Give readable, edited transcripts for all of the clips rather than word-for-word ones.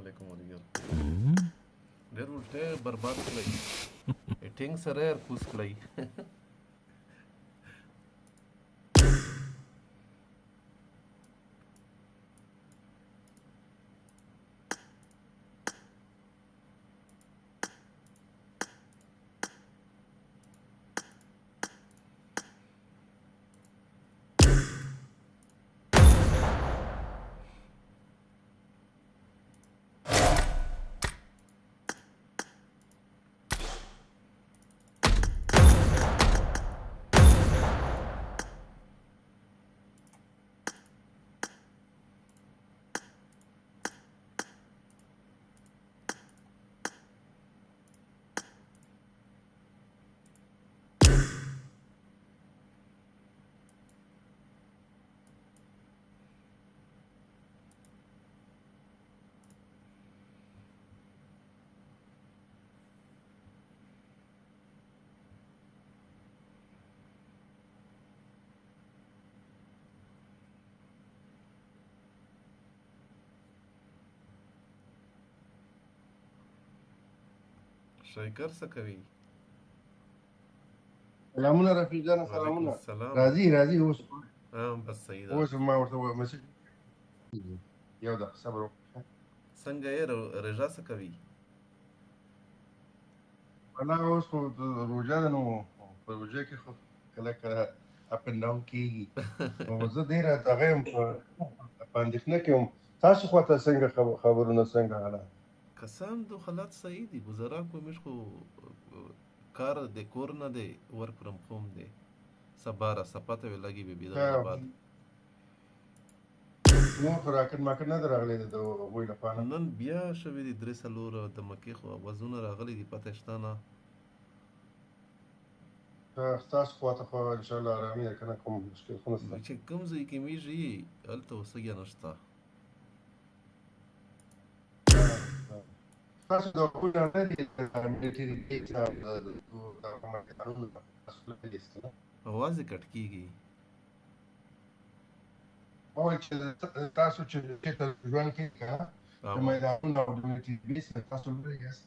علیکم ولګر ډېر ولټه برباد کړی ټینګ سره کوس کړی شایکر څه کوي سلامونه رفیق جان سلامونه راځي اوس بس صحیح ده اوس ما ورته میسج یو ده صبر څنګه یې رضا څه کوي ولا اوس خو روژه ده نو په روژه کې خو کله اپ اند ډاون کېږي نو زه ډېره دغه یم په اندېښنه کې یم تاسو خواته څنګه خبرونه څنګه حالات قسم دو حالات صحیح دي گذرا کو مش خو کار د کور نه دی ورک فرام ہوم دی سباره سپاته وی لګي به بيد بعد نو راکټ ماکټ نه راغلی د وای لپاره نن بیا شوی دي درې سلور د مکه خو وزونه راغلي دي پته شتانه تاسو خواته خو ان شاء الله آرامي ده کنه کوم مشکل خو نشته چې کوم ځای کې میږي الته وسګیا نشته تاسو د خپل نړۍ د ملټری ډیټا د قانون اواز کټ کیږي او چې تاسو چې ژوند کې کنه د میدانونو او د ملټری بیس تاسو لري یاست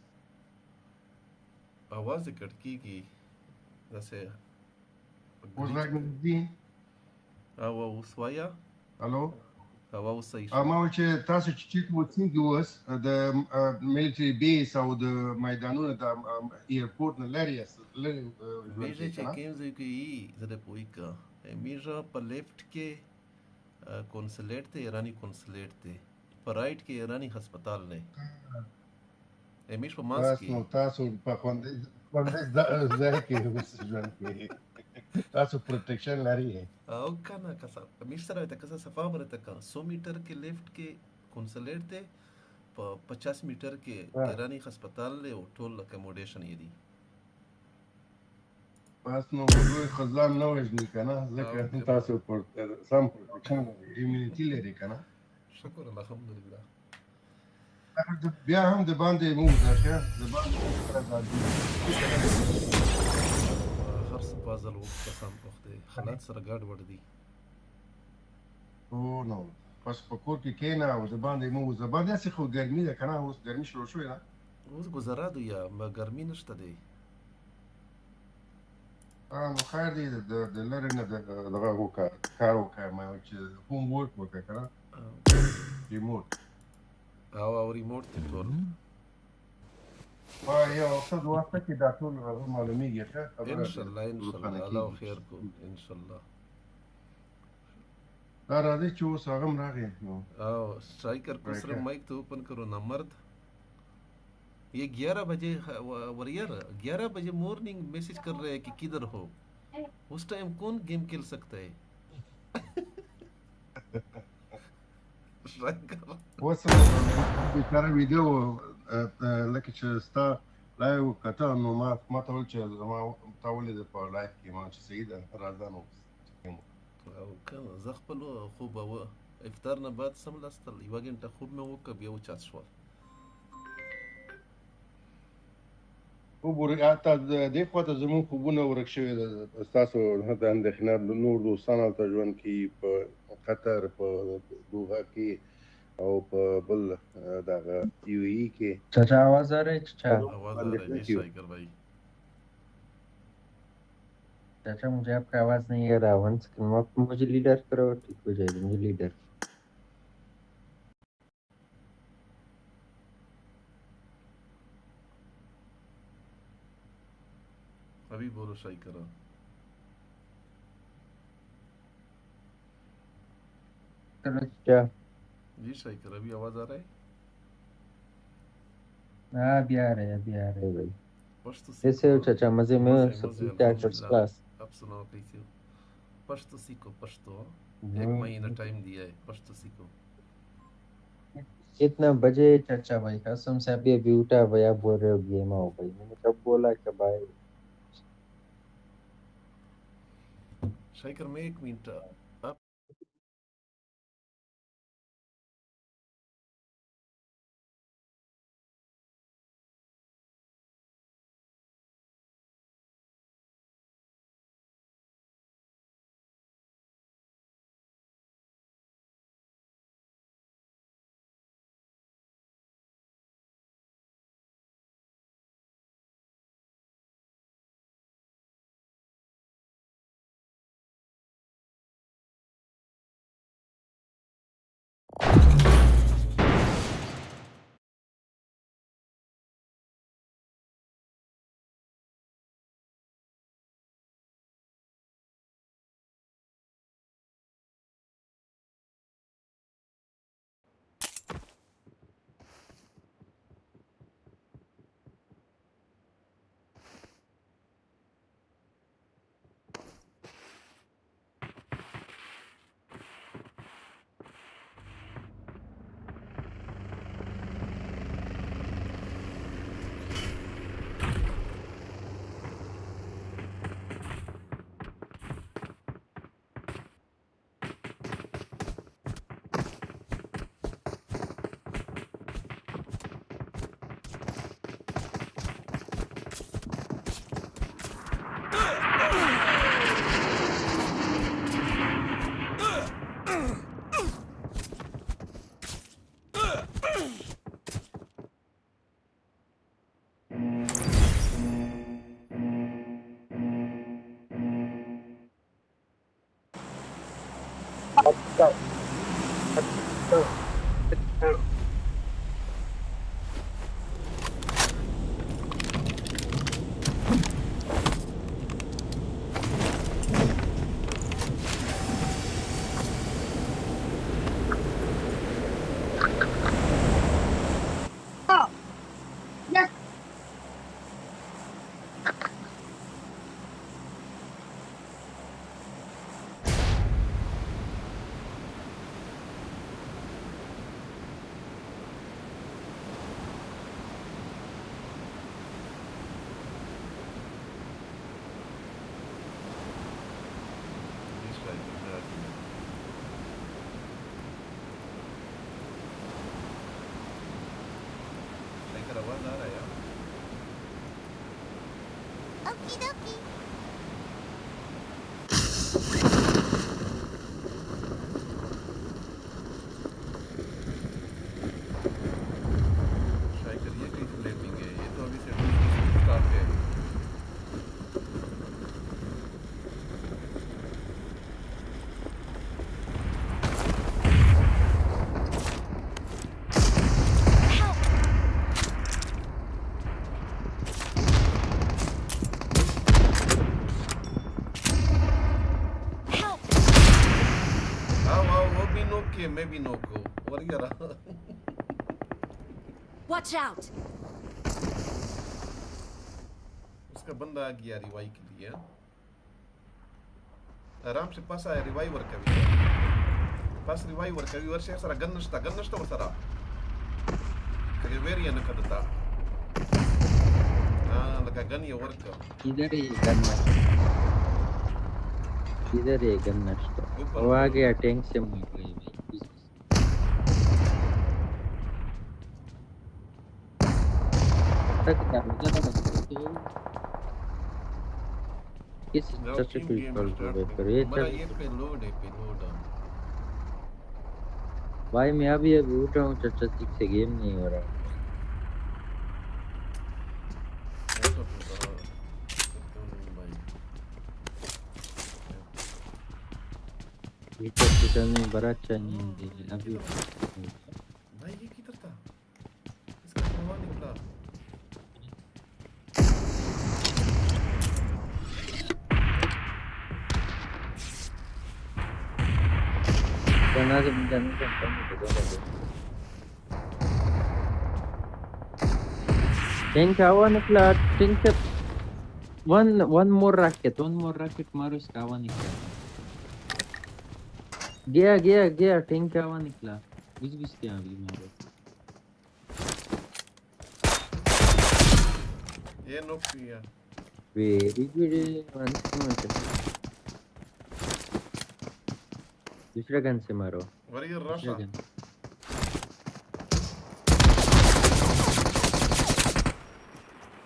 اواز کټ کیږي داسې اوس راګندي او وسوایا الو او صحیح ما چې تاسو چې مو څنګه اوس د ملټری بیس او د میدانونو د ایرپورټ نه لري میږي چې کوم ځای کې زه د پویکا میږي په لیفټ کې کنسولیټ ته ایرانی کنسولیټ ته په رائټ کې ایرانی هسپتال نه امیش په ماس کې تاسو په خوندې ځای کې اوس ژوند کوي تاسو پروټیکشن لري او کنه کسا امیش سره ته کسا صفه برته کا 100 میټر کې لیفټ کې کنسولیټ ته په 50 میټر کې ایرانی هسپتال له ټول اکوموډیشن یې دي پس نو دوی خزان نه وژني کنه ځکه تاسو پر سم پروټیکشن ایمونټی لري کنه شکر الحمدلله بیا هم د باندې مو ځکه د باندې هر څه پازل وخت قسم وخت حالات سره ګډ وډ دي او نو پس په کور کې کېنه او د باندې مو ز باندې څه خو ګرمي ده کنه اوس ګرمي شروع شوې ده اوس گزارا دی یا ما ګرمي نشته دی نو خیر دی د لري نه دغه کار وکړه ما چې هوم ورک وکړه کنه ریموټ او ریموټ ته ټول یو څه دوه کې دا ټول معلومیږي ښه ان شاء الله الله خیر کو ان شاء الله دا راځي چې اوس هغه راغی نو او سټرایکر کو سره مایک ته اوپن کرو نا مرد ये 11 बजे वॉरियर 11 बजे मॉर्निंग मैसेज कर रहे हैं कि किधर हो उस टाइम कौन गेम खेल सकता है اوس بیچاره ویډیو لکه چې ستا لایو کته نو ما ته ول چې ما تاولې د په لایف کې ما چې سید راځه نو او کنه زه خپل خوب او افطار نه بعد سملاستل یو غنټه خوب مې وکړ بیا و چات شو او ورته د خواته زمون خوبونه ورک شوی د تاسو د اندېښنه نور دوستانو ته ژوند کې په قطر په دوحه کې او په بل دغه یو ای کې चाचा आवाज आ रहा है चाचा? आवाज आ रहा है जी शाइकर भाई। चाचा मुझे आपका आवाज नहीं आ रहा। वन सेकंड, आप मुझे लीडर करो, ठीक हो जाएगा। मुझे लीडर अभी बोलो शाइकर। करो चाचा। जी शाइकर अभी आवाज आ रहा है। हाँ अभी आ रहे हैं, अभी आ रहे हैं भाई। पश्तो कैसे हो सीखो। चाचा? मजे में हो? मजे सब मजे ठीक ठाक? फर्स्ट अल्हम्दुलिल्लाह। क्लास? आप सुनाओ कैसे हो? पश्तो सीखो पश्तो। वो 1 महीना टाइम दिया है, पश्तो सीखो। कितना बजे चाचा भाई? कसम से अभी अभी उठा भाई, आप बोल रहे हो गेम आओ भाई। मैंने कब बोला कब आए? शाइकर मैं 1 मिनट आप जी शाइकर मैं आ गया। शाइकर आवाज आ रहा है यार। Okie dokie. शाइकर ये कैसी लैंडिंग है? ये तो अभी से स्टार्ट है। Help! Help! आओ वो भी नोक किए, मैं भी नोक हूँ। और यार Watch out! उसका बंदा आ गया रिवाइव के लिए। आराम से पास आया रिवाइवर का भी। पास रिवाइवर का भी वर्ष सारा गन्नस्ता और सारा कभी वेरिया न करता। हाँ लगा गन ये वर्क। किधर है ये गन्ना? किधर है गन्ना? वो आ गया टैंक से मुड़ गई भाई। तक क्या मुझे तो किस जाओ चर्च टीम को गेम कॉल स्टार्ट कर ये हमारा चर्च ये पे लोड है। भाई मैं अभी उठ रहा हूँ चाचा, ठीक से गेम नहीं हो रहा। मैं तो फिर बड़ा करता हूँ भाई। हीटर हीटर में बड़ा अच्छा नहीं है अभी। किधर भाई, ये किधर था? इसका हवा निकला। जाना से जाने से कम हो गया। टैंक हवा निकला, टैंक से वन मोर रॉकेट मारो, इसका हवा निकला। गया टैंक का हवा निकला। बीच के अभी मारो। ये नॉक किया। Very good. वन से दूसरा गन से मारो। वरियर दूसरा रशा। गन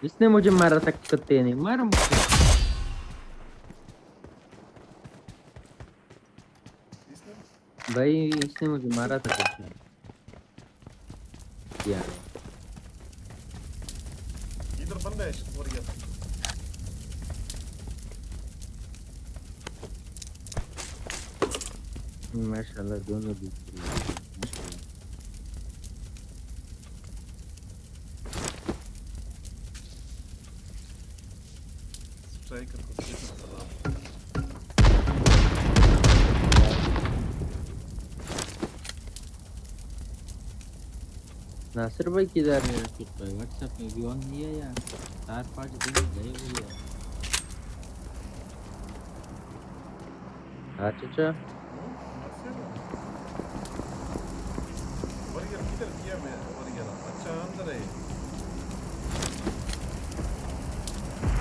इसने मुझे मारा था, कुत्ते ने मारा मुझे। इसने भाई इसने मुझे मारा था कुछ यार। इधर बंदा है वरियर। माशाल्लाह दोनों दूसरे माशाल्लाह। स्ट्राइकर को किसी सलाम। नासिर भाई किधर है? रफीक भाई व्हाट्सएप में भी ऑन नहीं है यार, 4-5 दिन गए हुए हैं। हाँ चाचा। वरियर किधर किया मैं? वरियर अच्छा अंदर है।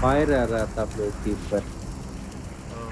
फायर आ रहा था आप लोग के ऊपर। हाँ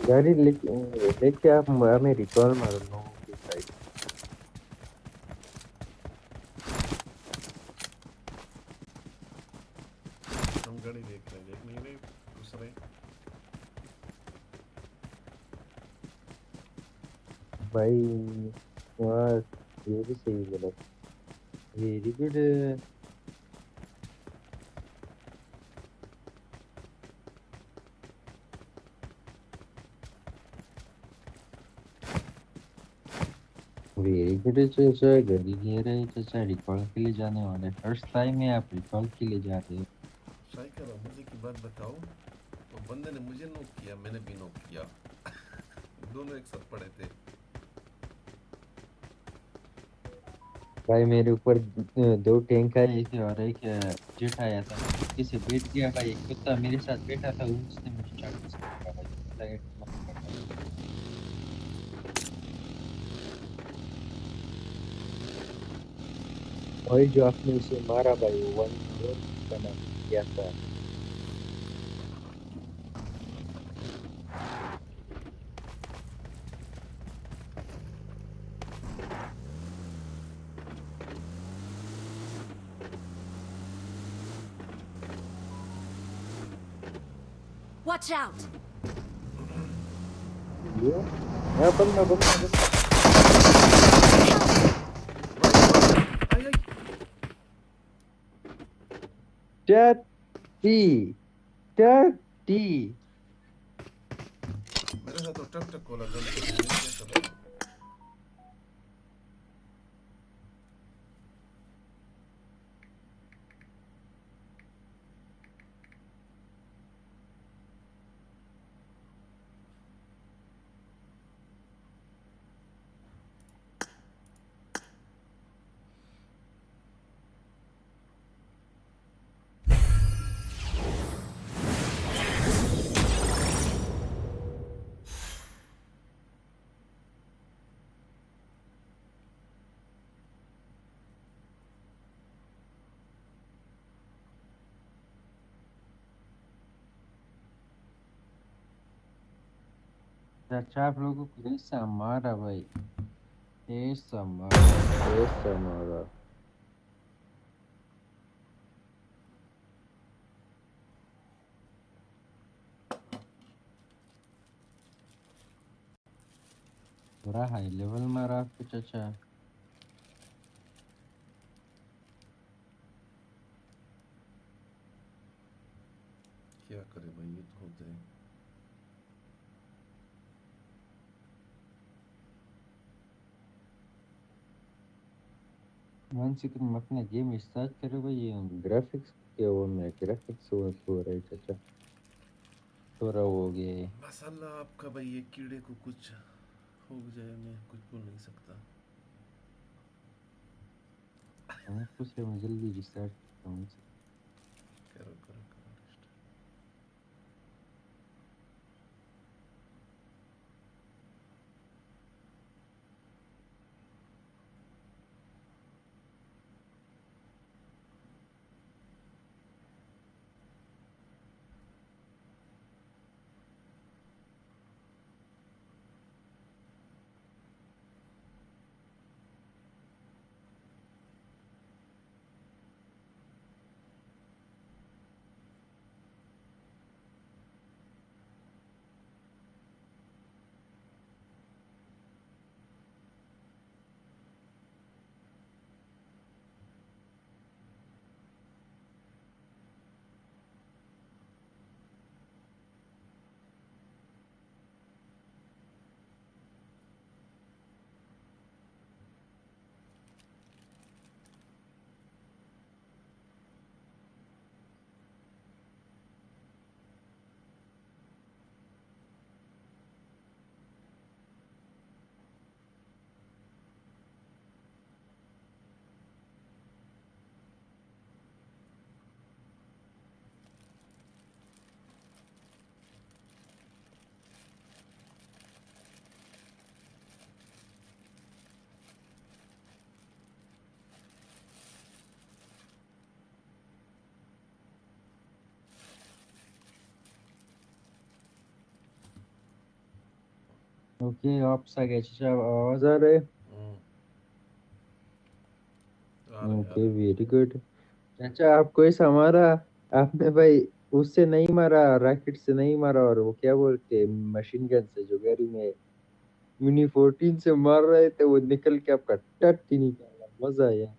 गाड़ी लेके आप हमें रिकॉल मारो लोगों की साइड। हम गाड़ी देख रहे हैं, देख नहीं रहे दूसरे। भाई यार ये भी सही बोला। Very good. वेरी गुड चाचा, गाड़ी ले रहे हैं चाचा, रिकॉल के लिए जाने वाले। फर्स्ट टाइम है आप रिकॉल के लिए जा रहे हो। स्ट्राइकर मुझे की बात बताओ, तो बंदे ने मुझे नॉक किया, मैंने भी नॉक किया। दोनों एक साथ पड़े थे। भाई मेरे ऊपर दो टैंक आए थे और एक जेट आया था, किसे बैठ गया भाई। एक कुत्ता मेरे साथ बैठा था, उसने मुझे चाकू से मारा भाई। लाइट मत करना। भाई जो आपने उसे मारा भाई, वो वन मोर बना गया था। Watch out! ये बंदा बंदा बंदा। आई आई। टट्टी टट्टी। मेरे साथ तो टक टक वाला गन था, मैं क्या करूं? चाचा आप लोगों को ऐसा मारा भाई, ऐसा मारा, ऐसा मारा। पूरा हाई लेवल मारा आपको चाचा। क्या करे भाई, ये तो होते हैं। वन सेकंड अपना गेम स्टार्ट करो भाई, ये ग्राफिक्स क्या हुआ, मैं ग्राफिक्स हो रहा है चाचा, थोड़ा हो गया है। बस अल्लाह आपका भाई, ये कीड़े को कुछ हो जाए, मैं कुछ बोल नहीं सकता। हाँ कुछ है, मैं जल्दी रिस्टार्ट करता हूँ। करो करो करो restart। ओके आप सा गया चाचा, आवाज आ रहा है? आ रहा है आ ओके रहा है। Very good. चाचा आपको ऐसा मारा, आपने भाई उससे नहीं मारा, रैकेट से नहीं मारा, और वो क्या बोलते हैं मशीन गन से जो गाड़ी में मिनी 14 से मार रहे थे, वो निकल के आपका टट ही निकाला, मजा आया।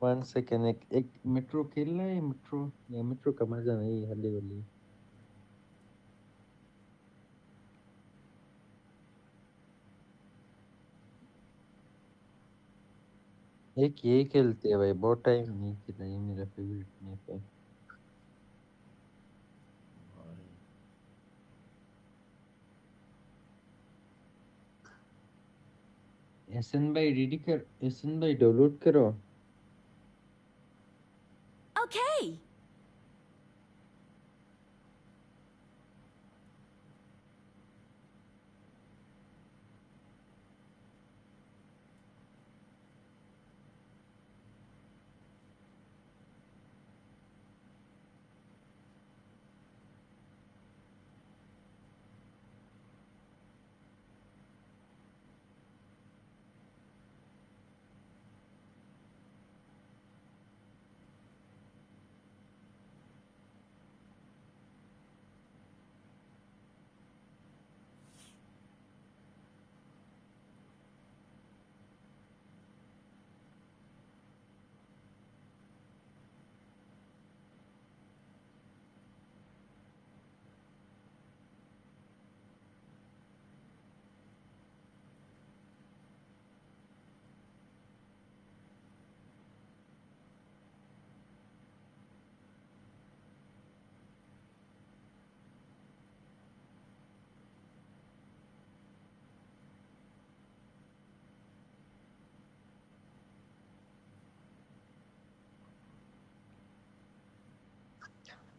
1 सेकेंड, एक एक मेट्रो खेलना है, मेट्रो या मेट्रो का मजा नहीं, हल्ली वल्ली। एक ये खेलते हैं भाई, बहुत टाइम नहीं खेला, ये मेरा फेवरेट मैप है। एसन भाई रेडी कर, एसन भाई डाउनलोड करो। Okay.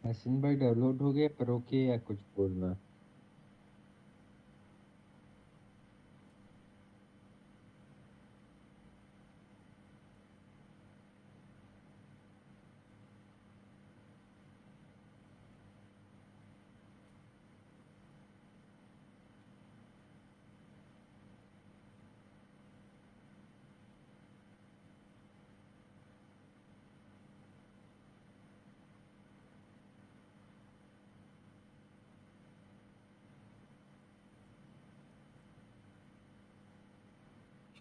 एसन भाई डाउनलोड हो गया, पर ओके या कुछ बोलना।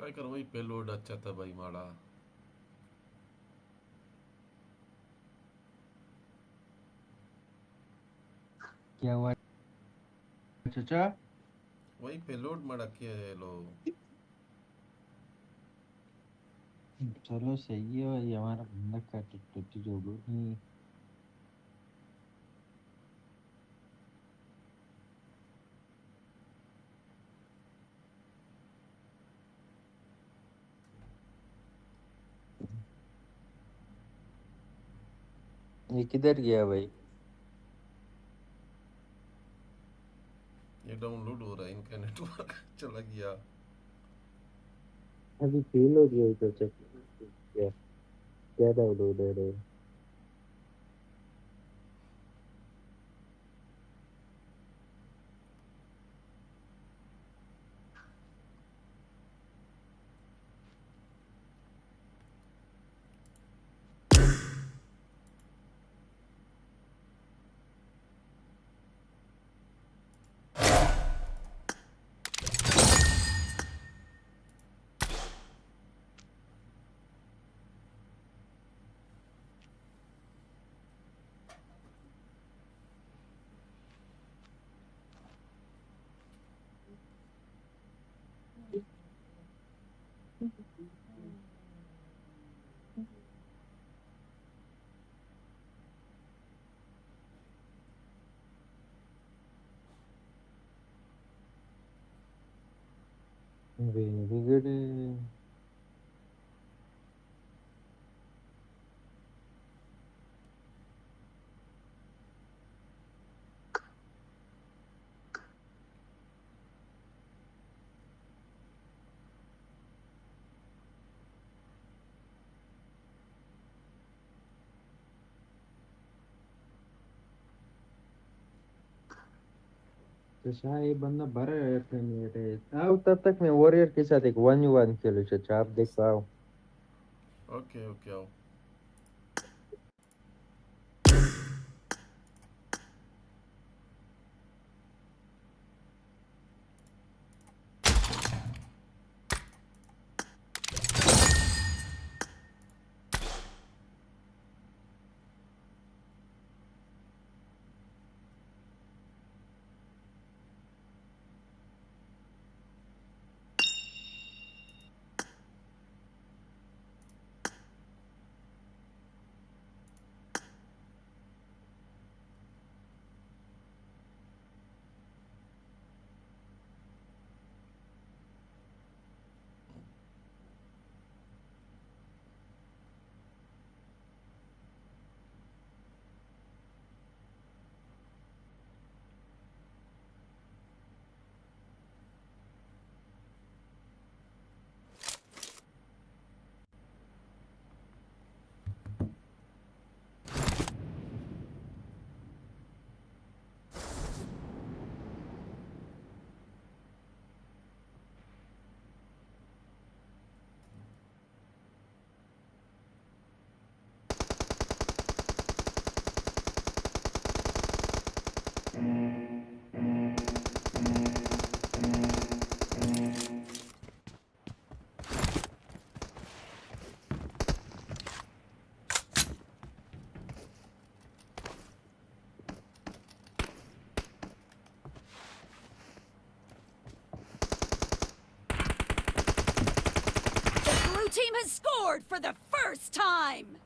ट्राई करो, वही पेलोड अच्छा था भाई माड़ा। क्या हुआ चाचा? वही पेलोड माड़ा के लो। चलो सही है भाई, हमारा बंदा का टट्टी जोड़ो नहीं। ये किधर गया भाई? ये डाउनलोड हो रहा है, इनका नेटवर्क चला गया। अभी फेल हो गया चाचा। क्या क्या डाउनलोड हो रहा है? Very good. चाचा ये बंदा भरा है मेरे। आओ तब तक मैं वॉरियर के साथ एक 1v1 खेलूं चाचा, आप देखो आओ। ओके ओके आओ। The blue team has scored for the first time!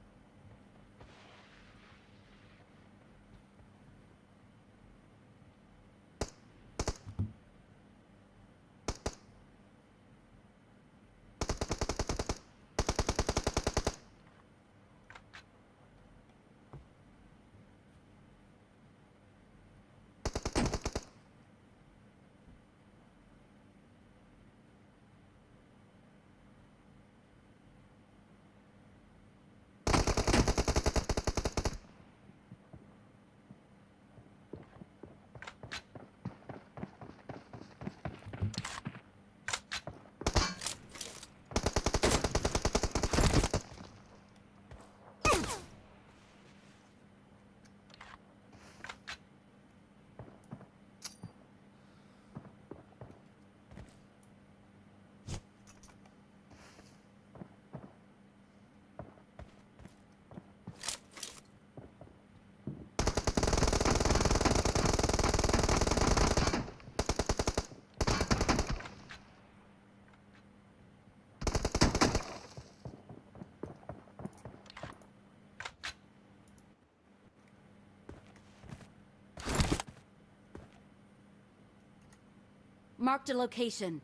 Marked a location.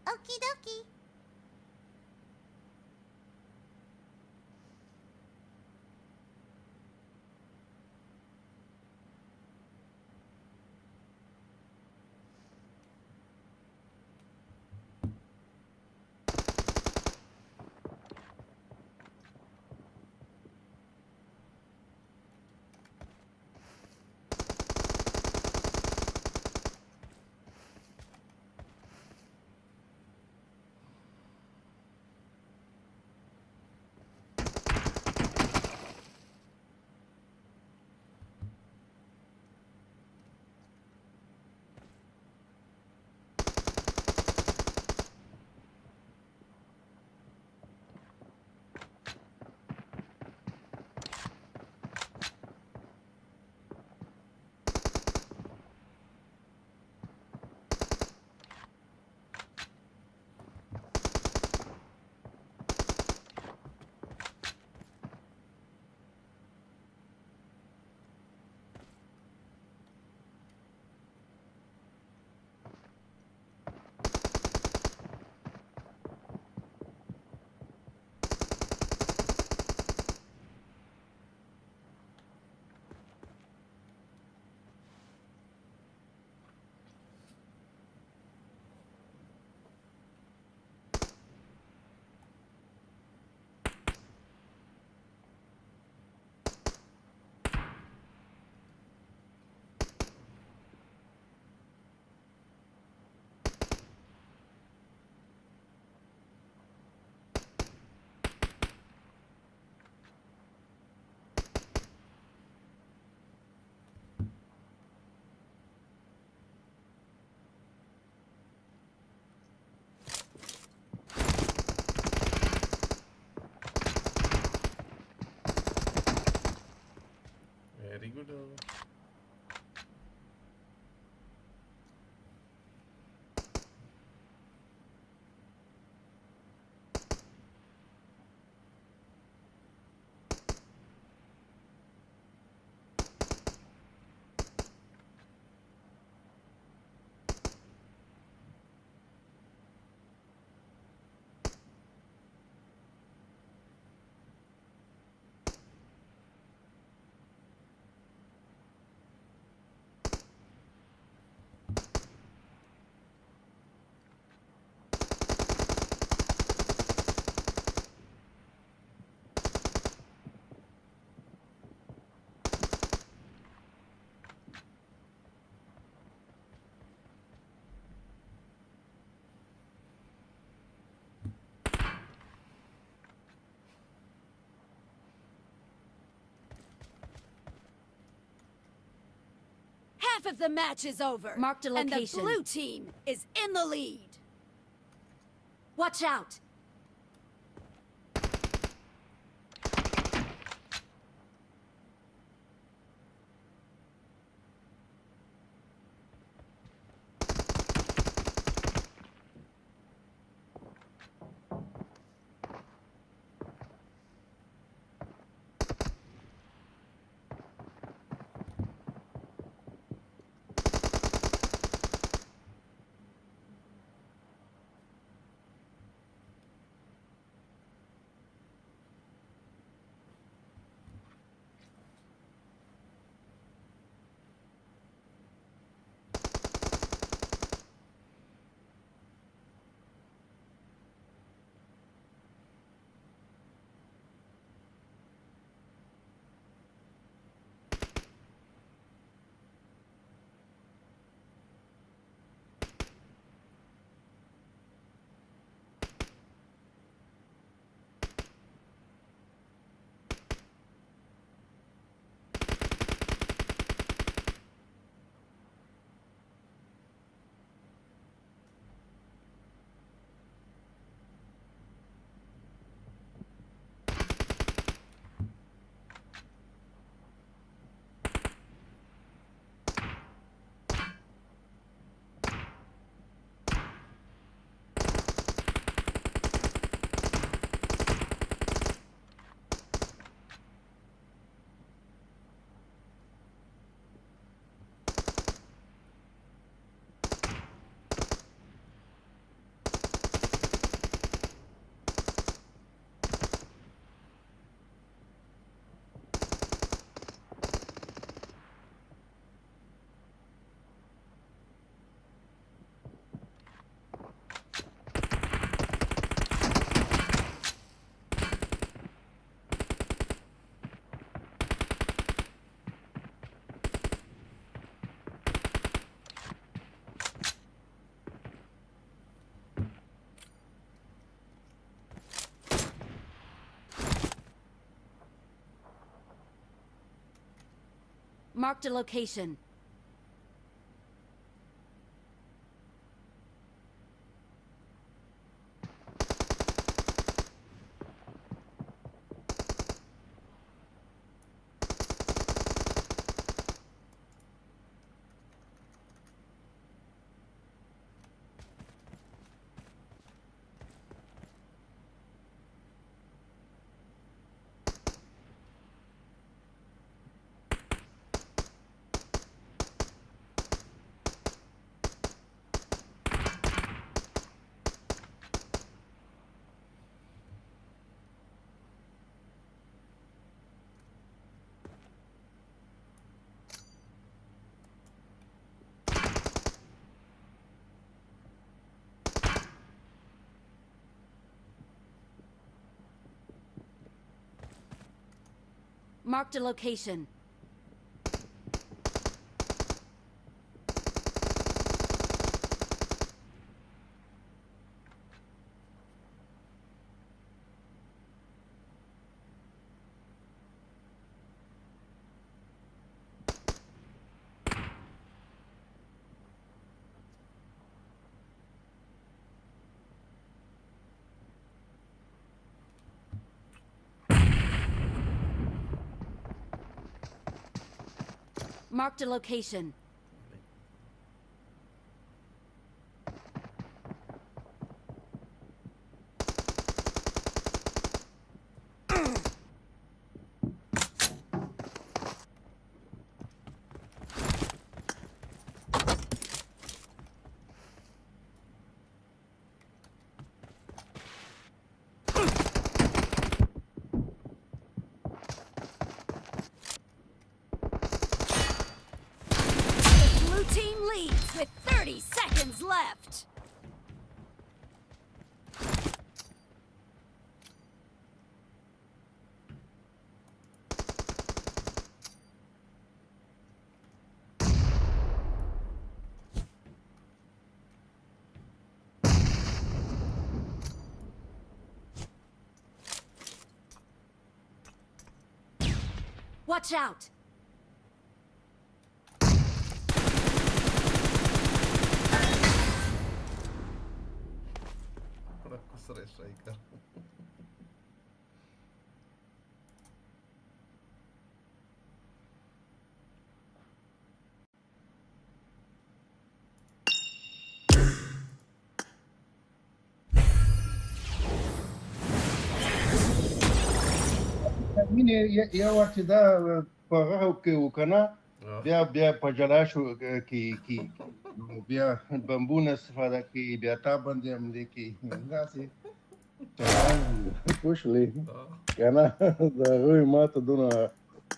Okie dokie. Very good. Half of the match is over. Marked a And the location. blue team is in the lead. Watch out. Marked a location. Marked a location. Marked a location. Team leads with 30 seconds left. Watch out. Striker مين يا وقت ده فغه وكنا بیا په جلا شو کی بیا بمبونه استفاده کی بیا تا باندې عملي کی داسې پوښلې کنه دا غوي ماته دونه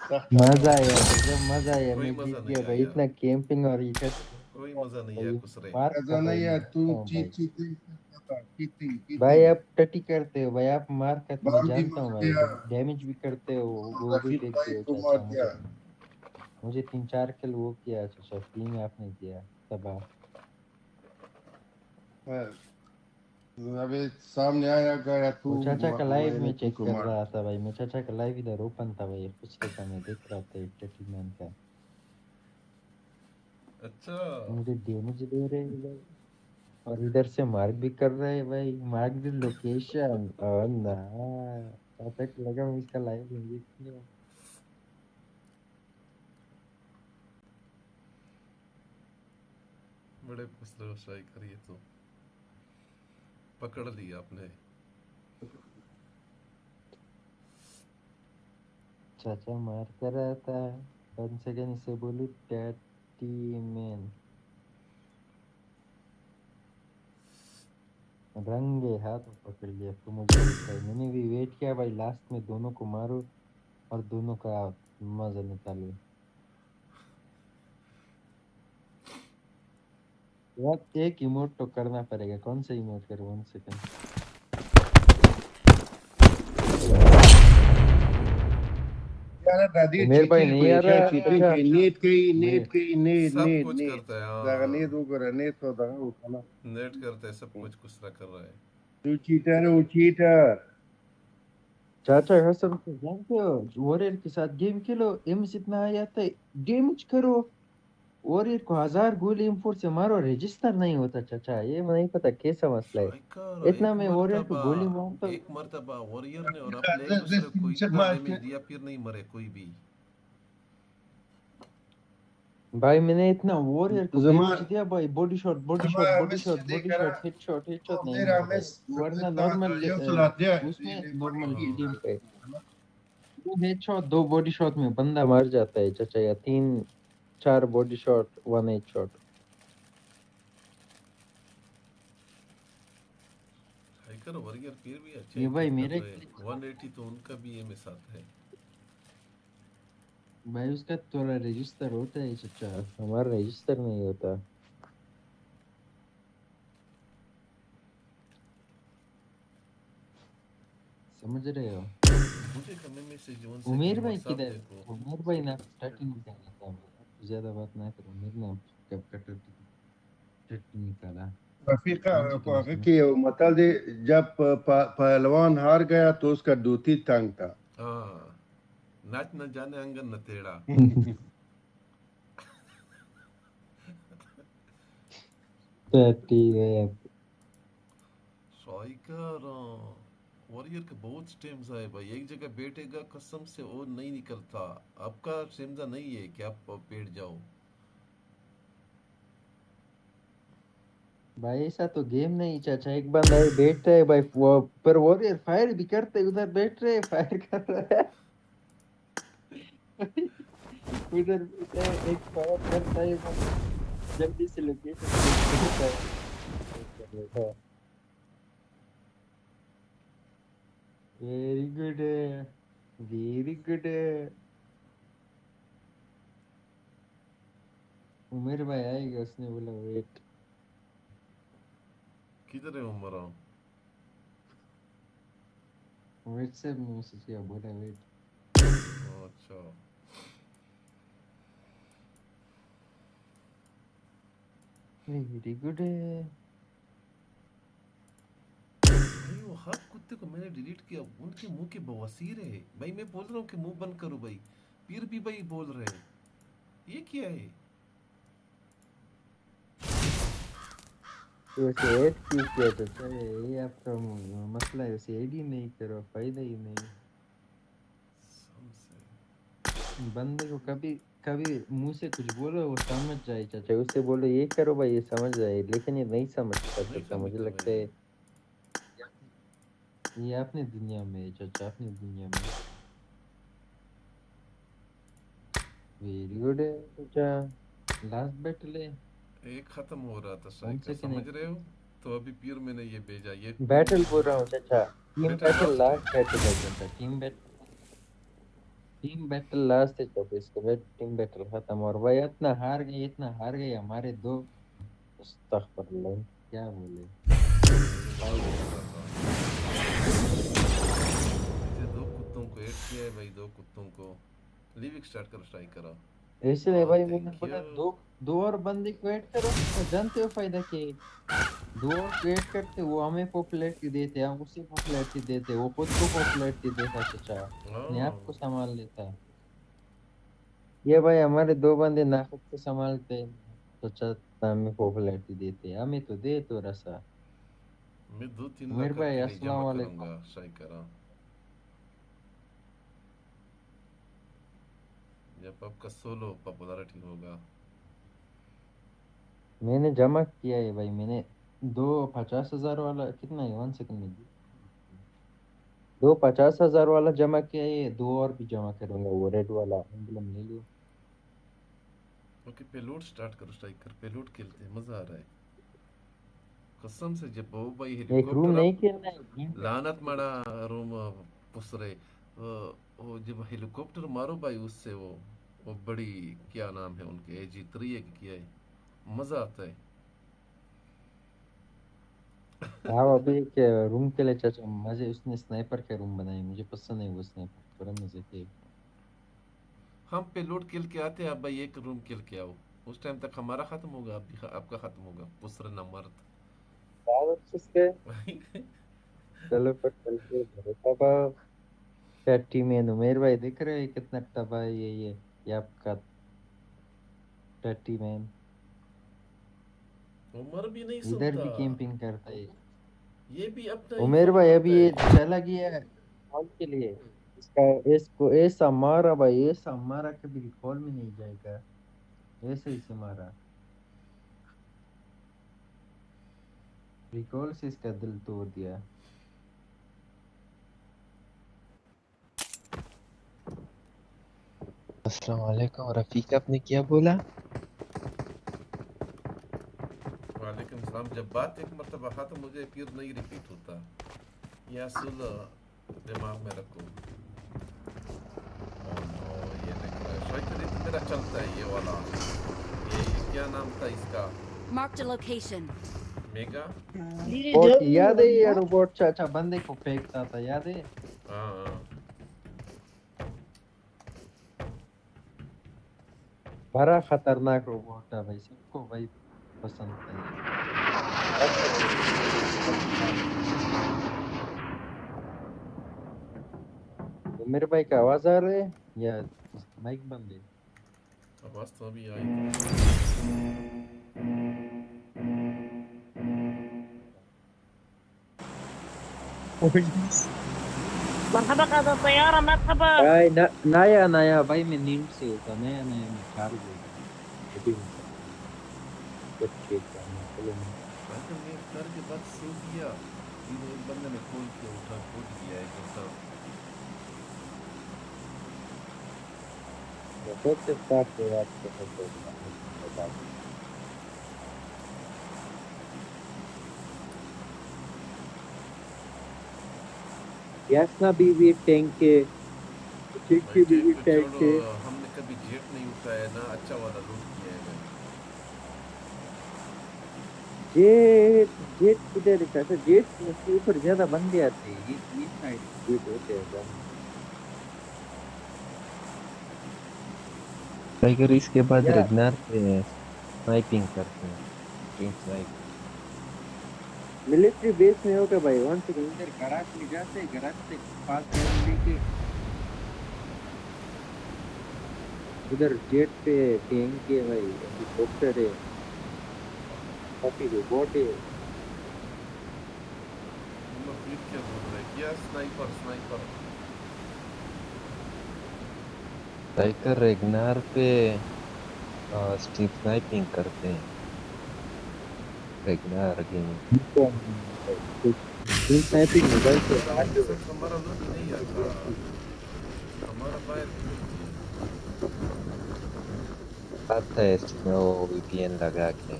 سخت मजा आया गजब मजा आया मैं जीत गया भाई इतना camping और ये कोई मजा नहीं है कुसरे खजाना या तू चीती भाई आप टटी करते हो भाई आप मार कर मैं जानता हूँ भाई डैमेज भी करते हो वो भी देखते हो चाचा मुझे 3-4 किल वो किया चाचा 3 आपने किया तबाह अबे सामने आया गया तू चाचा का लाइव में चेक कर रहा था भाई मैं चाचा का लाइव इधर ओपन था भाई कुछ का मैं देख रहा था टटी मैन का अच्छा मुझे डैमेज दे रहे हैं भाई और इधर से मार्क भी कर रहे हैं भाई मार्क द लोकेशन और ना चाचा को लगा मैं इसका लाइव में देख लिया बड़े कुसरे स्ट्राइकर ये तो पकड़ लिया आपने चाचा मार कर रहा था 1 सेकंड से बोली टैटी मैन रंगे हाथ पकड़ लिया तो मुझे मैंने भी वेट किया भाई लास्ट में दोनों को मारो और दोनों का मजा निकालो यार एक इमोट तो करना पड़ेगा कौन सा इमोट करो 1 सेकंड मेरे भाई नहीं आ रहा नेट की सब कुछ करता है दागा नेट वगैरह नेट तो दागा उठाना नेट करता है सब कुछ कुसरा कर रहा है तू चीटर चाचा कसम से जानते हो वॉरियर के साथ गेम खेलो एम्स इतना आ जाता है डैमेज करो वॉरियर को 1000 गोली M4 से मारो रजिस्टर नहीं होता चाचा ये नहीं पता कैसा मसला है स्ट्राइकर इतना मैं वॉरियर को गोली मारता हूँ एक मर्तबा वॉरियर ने और अपने एक दूसरे को इतना डैमेज दिया फिर नहीं मरे कोई भी। भाई मैंने इतना वॉरियर को زمان डैमेज दिया भाई body shot body shot زمان body مس shot چې دی body کنه shot headshot नहीं ډیر मरा भाई مس वरना تا नॉर्मल یو څه لا دی उसमें بډي नॉर्मल کی गेम पे दो हेडशॉट दो बॉडी शॉट में बंदा मर जाता है चाचा या 3 4 body shot 1 headshot striker warrior फिर भी अच्छे ये भाई किल कर मेरे रहे हैं। 180 तो उनका भी एम साथ है। भाई उसका थोड़ा रजिस्टर होता है चाचा हमारा रजिस्टर नहीं होता समझ रहे हो मुझे कमेंट में से जीवन से उमेर कि भाई व्हाट्सएप किधर देखो। उमेर भाई ना स्टार्टिंग निकाला था ज्यादा बात ना करो उमेर ने कब कटर स्टार्टिंग निकाला रफीक कौन सी क्लास هغه में کې یو متل دی जब पहलवान हार गया तो उसका धोती तंग था हाँ, नाच न जाने अंगन न टेढ़ा। ठीक है यार स्ट्राइकर वॉरियर के बहुत स्टेम्स आए भाई एक जगह बैठेगा कसम से वो नहीं निकलता। आपका स्टेम्जा नहीं है कि आप बैठ जाओ। भाई ऐसा तो गेम नहीं चाचा एक बंदा है बैठता है भाई वो पर वॉरियर फायर भी करते है, उधर बैठ रहे फायर कर रहा है उधर बैठा है एक फायर करता है वो जल्दी से लोकेशन देता है वेरी गुड वेरी गुड उमेर भाई आएगा उसने बोला वेट किधर है उमर? व्हाट्सएप में मैसेज किया बोला वेट अच्छा वेरी गुड भाई वो हर कुत्ते को मैंने डिलीट किया उनके मुंह के बवासीर है भाई। मैं बोल रहा हूँ कि मुंह बंद करो भाई फिर भी भाई बोल रहे हैं ये क्या है। वैसे ऐड क्यों किया चाचा ये आपका मसला है वैसे ऐड ही नहीं करो फायदा ही नहीं बंदे को कभी कभी मुंह से कुछ बोलो वो समझ जाए चाचा उससे बोलो ये करो भाई ये समझ जाए लेकिन ये नहीं समझता नहीं चाचा मुझे समझते लगता भाई। है ये अपनी दुनिया में है चाचा अपनी दुनिया में वेरी गुड है चाचा लास्ट बैटल है एक खत्म हो रहा था कौन स्ट्राइकर से कि समझ नहीं रहे हो। तो अभी फिर मैंने ये भेजा ये बैटल बोल रहा हूँ चाचा टीम बैटल बैटल लास्ट है। लास्ट बैटल है चाचा टीम बैटल लास्ट है चाचा इसके बाद टीम बैटल खत्म और भाई इतना हार गए हमारे दो अस्तगफुरुल्लाह क्या बोले भाई मुझे दो कुत्तों को ऐड किया है भाई दो कुत्तों को लिविक स्टार्ट करो स्ट्राइक करो। इसलिए भाई मैंने थैंक बोला यू। दो और बंदे को ऐड करो तो जानते हो फायदा क्या है दो और को ऐड करते वो हमें पॉपुलैरिटी देते हम उसे पॉपुलैरिटी देते वो खुद को पॉपुलैरिटी देता चाचा अपने आप को संभाल लेता ये भाई हमारे दो बंदे ना खुद को संभालते तो चाचा हमें पॉपुलैरिटी देते हमें तो दे तो रसा मैं 2-3 मेरे लाख भाई आपके लिए अस्सलाम जमा वालेकुम करूंगा स्ट्राइकर जब आपका सोलो पॉपुलैरिटी होगा। मैंने जमा किया है भाई मैंने 2 50,000 वाला कितना है 1 सेकंड में 2 50,000 वाला जमा किया है दो और भी जमा करूंगा वो रेड वाला एम्बलम ले लो ओके पेलोड स्टार्ट करो स्ट्राइकर पेलोड खेलते हैं मजा आ रहा है कसम से जब वो भाई एक रूम हेलीकॉप्टर नहीं आप खेलना है गेम लानत मारा रूम पुसरे वो जब हेलीकॉप्टर मारो भाई उससे वो बड़ी क्या नाम है उनके AG3 है कि क्या है मजा आता है। हाँ अभी एक रूम के लिए चाचा मजे उसने स्नाइपर के रूम बनाए मुझे पसंद है वो स्नाइपर बड़ा मजे के हम पेलोड खेल के आते हैं आप भाई एक रूम खेल के आओ उस टाइम तक हमारा खत्म होगा आपका खत्म होगा पुसरे न मर्द। चलो पर चलते भरोसा टट्टी में उमेर भाई दिख रहे हो कितना तबाह है ये आपका टट्टी मैन उमर भी नहीं इधर सुनता। भी कैंपिंग करता है ये भी अपना ही उमेर फन भाई करता अभी ये है। चला गया है कॉल के लिए इसका इसको ऐसा मारा भाई ऐसा मारा कभी कॉल में नहीं जाएगा ऐसे ही से मारा रिकॉल से इसका दिल तोड़ दिया अस्सलाम वालेकुम रफीक आपने क्या बोला वालेकुम सलाम। जब बात एक मरतबा था तो मुझे फिर नहीं रिपीट होता। यह असूल दिमाग में रखो। ओह नो, ये देख रहा है शायद तो मेरा चलता है ये वाला। ये क्या नाम था इसका? Marked a location. Mega. Boat याद है ये रोबोट चाचा बंदे को फेंकता था याद है हाँ हाँ। बड़ा खतरनाक रोबोट था भाई सबको भाई पसंद था ये तो मेरे भाई का आवाज आ रहा है या माइक बंद है आवाज तो अभी आई थी। مرحبا قائد الطيارة مرحبا. भाई नया नया भाई मैं नींद से उठा नया नया मैं 4 बजे अभी मैं कुछ चेक करना चलो अंकल ने इफ्तार के बाद सो गया। फिर एक बंदे ने कॉल किया, उठा, उठ गया एक घंटा। मैं खुद से स्टार्ट के बाद तो यासना बीवी टैंक के ठीक भाई की जेट बीवी को टैंक छोड़ो, के हमने कभी जेट नहीं उठाया ना, अच्छा वाला लूट किया है भाई। जेट जेट किधर है ऐसा जेट के ऊपर ज्यादा बंदे आते हैं ये साइड जेट होते हैं ज्यादा टाइगर इसके बाद या रेगनार पे स्नाइपिंग करते हैं स्ट्रीम स्नाइप मिलिट्री बेस में होगा भाई वन से इधर गराज में जाते हैं गराज से पास लेके उधर जेट पे टैंक है भाई हेलीकॉप्टर है काफी रोबोट है हम फिर क्या बोल रहे हैं? क्या स्नाइपर स्नाइपर? टाइगर रेगनार पे स्ट्रीम स्नाइपिंग करते हैं रेगनार गेम इन टाइपिंग मोबाइल से हमने सच हमारा लूट नहीं आता। हमारा फायर आता है इसमें वो वीपीएन लगा के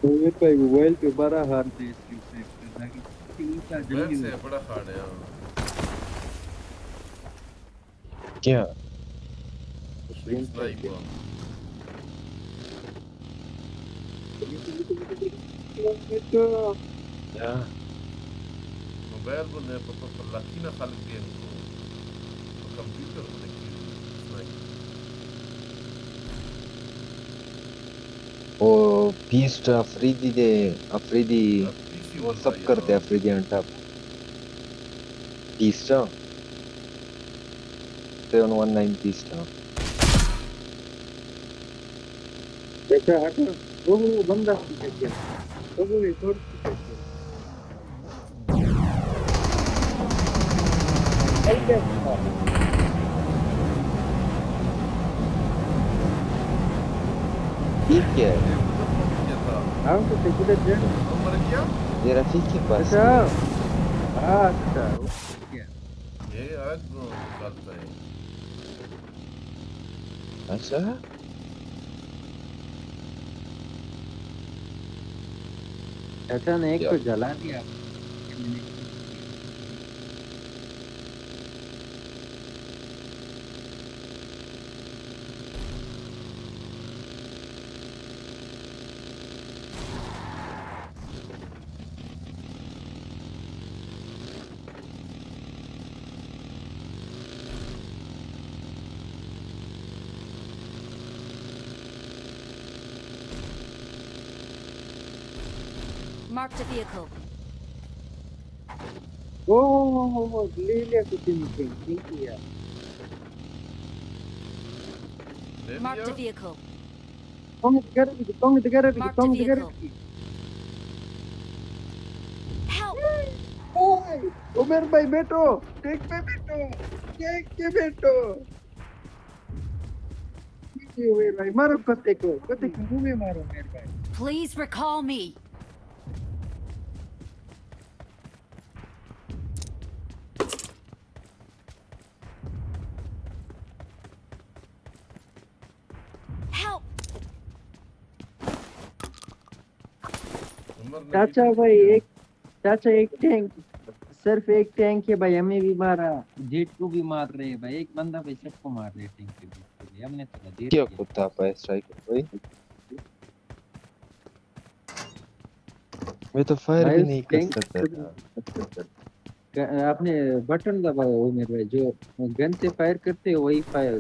तो ये भाई मोबाइल पे बड़ा हार्ड है इसके सेव करना कि ऊंचा बैल जल्दी से बड़ा हार्ड है। हाँ, क्या स्ट्रीम स्नाइपर। क्या मोबाइल को ने तो लकी ना खाली गेम को तो कंप्यूटर को देखिए स्नाइपर। वो बीस्ट अफरीदी अब पीसी वो होता सब है करते यार। हैं Afridi on top beast 719 beast देखा हटो वो बंदा पीछे किया तो वो एक और पीछे किया ऐसे ठीक है ये मतलब मर गया था। हम तो किधर जा वो मर गया। ये रफीक के पास अच्छा है। अच्छा क्या ये आग निकालता है। अच्छा चाचा ने एक क्या तो जला दिया Marked a vehicle. ले लिया कुछ नहीं थिंक किया ले Marked a लिया vehicle. Marked Marked a vehicle. Help! ओए उमर भाई बैठो टेक पे बैठो ये उमर भाई मारो कुत्ते को मुंह में मारो उमर भाई Please recall me. Help! Umar ने चाचा repeat भाई किया। चाचा एक टैंक सिर्फ एक टैंक है भाई हमें भी मारा जेट को भी मार रहे हैं भाई एक बंदा भाई सबको मार रहे हैं टैंक के बीच में हमने तो जेट क्या कुत्ता पाया स्ट्राइकर भाई? मैं तो फायर भाई भी उस नहीं कर टैंक सकता था। आपने बटन दबाया उमर भाई जो गन से फायर करते हैं वही फायर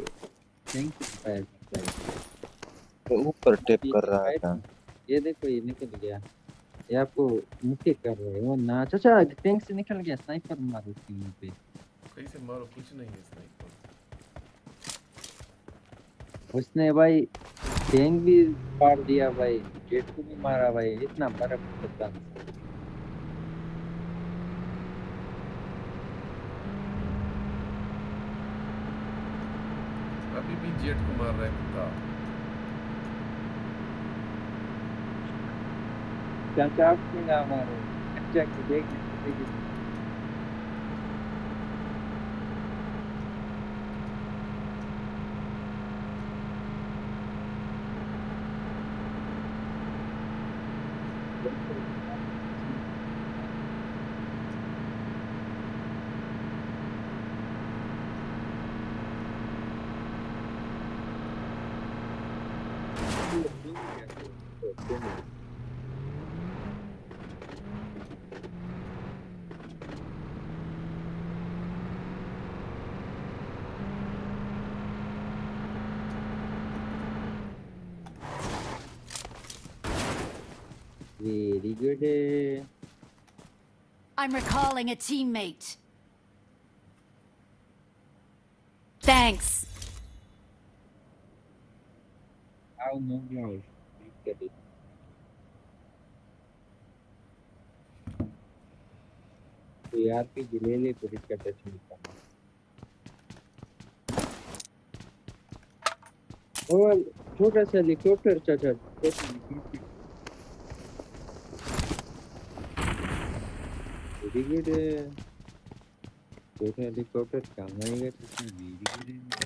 टैंक से फायर करता है मैं ऊपर टैप ये कर रहा फायर था। ये देखो ये निकल गया ये आपको मुक्के कर रहे हो ना चाचा टैंक से निकल गया स्नाइपर मारो उसके मुंह पे कैसे मारो कुछ नहीं है स्नाइपर। उसने भाई टैंक भी फाड़ दिया भाई जेट को भी मारा भाई इतना बड़ा कुत्ता अभी भी जेट को मार रहा है कुत्ता। चाचा आपने ना मारो अच्छा कि देख very good I'm recalling a teammate. Thanks. आओ नो ग्राउंड तो यार पे जिले ले पुलिस का टच नहीं करना और छोटा सा हेलीकॉप्टर चाचा वेरी गुड छोटा हेलीकॉप्टर काम आएगा चाचा वेरी गुड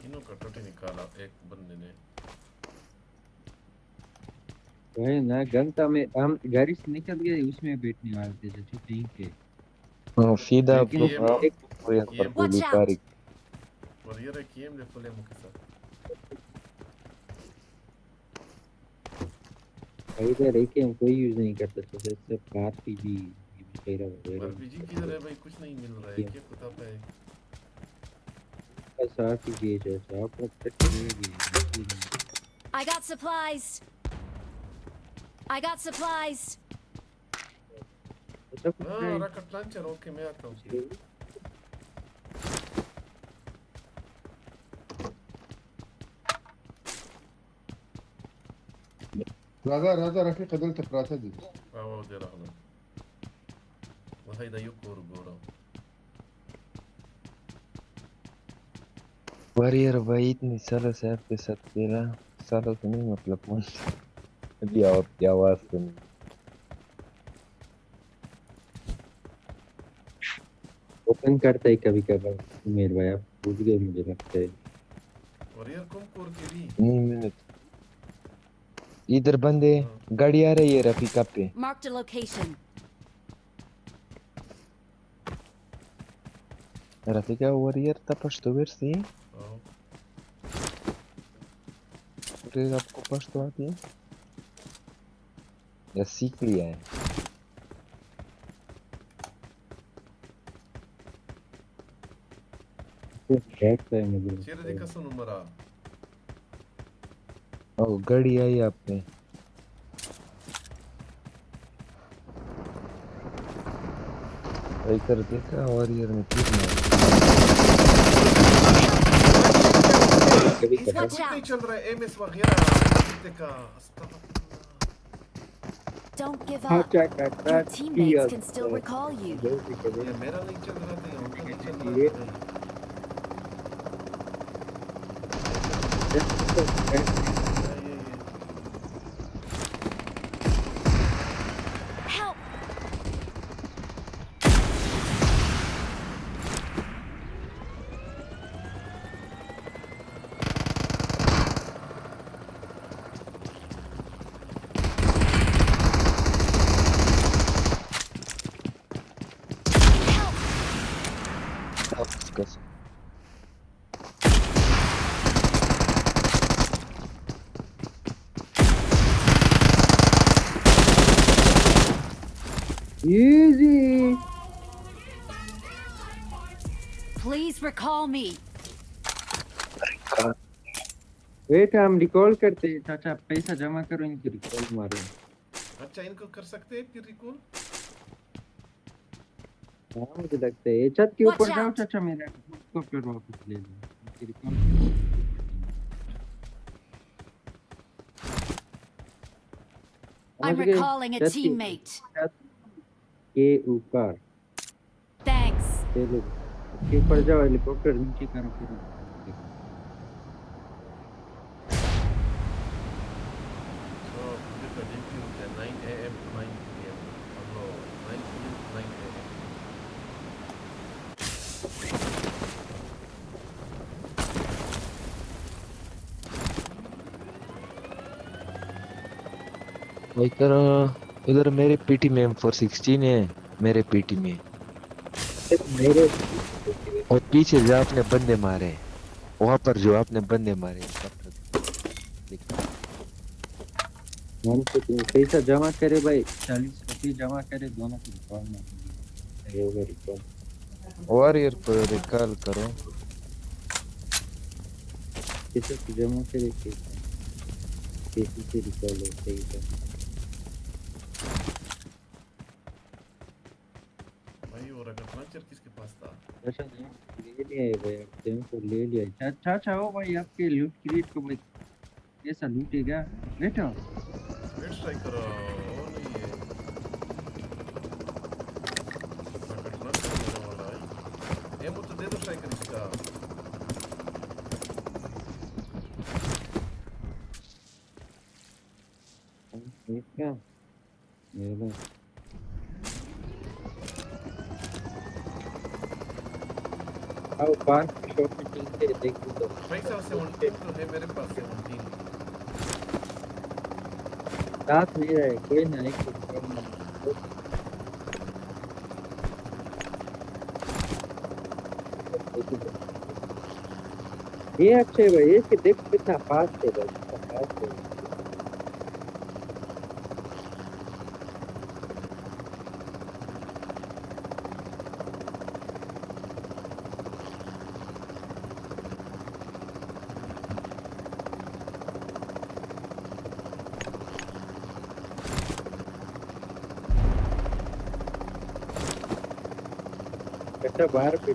तीनों का टोटे निकाला एक बंदे ने। वही ना गंता में हम गाड़ी से निकल गए उसमें बैठने वाले थे चाचा कहीं के सीधा लेकिन ये एक पूरे पर Watch गोली out. कारी। वरियर है केम ले फुले मुके साथ। इधर एक हम कोई यूज नहीं करता चाचा सब कार की भी वगैरह वगैरह आरपीजी किधर है भाई? कुछ नहीं मिल रहा है। क्या कुत्ता पे है? साफ ही गेज है साफ रखेगी I got supplies. I got supplies. हाँ रॉकेट लॉन्चर ओके मैं आता हूँ। راجع رفيق قدرت براتة دي واو دي رحمة. وهيدا يكور غورا. वॉरियर भाई इतनी सालों से आपके साथ खेला, सालों से नहीं मतलब मंथ अभी आपकी आवाज सुन। ओपन करता है कभी कभार मेरे भाई, आप भूल गए मुझे लगता है। और यार कम कोर के भी नहीं मिनट इधर बंदे हाँ गाड़ी आ रही है रफीका पे। Marked a location. रफीका वॉरियर तपश तो वर्सी हाँ और आपको पश्तो आती है या सीख लिया है? तो बैठता है मुझे चेहरे लगता है। देखा सुन उमरा ओ गाड़ी आई आप पे। कर देखा वॉरियर में तीर मारी। कभी इसका कभार Watch कुछ नहीं out. चल रहा है एमएस वगैरह कितने का अस्तगफुरुल्लाह। Don't give हाँ up. क्या करता Your है teammates can still recall you. जल्दी करें। ये मेरा नहीं चल रहा था या उनका नहीं चल रहा ये था भाई। ये Help! उसका easy. Please recall me. Wait हम रिकॉल करते हैं चाचा, पैसा जमा करो इनकी रिकॉल मारो। अच्छा इनको कर सकते हैं फिर रिकॉल। हाँ मुझे लगता है ये छत के Watch ऊपर जाओ out. चाचा, मेरा हेलीकॉप्टर वापस ले लो इनकी रिकॉल। I'm समझ गए? recalling a छत के teammate. छत के ऊपर Thanks. चलो, उसके ऊपर जाओ, हेलीकॉप्टर नीचे करो फिर। So मुझे तो ड्यूटी हो गया 9 AM to 9 PM। No 9 PM to 9 AM। वही करो। इधर मेरे पीटी में M416 है मेरे पीटी में। मेरे और पीछे जो आपने बंदे मारे वहां पर जो आपने बंदे मारे मन से पैसा जमा करे भाई, 40 रुपये जमा करे, दोनों की रिकॉल मारो। ये होगा रिकॉल। वॉरियर पर रिकॉल करो। पैसा की जमा करे, पैसे से रिकॉल होता है। भाई और अगर लॉन्चर किसके पास था? अच्छा ले लिया है भाई, टाइम को ले लिया है। अच्छा हो भाई, आपके लूट क्रिएट को भाई कैसा लूटेगा बेटा। वेट स्ट्राइक करो और नहीं है अगर लॉन्चर मेरे वाला है एमो तो दे दो स्ट्राइकर इसका। क्या ये लो आओ पार्क शॉप में चलते हैं, देख लो। पैसा 17 तो है मेरे पास 17। साथ नहीं रहे कोई ना, एक करना। ये अच्छे है भाई, इसके देख कितना फास्ट है भाई, कितना फास्ट है। अच्छा बाहर पे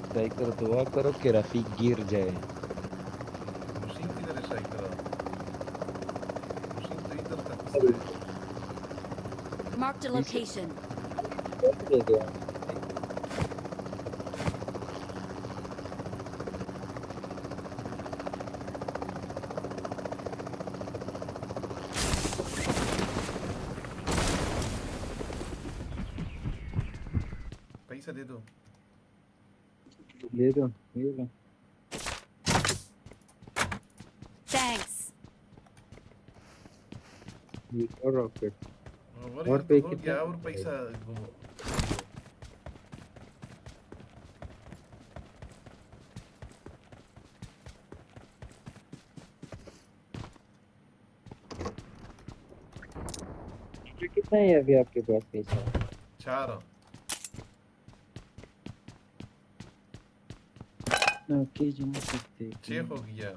स्ट्राइक करो दुआ करो कि रफीक गिर जाए। मशीन किधर है स्ट्राइक करा? मशीन तो इधर तक है। Marked a location. दे दो आप। पैसा दे दो। दे दो ये लो। Thanks. ये और रॉकेट और और ये पे तो हो कितना गया, और मिलता है? पैसा घुमो। ये कितना है अभी आपके पास पैसा? 4। ओके जमा करते हैं 6 हो गया।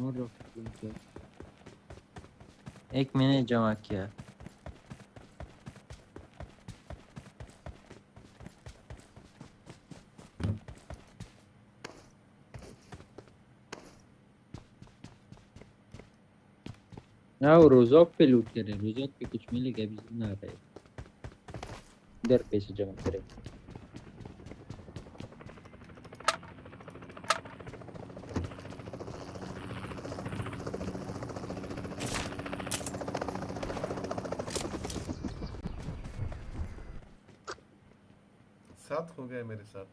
और रॉकेट एक मैंने जमा किया। हाँ वो रोज़ोक पे लूट कर रहे हैं, रोज़ोक पे कुछ मिलेगा अभी ना आ रहा है। इधर पैसे जमा करें। 7 हो गए मेरे साथ।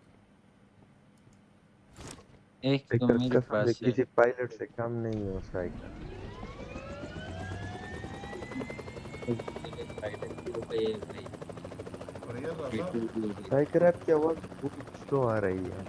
एक तो लेकिन मेरे कसम से पास है। किसी पायलट से कम नहीं है उस राइट। और यार राजा, टाइगर ऐप की आवाज बहुत स्लो आ रही है।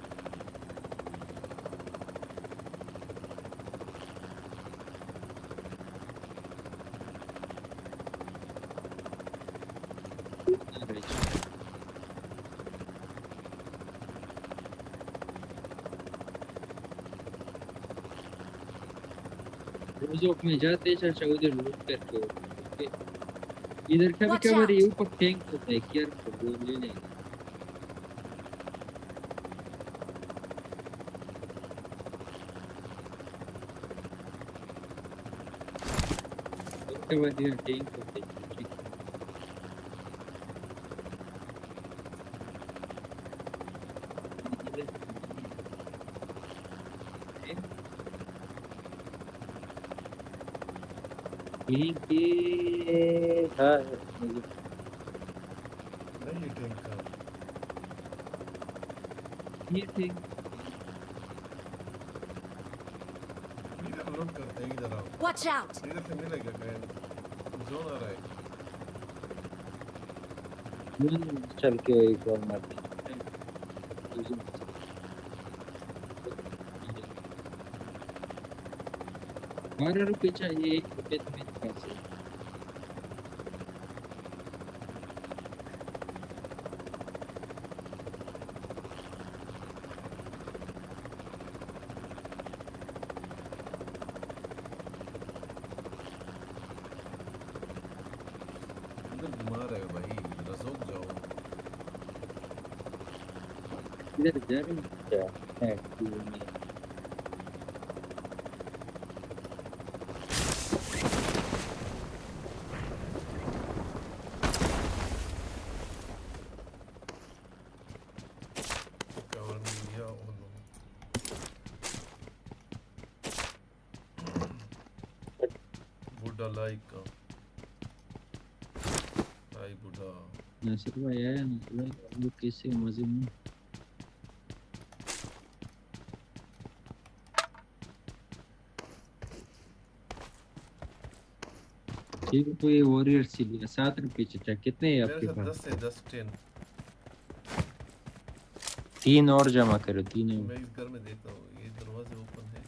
रोज़ोक में जाते चाचा उधर लूट करके इधर कभी Watch कभार out. ये ऊपर टैंक होता है क्या वो ले लेंगे। उसके बाद इधर टैंक होता है। टैंक ये हाँ नहीं ये टैंक का। ये टैंक इधर लूट करते हैं, इधर आओ। Watch out. इधर से मिलेगा गैन, जोन आ रहा है। चल के एक और मारते हैं। 12 रुपये चाहिए, 1 रुपये तो मेरे पास है। इधर घुमा रहे हो भाई, रसोक जाओ। इधर जा रहे हैं क्या? है क्यों नहीं? कवर नहीं लिया और लो। बुढ़ा लाइक का भाई, बुढ़ा नासिर भाई आया, नासिर भाई हम लोग कैसे मजे में। ठीक है तो ये वॉरियर सी लिया 7 रुपये चाचा। कितने है मेरे आपके साथ पास? 10 है, 10 10। 3 और जमा करो, 3 और। मैं इस घर में देता हूँ, ये दरवाजे ओपन है।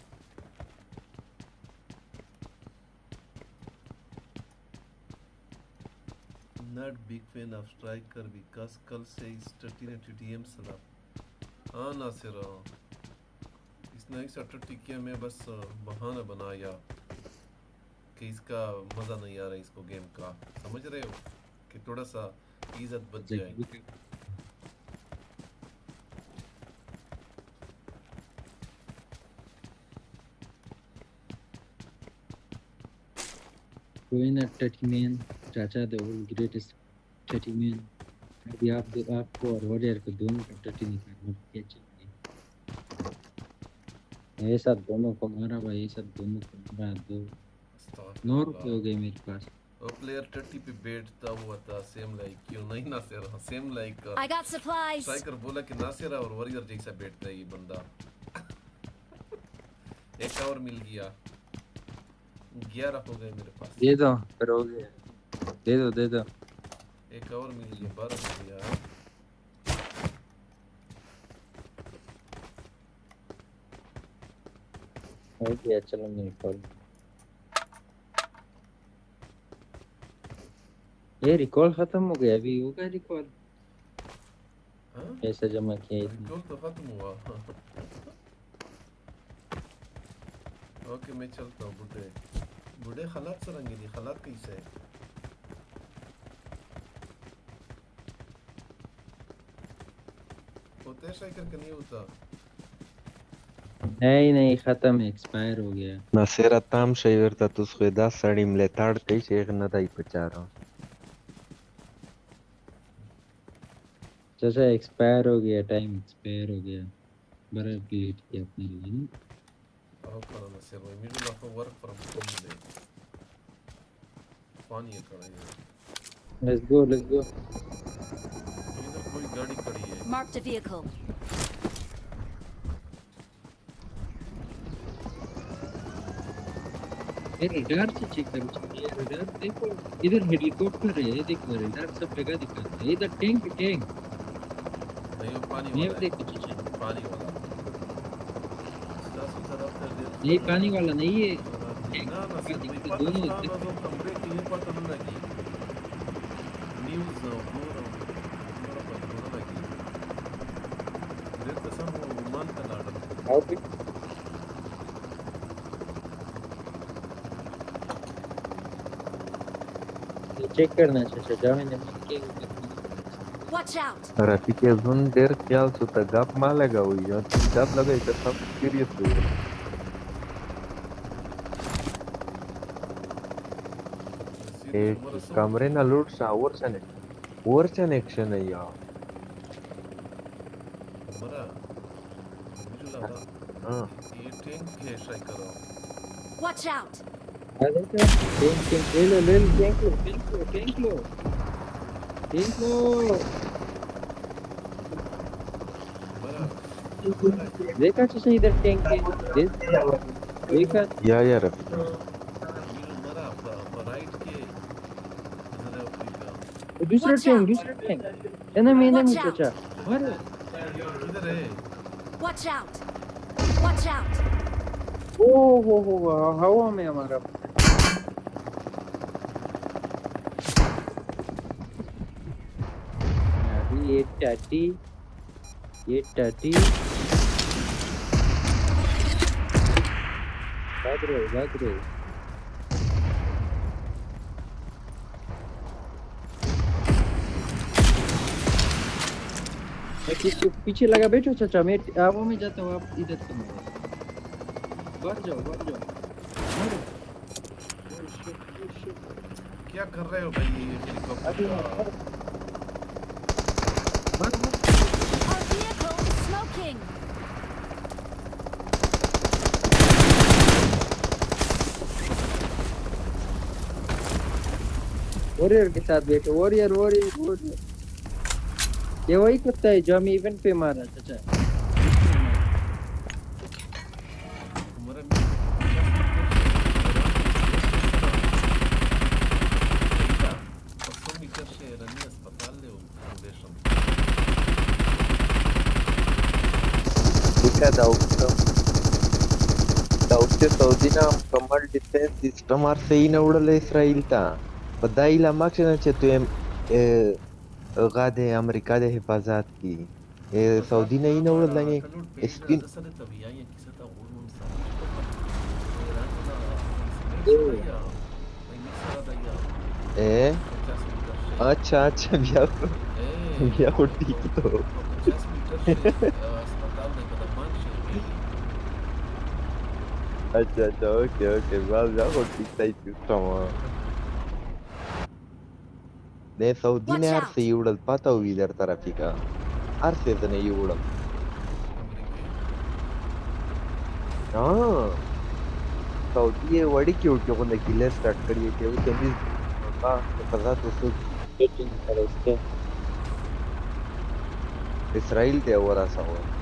Not big fan of striker because कल से इस 13 TTM सलाह। हाँ नासिर, इसने एक सट्टा टिकिया में बस बहाना बनाया कि इसका मज़ा नहीं आ रहा इसको गेम का, समझ रहे हो, कि थोड़ा सा इज्जत बच जाए। कोई ना टचमैन चाचा द ग्रेटेस्ट 30 मैन। अभी आपको और वॉरियर को दोनों का 30 निकालना क्या चाहिए? ऐसा दोनों को मारा भाई, ऐसा दोनों को मारा। 9 रुपए हो गए मेरे पास। वो प्लेयर 30 पे बैठता हुआ था, सेम लाइक क्यों नहीं Nasir, same like I got supplies. Striker बोला कि नासिर और वॉरियर जैसा बैठता है ये बंदा। एक और मिल गया, 11 हो गए मेरे पास। दे दो फिर हो गया, दे दो एक और मिल गया, 12 हो गया। हो गया। चलो मेरे कॉल ये रिकॉल खत्म हो गया, अभी होगा रिकॉल। हाँ पैसा जमा किया रिकॉल तो खत्म हुआ। ओके मैं चलता हूँ। बूढ़े हालात सरेंगे दी, हालात कैसे है? होते स्ट्राइकर का नहीं होता? नहीं खत्म, एक्सपायर हो गया। Nasera tam ševerta tu sveda sadim letard kai šeх nadai pachara. चाचा एक्सपायर हो गया, टाइम एक्सपायर हो गया। बड़ा डिलीट किया अपने लिए ना। आओ करो ना सर, मैं middle of work from home ले पानी है कड़ा ये। लेट्स गो इधर कोई गाड़ी खड़ी है। Marked a vehicle. रडार से चेक करो। ये रडार देखो, इधर हेलीकॉप्टर है, देखो रडार सब जगह दिखाता है। इधर टैंक नहीं वो पानी वाला है। देखो चाचा, पानी वाला नहीं पानी वाला नहीं है। ना ना सर नहीं पता दोनों ना तो कमरे की ये पता नहीं लगी न्यूज़ पूरा पता नहीं लगी। देखो सब वो मान का लाड़ा आओ फिर चेक करना चाचा, जाओ मैंने के Watch out. Rafiq Playz der ख्याल सुता गप मालेगा हुई है, गप लगा इधर सब सीरियस हुई है। एक कमरे ना लूट सा ओवर एक्शन है यार। मरा मुझे लगा हाँ ये टैंक है ट्राई करो। Watch out. अरे क्या टैंक ले लो टैंक लो मरा देखा चाचा इधर टैंक है, देखा या Rafiq मरा राइट के इधर अफ्रीका दूसरा टैंक एनिमी Watch out. चाचा मारो। इधर है। Watch out. Watch out. ओ हो हवा में हमारा अभी ये टाटी भाग रहे। मैं किसके पीछे लगा बैठो चाचा, मैं वो में जाता हूँ, आप इधर से मारो। बढ़ जाओ मारो। क्या कर रहे हो भाई ये हेलीकॉप्टर का? Our vehicle is smoking. Warrior के साथ बैठो, वॉरियर ये वही कुत्ता है जो हमें इवेंट पे मारा चाचा। तुम्हारे मीटर से रनी अस्पताल ले फाउंडेशन Buka daukte Saudina कमर defence system ar seina udale Israel ta. Badaila makshana che tu غاده امریکا د حفاظت کی سعودی نه نه ورلنی سپین अच्छा भैया को ठीक तो अच्छा ओके बात जा को ठीक सही system Ne Saudi ne Watch arse out! iudal pata u idar tarafika. Arse zane iudal. हाँ सऊदी ये वड़ी क्यों क्यों बंदे किले स्टार्ट करिए कि वो तमीज का पता तो सो सेटिंग करे इसके इसराइल ते और ऐसा हुआ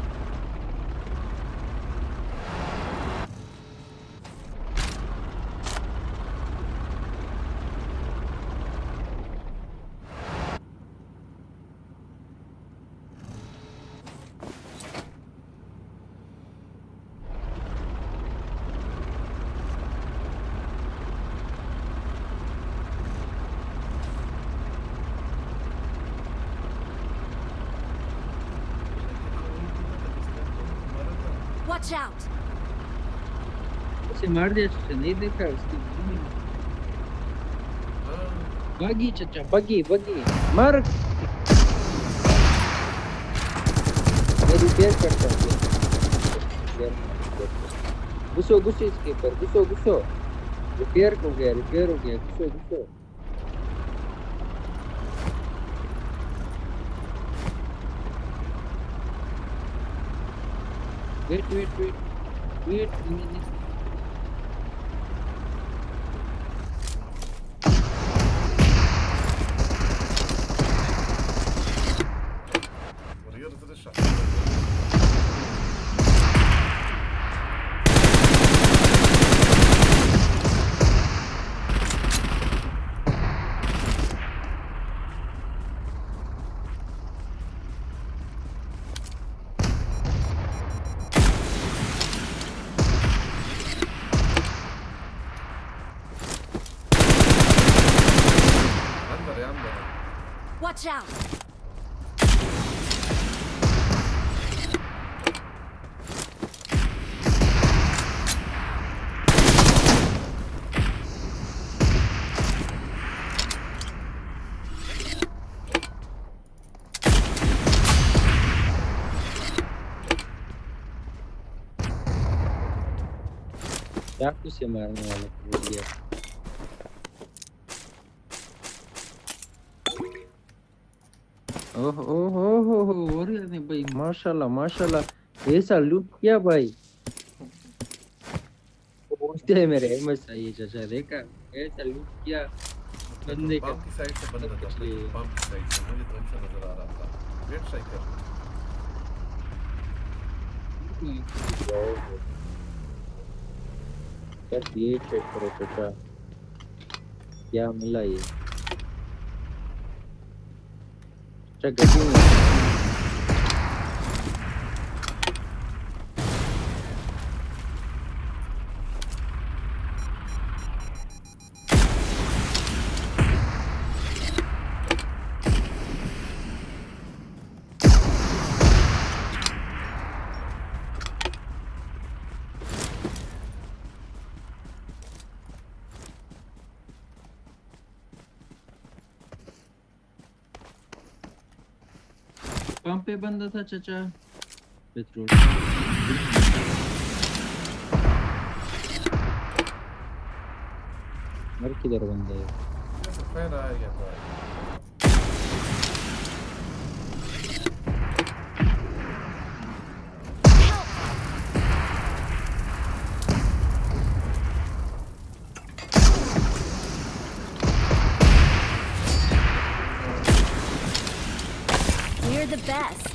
Watch out! उसे मार दिया चाचा नहीं देखा उसकी बगी चाचा बगी बगी मार मैं रिपेयर करता हूँ घुसो घुसो इसके ऊपर घुसो घुसो रिपेयर हो गया घुसो घुसो wait wait wait wait وريال ترشح عندنا يا عندنا Watch out! चाकू से मारने वाला भूल गया ओह ओह ओह ओह और यार भाई माशाल्लाह ऐसा लूट किया भाई पहुंचते हैं मेरे एमएस चाहिए चाचा देखा ऐसा लूट किया बंदे का पंप की साइड से बंदा था पंप की साइड से मुझे तो अच्छा नजर आ रहा था वेट साइकिल यार ये चेक करो चाचा क्या मिला ये चाचा गड्डी में पंप पे बंदा था चाचा पेट्रोल मर किधर बंदा है فين आएगा तो We're the best.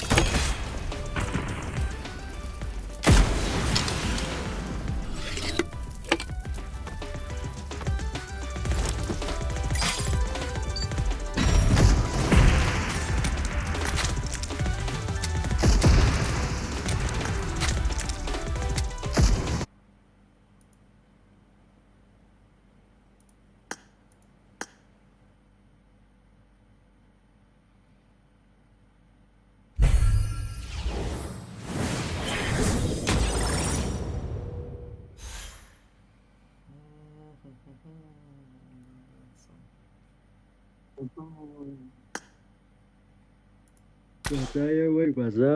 चाचा ये वही मजा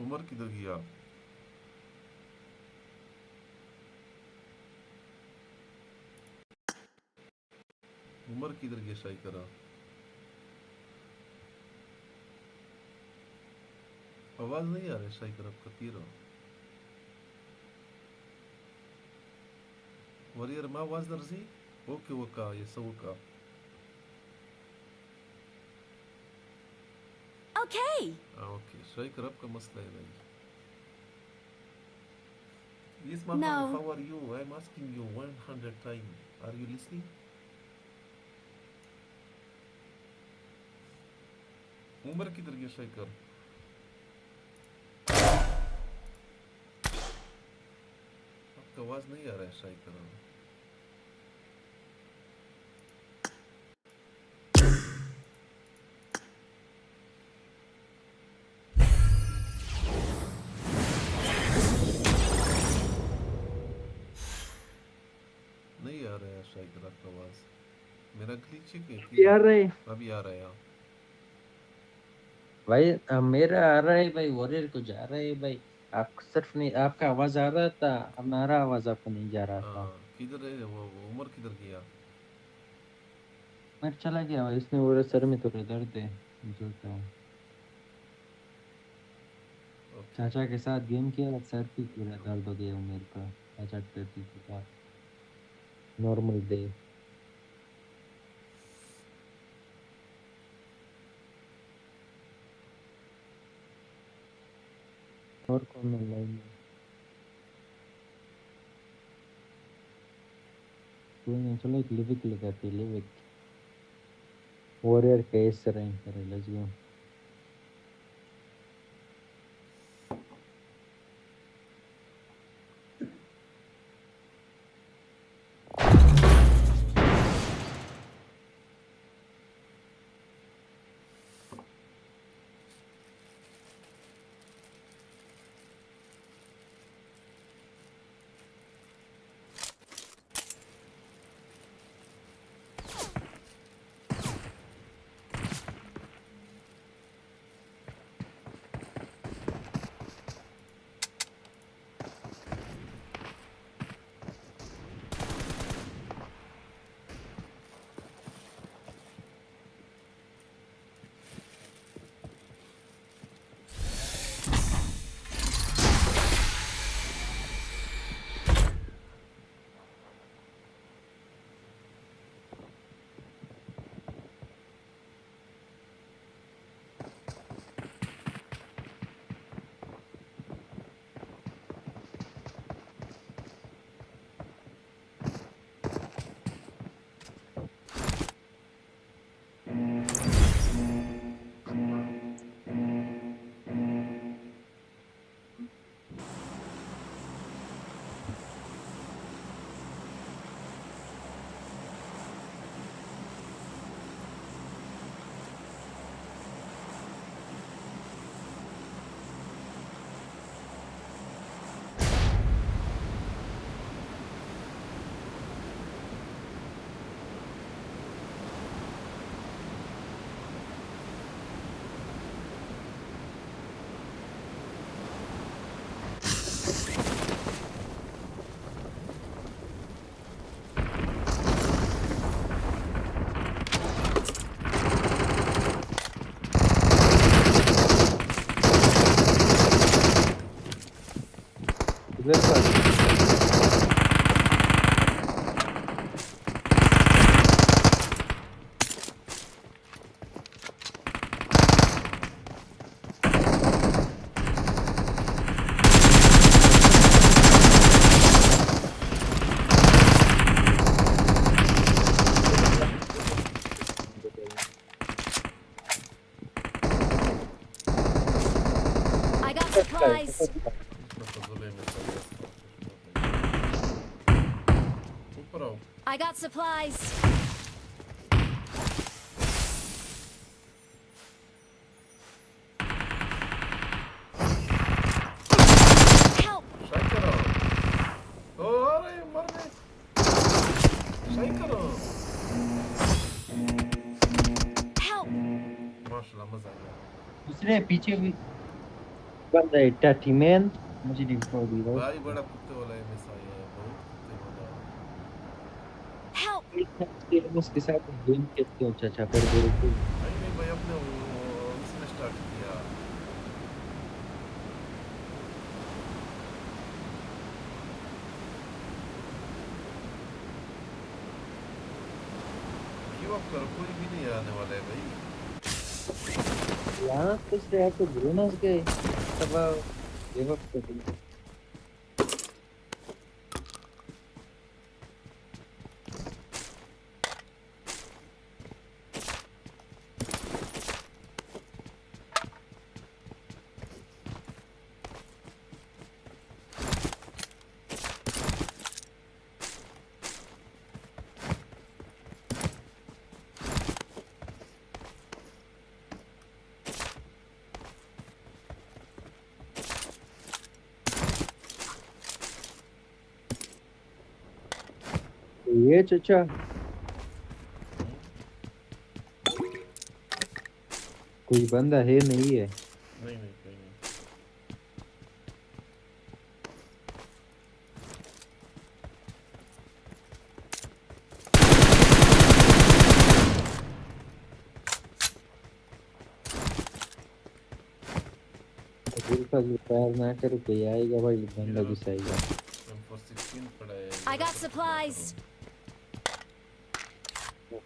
उमर किधर गया? उमर किधर गया शाइकरा? आवाज नहीं आ रही शाइकरा आपका तीरा। वरियर ما आवाज درزي اوكي وكا يسوكا. Okay. اوكي شايكر आपका मसला है भाई. Yes, No. Mama, how are you? I'm asking you 100 times. Are you listening? Umar किधर गया शाइकर? आपका आवाज नहीं आ रहा है शाइकर. नहीं आ रहा है शाइकर आपका आवाज. मेरा ग्लिच है क्या? यार रे अभी आ रहा है. भाई मेरा आ रहा है भाई, वॉरियर को जा रहा है भाई, आप सिर्फ नहीं, आपका आवाज आ रहा था, हमारा आवाज आपको नहीं जा रहा था. किधर है वो उमर किधर गया? मैं चला गया भाई, इसने बोला सर में थोड़ा दर्द है, जोता हूँ. चाचा के साथ गेम किया, सर भी पूरा दर्द हो गया मेरे का. चाचा करती थी नॉर्मल डे. और कौन ऑनलाइन में? कोई नहीं, चलो एक लिविक लगाते, लिविक वॉरियर केस रैंक करे. Let's go. Supplies. I got supplies. Help. दूसरे पीछे भी बंदा है टैटी मैन मुझे नहीं पड़ी वो भाई बड़ा कुत्ते वाला एमएस आया है, बहुत कुत्ते वाला। Help! उसके साथ गेम खेलते हो चाचा कर दे रहे नहीं नहीं भाई, अपने उसने स्टार्ट किया। गिव अप करो, कोई भी नहीं आने वाला है भाई। यहाँ तो से आपको बोनस गए तब गिव अप कर दिया ये चाचा कोई बंदा है नहीं है नहीं नहीं कोई नहीं। दिल का जो प्यार ना करो कोई आएगा भाई बंदा घुसाएगा M416 पड़ा है। I got supplies.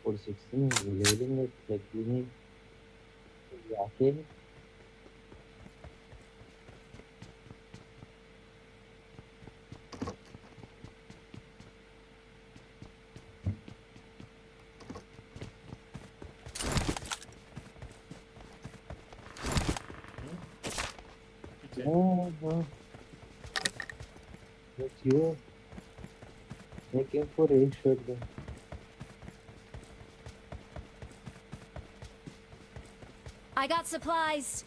और 16 ले लेंगे लेकिन आके हाँ देखियो लेकिन for एक shot they I got supplies.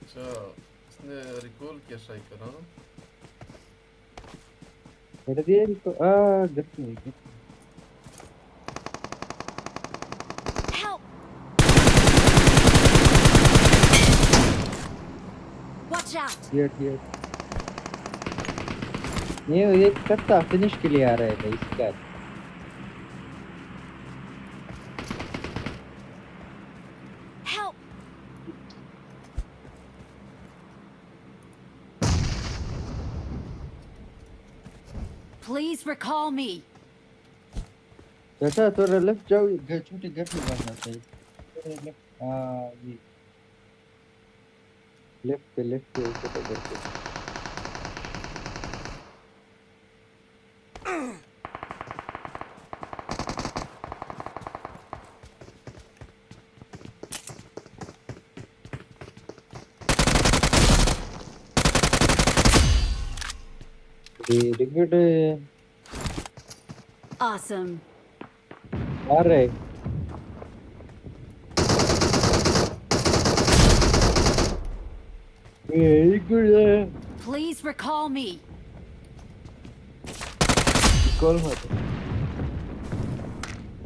अच्छा इसने रिकॉल किया स्ट्राइकर। हाँ मेरे दिए तो गट नहीं Help! Watch out! ये ये कट्टा फिनिश के लिए आ रहा है भाई इसका Help! Please recall me. चाचा थोड़ा लेफ्ट जाओ घर छोटे घर में बनना चाहिए थोड़ा लेफ्ट ये लेफ्ट पे छोटे घर पे ये डिगेट Awesome. आ रहे ये good Please recall me. Call मत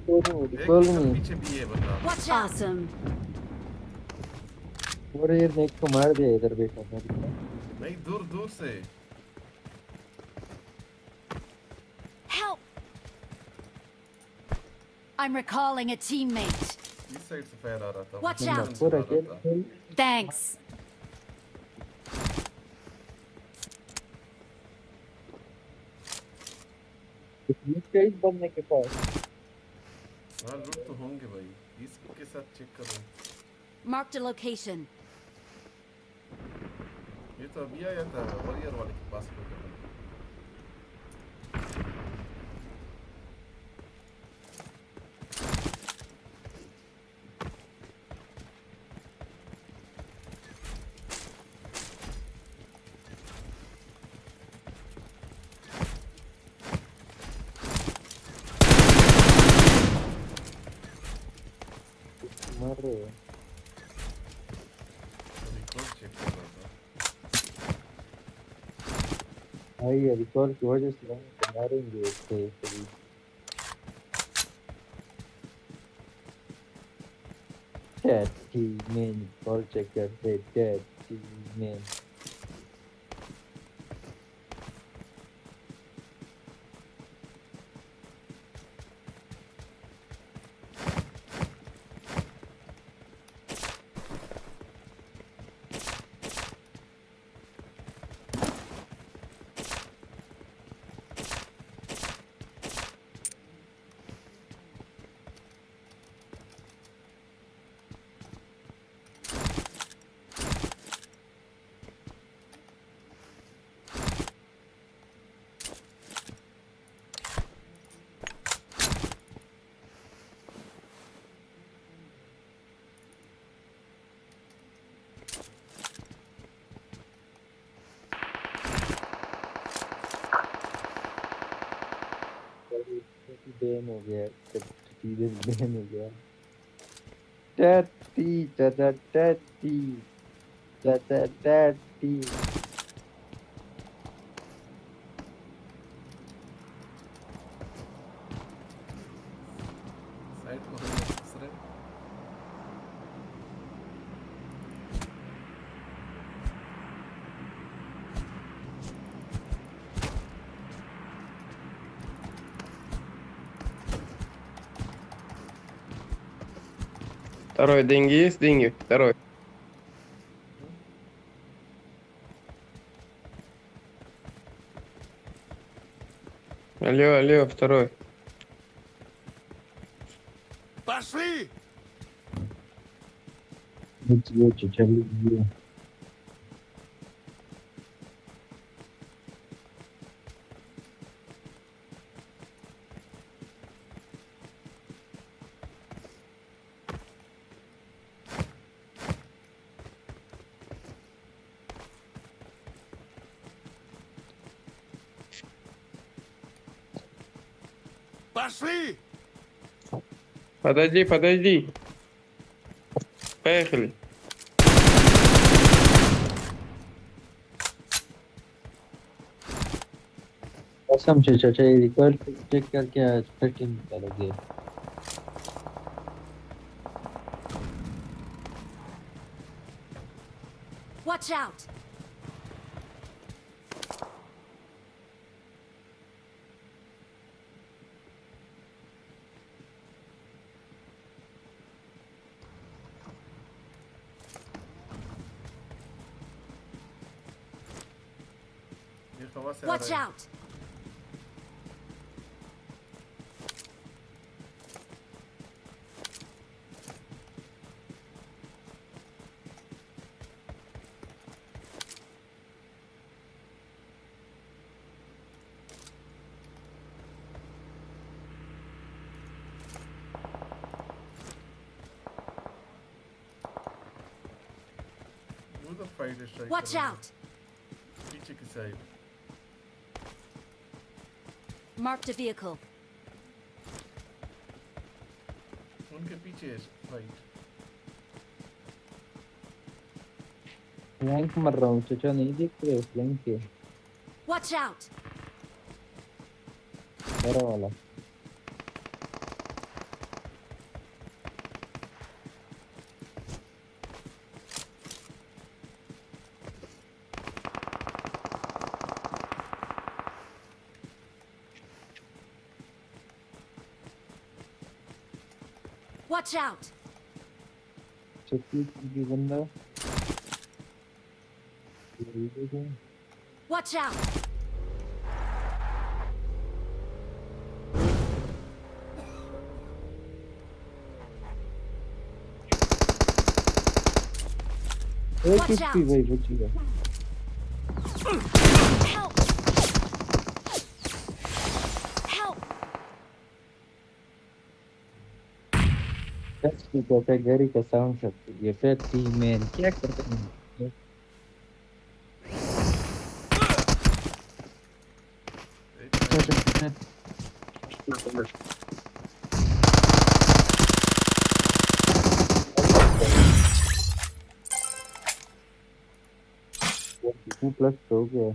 एक कॉल मीटर में पीछे भी है बंदा। Watch out. Awesome. और ये नेक को मार दिया इधर बैठा था नहीं दूर दूर से। Help! I'm recalling a teammate. इस साइड से फायर आ रहा था। Watch उधर out. से पूरा आ रहा था। खेल Thanks. इसके इस बनने के पास हाँ लूट तो होंगे भाई, इसके साथ चेक करो। Marked a location. ये तो अभी आया था वॉरियर वाले के पास। रिकॉर्ड चेक कर रहा था भाई ये रिकॉल की वजह से हम तो मारेंगे इससे कभी डैडी मैन रिकॉल चेक करते डैडी मैन बैन हो गया सीधे बैन हो गया डैडी दादा डैडी दादा डैडी साइड को दूसरे Второй, деньги есть? Деньги. Второй. Алло, алло, второй. лучше чем люблю Подожди, подожди. Поехали. कसम से चाचा ये रिकॉल चेक करके आज फिटिंग करोगे Watch out! ये हवा से आ Watch रहा है out! वो तो फाइट स्ट्राइक Watch out! पीछे की साइड Marked a vehicle. उनके पीछे है फाइट फ्लैंक मर रहा हूँ चाचा नहीं देख रहे फ्लैंक के Watch out! बड़ा वाला Watch out! छत्ती की बंदा Watch out! एक Watch ही out! भाई बची है Help! Help! बस की कहता गरी का साउंड सब ये फैटी मैन क्या करते हैं प्लस हो गया।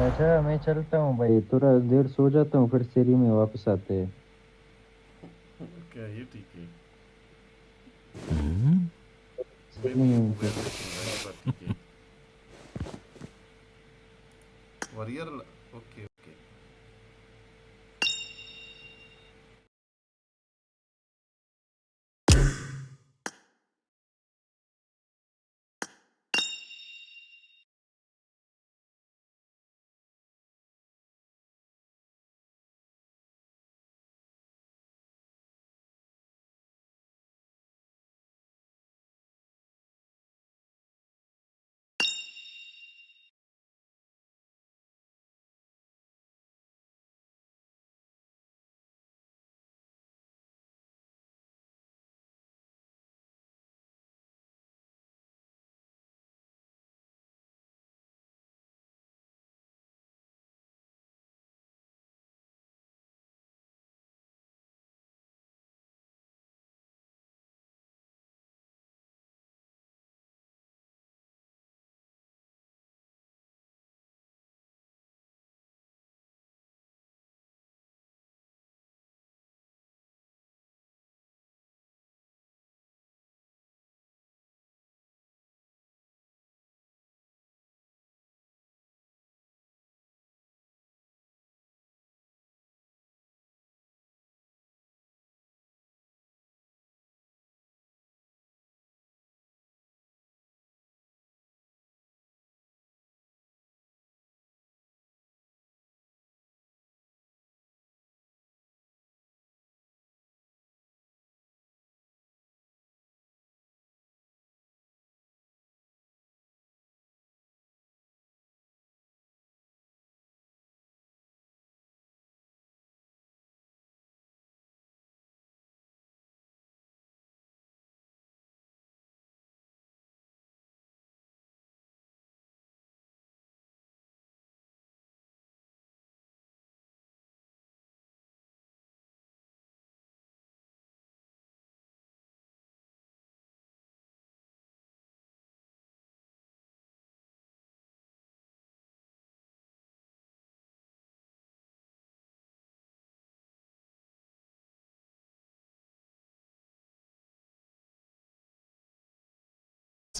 अच्छा मैं चलता हूँ भाई, थोड़ा देर सो जाता हूँ, फिर सीरी में वापस आते हैं। क्या ये ठीक है? सीरी मैं में भी ये बात ठीक है। Warrior okay okay.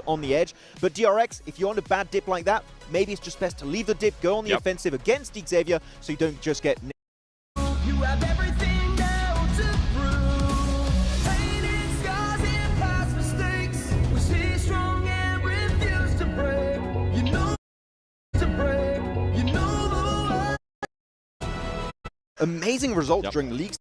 on the edge, but DRX, if you're on a bad dip like that, maybe it's just best to leave the dip, go on the offensive against Xavier, so you don't just get. You have everything now to prove. Painted scars and past mistakes. We stay strong and refuse to break. You know to break. You know the way. Amazing results during the league.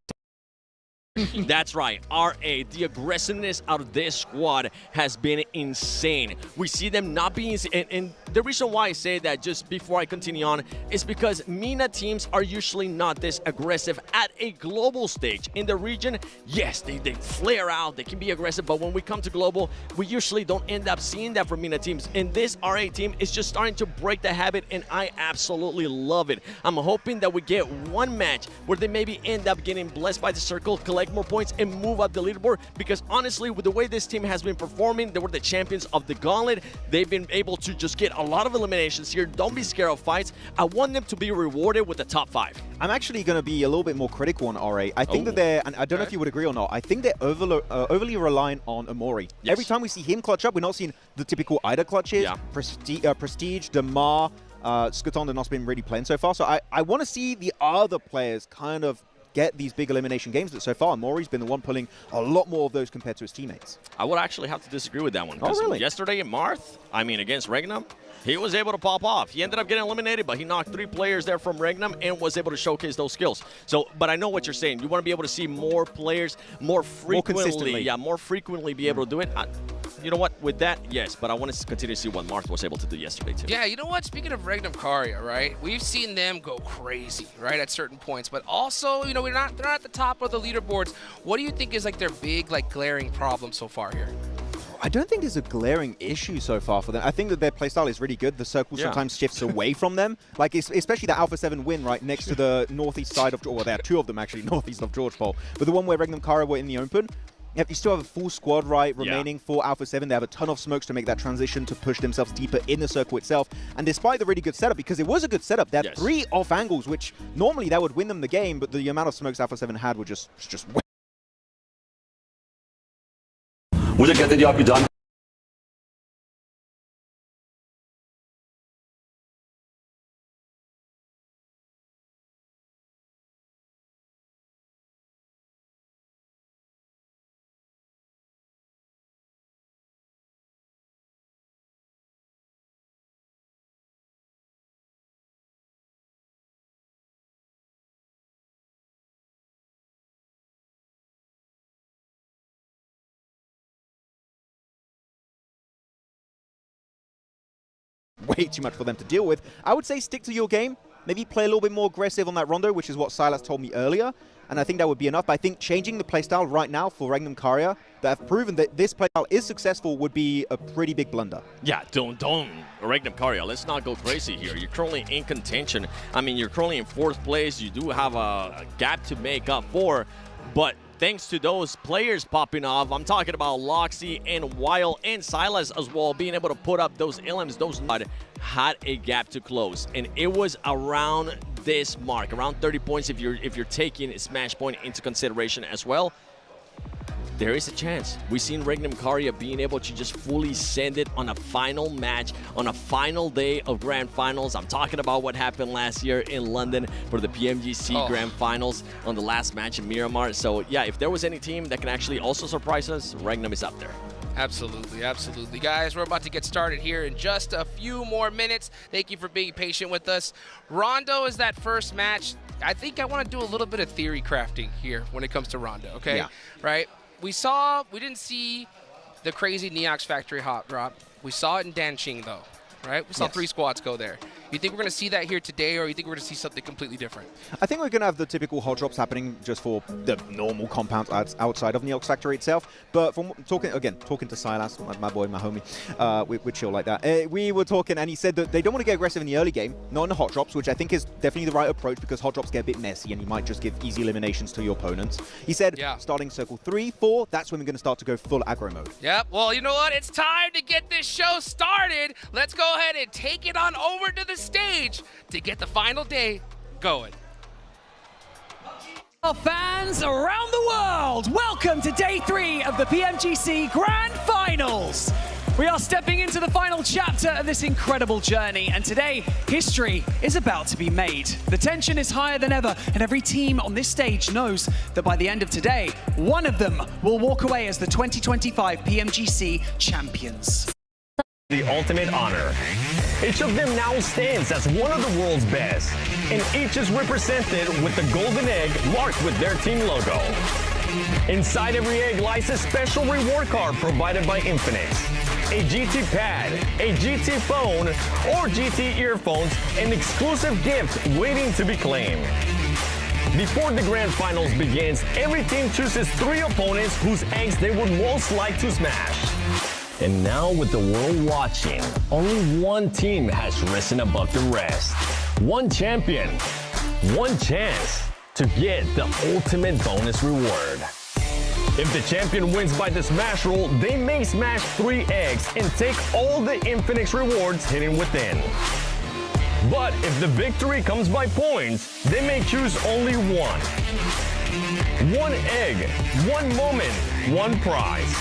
That's right, RA, the aggressiveness out of this squad has been insane. We see them not being, and the reason why I say that just before I continue on is because MENA teams are usually not this aggressive at a global stage. In the region, yes, they flare out, they can be aggressive, but when we come to global, we usually don't end up seeing that from MENA teams. And this RA team is just starting to break the habit, and I absolutely love it. I'm hoping that we get one match where they maybe end up getting blessed by the circle, collect more points, and move up the leaderboard, because honestly, with the way this team has been performing, they were the champions of the Gauntlet. They've been able to just get a lot of eliminations here. Don't be scared of fights. I want them to be rewarded with the top 5. I'm actually going to be a little bit more critical on RA. I think that they're, and I don't know if you would agree or not, I think they're overly reliant on Amori. Yes. Every time we see him clutch up, we're not seeing the typical IDA clutches. Yeah. Prestige, Damar, Skuton have not been really playing so far. So I want to see the other players kind of get these big elimination games, but so far, Mori's been the one pulling a lot more of those compared to his teammates. I would actually have to disagree with that one. Oh, really? Yesterday in Marth, I mean, against Regnum, he was able to pop off. He ended up getting eliminated, but he knocked 3 players there from Regnum and was able to showcase those skills. So, but I know what you're saying. You want to be able to see more players more frequently. consistently. Yeah, more frequently be able to do it. You know what? With that, yes, but I want to continue to see what Marth was able to do yesterday, too. Yeah, you know what? Speaking of Regnum Karya, right? We've seen them go crazy, right, at certain points. But also, you know, they're not at the top of the leaderboards. What do you think is, like, their big, like, glaring problem so far here? I don't think there's a glaring issue so far for them. I think that their playstyle is really good. The circle sometimes shifts away from them. Like, especially the Alpha 7 win right next to the northeast side of, well, there are 2 of them actually, northeast of George Pole. But the one where Regnum Karya were in the open, you still have a full squad remaining for Alpha 7. They have a ton of smokes to make that transition to push themselves deeper in the circle itself. And despite the really good setup, because it was a good setup, they had 3 off angles, which normally that would win them the game, but the amount of smokes Alpha 7 had were just मुझे कहते जी आपकी जान way too much for them to deal with. I would say stick to your game. Maybe play a little bit more aggressive on that rondo, which is what Silas told me earlier. And I think that would be enough. But I think changing the playstyle right now for Regnum Karya, that have proven that this playstyle is successful, would be a pretty big blunder. Yeah, don't. Regnum Karya, let's not go crazy here. You're currently in contention. I mean, you're currently in 4th place. You do have a gap to make up for, but thanks to those players popping off, I'm talking about Loxy and Weil and Silas as well, being able to put up those LMs, those had a gap to close, and it was around this mark, around 30 points if you're taking Smash Point into consideration as well. There is a chance. We've seen Regnum Karya being able to just fully send it on a final match, on a final day of Grand Finals. I'm talking about what happened last year in London for the PMGC Grand Finals on the last match in Miramar. So yeah, if there was any team that can actually also surprise us, Regnum is up there. Absolutely, absolutely. Guys, we're about to get started here in just a few more minutes. Thank you for being patient with us. Rondo is that first match. I think I want to do a little bit of theory crafting here when it comes to Rondo, okay? Yeah. Right? We didn't see the crazy Neox Factory hot drop. We saw it in Danqing, though, right? We saw 3 squads go there. You think we're going to see that here today, or you think we're going to see something completely different? I think we're going to have the typical hot drops happening just for the normal compounds outside of Neox Factory itself. But from talking to Silas, my boy, my homie, we're chill like that. We were talking, and he said that they don't want to get aggressive in the early game, not in the hot drops, which I think is definitely the right approach, because hot drops get a bit messy and you might just give easy eliminations to your opponents. He said, starting circle 3, 4, that's when we're going to start to go full aggro mode. Yep. Well, you know what? It's time to get this show started. Let's go ahead and take it on over to the stage to get the final day going. Fans around the world, welcome to day 3 of the PMGC Grand Finals. We are stepping into the final chapter of this incredible journey, and today, history is about to be made. The tension is higher than ever, and every team on this stage knows that by the end of today, one of them will walk away as the 2025 PMGC champions. The ultimate honor. Each of them now stands as one of the world's best, and each is represented with the golden egg marked with their team logo. Inside every egg lies a special reward card provided by Infinix. A GT pad, a GT phone, or GT earphones, an exclusive gift waiting to be claimed. Before the Grand Finals begins, every team chooses 3 opponents whose eggs they would most like to smash. And now, with the world watching, only one team has risen above the rest. One champion, one chance to get the ultimate bonus reward. If the champion wins by the smash roll, they may smash 3 eggs and take all the Infinix rewards hidden within. But if the victory comes by points, they may choose only one. One egg, one moment, one prize.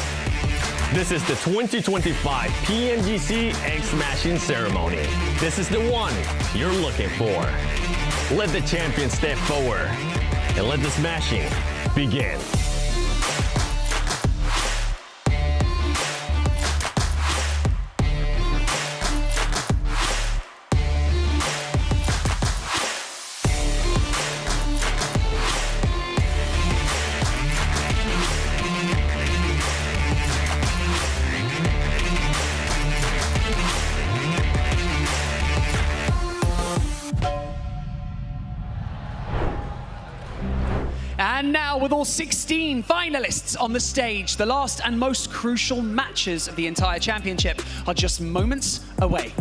This is the 2025 PMGC Egg Smashing Ceremony. This is the one you're looking for. Let the champion step forward and let the smashing begin. And now, with all 16 finalists on the stage, the last and most crucial matches of the entire championship are just moments away.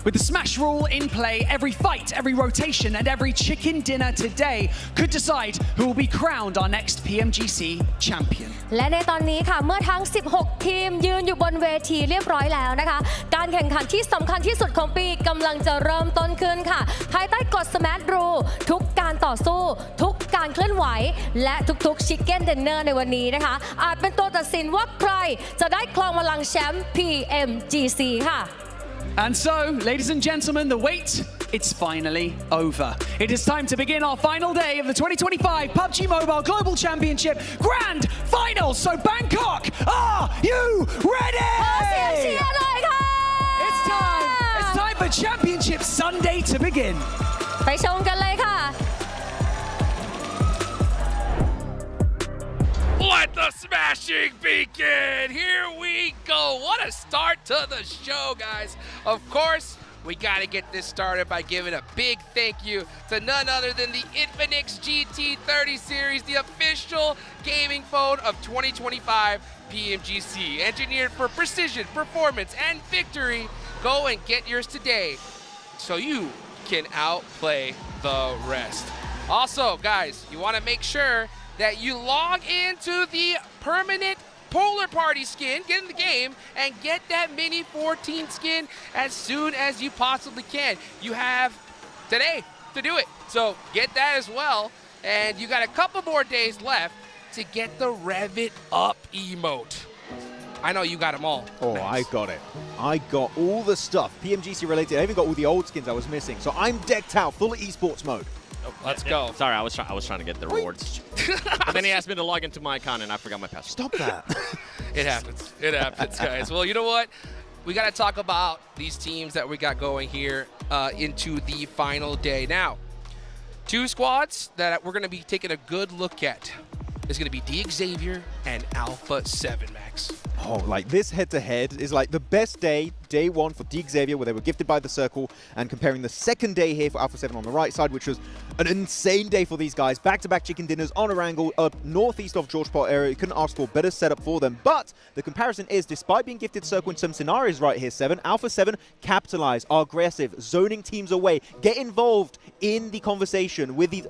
With the Smash rule in play, every fight, every rotation, and every chicken dinner today could decide who will be crowned our next PMGC champion. และในตอนนี้ค่ะเมื่อทั้ง 16 ทีมยืนอยู่บนเวทีเรียบร้อยแล้วนะคะการแข่งขันที่สำคัญที่สุดของปีกำลังจะเริ่มต้นขึ้นค่ะภายใต้กฎ Smash Rule ทุกการต่อสู้ทุกการเคลื่อนไหวและทุกๆ Chicken Dinner ในวันนี้นะคะอาจเป็นตัวตัดสินว่าใครจะได้ครองบัลลังก์แชมป์ PMGC ค่ะ And so, ladies and gentlemen, the wait, it's finally over. It is time to begin our final day of the 2025 PUBG Mobile Global Championship Grand Finals. So Bangkok, are you ready? It's time for Championship Sunday to begin. ไปชมกันเลยค่ะ Let the smashing begin! Here we go. What a start to the show, guys. Of course, we got to get this started by giving a big thank you to none other than the Infinix GT30 series, the official gaming phone of 2025 PMGC. Engineered for precision, performance, and victory. Go and get yours today so you can outplay the rest. Also, guys, you want to make sure that you log into the permanent Polar Party skin, get in the game, and get that Mini 14 skin as soon as you possibly can. You have today to do it, so get that as well. And you got a couple more days left to get the Rev It Up emote. I know you got them all. Oh, I got it. I got all the stuff PMGC related. I even got all the old skins I was missing. So I'm decked out, full esports mode. Oh, let's go. Sorry, I was trying to get the rewards. But then he asked me to log into my account and I forgot my password. Stop that. It happens. It happens, guys. Well, you know what? We got to talk about these teams that we got going here into the final day. Now, two squads that we're going to be taking a good look at. It's going to be Xavier and Alpha 7, Max. Oh, like this head-to-head is like the best day one for Xavier, where they were gifted by the Circle, and comparing the second day here for Alpha 7 on the right side, which was an insane day for these guys. Back-to-back chicken dinners on Orangle, up northeast of Georgeport area. You couldn't ask for a better setup for them. But the comparison is, despite being gifted Circle in some scenarios right here, 7, Alpha 7 capitalize, are aggressive, zoning teams away, get involved in the conversation with these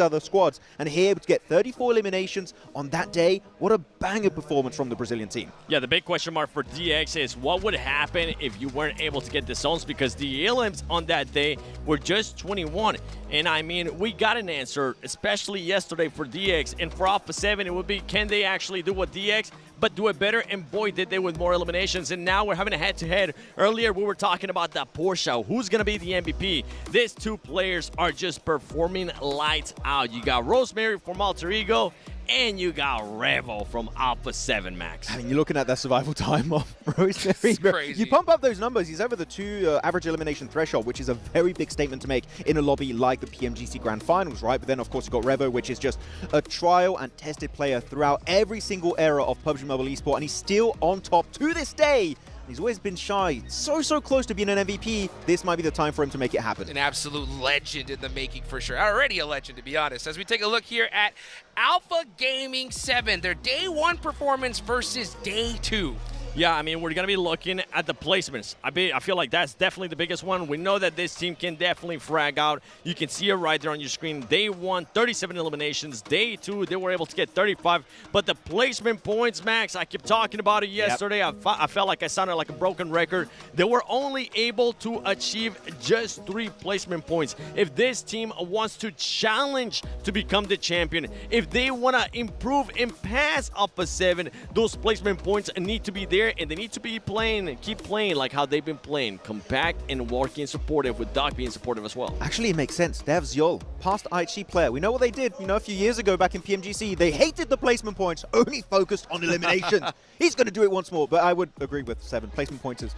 other squads, and here to get 34 eliminations on that day. What a banger performance from the Brazilian team. Yeah, the big question mark for DX is what would happen if you weren't able to get the zones, because the elims on that day were just 21. And I mean, we got an answer, especially yesterday for DX, and for Alpha 7, it would be, can they actually do what DX, but do it better? And boy, did they with more eliminations. And now we're having a head-to-head. Earlier, we were talking about that Porsche. Who's going to be the MVP? These two players are just performing lights out. You got Rosemary from Alter Ego, and you got Revo from Alpha 7, Max. I mean, you're looking at that survival time of Rosemary. It's crazy. You pump up those numbers, he's over the 2 average elimination threshold, which is a very big statement to make in a lobby like the PMGC Grand Finals, right? But then, of course, you've got Revo, which is just a trial and tested player throughout every single era of PUBG Mobile Esport, and he's still on top to this day. He's always been shy, so close to being an MVP. This might be the time for him to make it happen. An absolute legend in the making for sure. Already a legend, to be honest. As we take a look here at Alpha Gaming 7, their day 1 performance versus day 2. Yeah, I mean, we're going to be looking at the placements. I feel like that's definitely the biggest one. We know that this team can definitely frag out. You can see it right there on your screen. Day 1, 37 eliminations. Day 2, they were able to get 35. But the placement points, Max, I kept talking about it yesterday. Yep. I felt like I sounded like a broken record. They were only able to achieve just 3 placement points. If this team wants to challenge to become the champion, if they want to improve and pass Alpha 7, those placement points need to be there. here, and they need to be playing, keep playing like how they've been playing, compact and working supportive, with Doc being supportive as well. Actually, it makes sense. They have Zyol, past IHG player. We know what they did, a few years ago back in PMGC. They hated the placement points, only focused on eliminations. He's going to do it once more, but I would agree with 7. Placement points is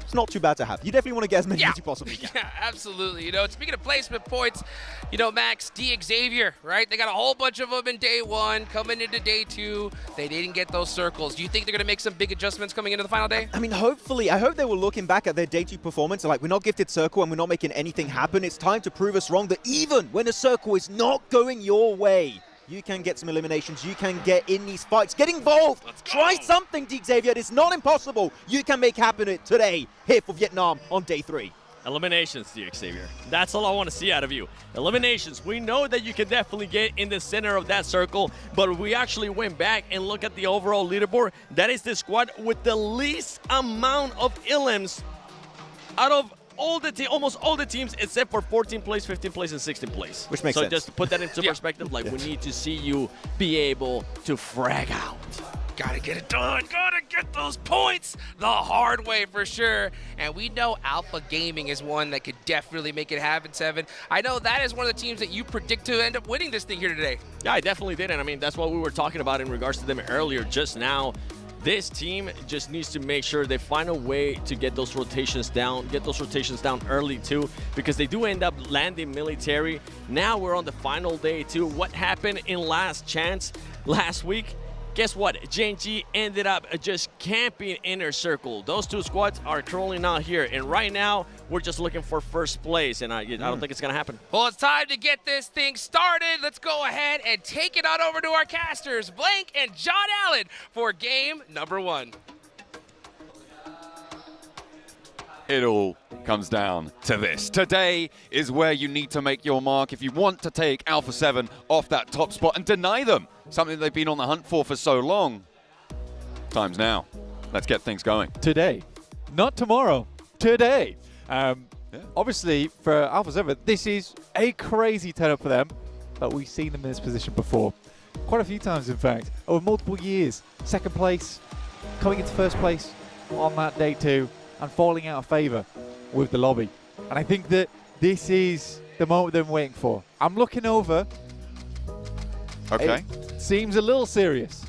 it's not too bad to have. You definitely want to get as many as you possibly can. Yeah, absolutely. Speaking of placement points, Max, D Xavier, right? They got a whole bunch of them in day 1. Coming into day 2, they didn't get those circles. Do you think they're going to make some big adjustments coming into the final day? I mean, hopefully. I hope they were looking back at their day 2 performance. Like, we're not gifted circle and we're not making anything happen. It's time to prove us wrong that even when a circle is not going your way, you can get some eliminations. You can get in these fights. Get involved. Try something, D Xavier. It's not impossible. You can make happen today here for Vietnam on day 3. Eliminations, D Xavier. That's all I want to see out of you. Eliminations. We know that you can definitely get in the center of that circle, but we actually went back and look at the overall leaderboard. That is the squad with the least amount of elims out of almost all the teams except for 14th place, 15th place, and 16th place. Which makes sense. So just to put that into perspective, we need to see you be able to frag out. Gotta get it done. Gotta get those points the hard way for sure. And we know Alpha Gaming is one that could definitely make it happen, 7. I know that is one of the teams that you predict to end up winning this thing here today. Yeah, I definitely did. And I mean, that's what we were talking about in regards to them earlier just now. This team just needs to make sure they find a way to get those rotations down, early too, because they do end up landing military. Now we're on the final day too. What happened in Last Chance last week? Guess what? JNG ended up just camping inner circle. Those 2 squads are currently not here, and right now we're just looking for first place, and I don't think it's gonna happen. Well, it's time to get this thing started. Let's go ahead and take it on over to our casters, Blank and John Allen, for game number 1. It all comes down to this. Today is where you need to make your mark if you want to take Alpha 7 off that top spot and deny them something they've been on the hunt for so long. Time's now. Let's get things going. Today, not tomorrow. Today. Obviously, for Alpha 7, this is a crazy turn-up for them, but we've seen them in this position before. Quite a few times, in fact, over multiple years. 2nd place, coming into 1st place on that day 2, and falling out of favor with the lobby. And I think that this is the moment they're waiting for. I'm looking over. Okay. It seems a little serious.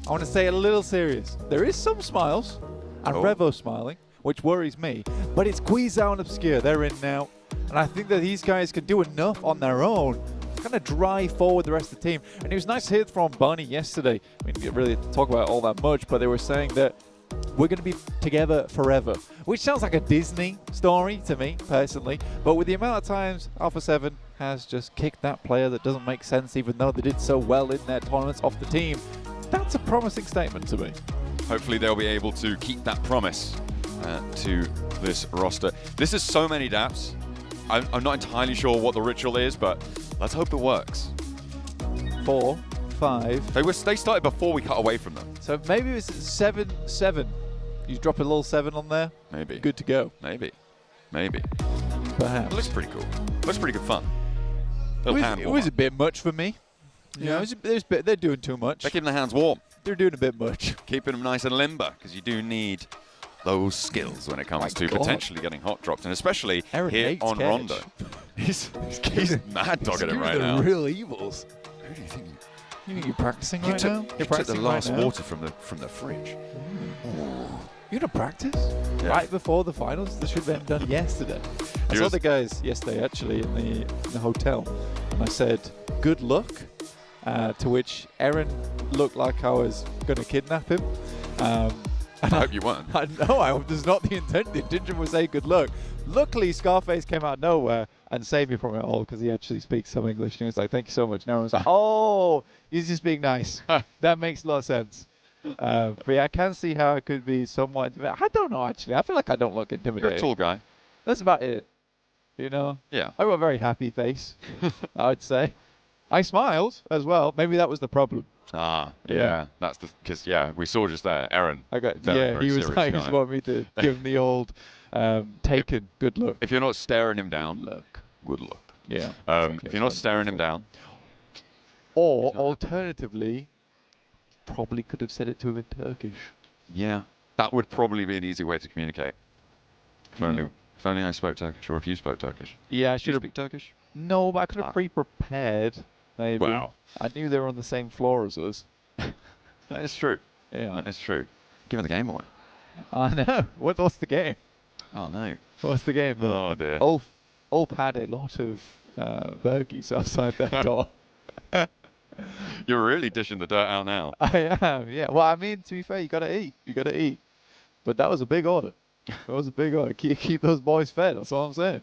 I want to say a little serious. There is some smiles, and Revo smiling, which worries me. But it's Guizhou and Obscure. They're in now. And I think that these guys can do enough on their own to kind of drive forward the rest of the team. And it was nice to hear from Barney yesterday. I mean, we didn't really talk about it all that much, but they were saying that we're going to be together forever, which sounds like a Disney story to me, personally. But with the amount of times Alpha 7 has just kicked that player that doesn't make sense, even though they did so well in their tournaments off the team, that's a promising statement to me. Hopefully they'll be able to keep that promise to this roster. This is so many daps. I'm not entirely sure what the ritual is, but let's hope it works. 4, 5. They started before we cut away from them. So maybe it was 7-7. You drop a little 7 on there. Maybe. Good to go. Maybe. Perhaps. It looks pretty cool. Looks pretty good fun. It was a bit much for me. Yeah. They're doing too much. They're keeping their hands warm. They're doing a bit much. Keeping them nice and limber, because you do need those skills when it comes to potentially getting hot dropped, and especially Aaron here on Cage. Rondo. He's mad dogging it right now. Real evils. Who do you think? You think you're practicing right now? You took the last water from the fridge. You're gonna practice right before the finals. This should have been done yesterday. I saw the guys yesterday actually in the hotel, and I said, "Good luck." To which Aaron looked like I was gonna kidnap him. I hope you weren't. No, I was not the intent. The intention was say good luck. Luckily, Scarface came out of nowhere and saved me from it all because he actually speaks some English. And he was like, "Thank you so much." And everyone was like, "Oh, he's just being nice." That makes a lot of sense. But yeah, I can see how it could be somewhat intimidating. I don't know, actually. I feel like I don't look intimidating. You're a tall guy. That's about it. You know? Yeah. I got a very happy face, I would say. I smiled as well. Maybe that was the problem. Yeah. That's because we saw just there, Aaron. He was like, he wanted me to give him the old taken good look. If you're not staring him down, good luck. Yeah. If you're not staring him down. Or alternatively, probably could have said it to him in Turkish. Yeah. That would probably be an easy way to communicate. If only I spoke Turkish, or if you spoke Turkish. Yeah, I should should speak Turkish. No, but I could have pre-prepared. Maybe. Wow. I knew they were on the same floor as us. That is true. Yeah. That is true. Give me the game away. I know. What's the game? Oh no. What's the game? Oh dear. Ulf had a lot of burgies outside that door. You're really dishing the dirt out now. I am, yeah. Well, I mean, to be fair, you gotta eat. You gotta eat. But that was a big order. That was a big order. Keep those boys fed. That's all I'm saying.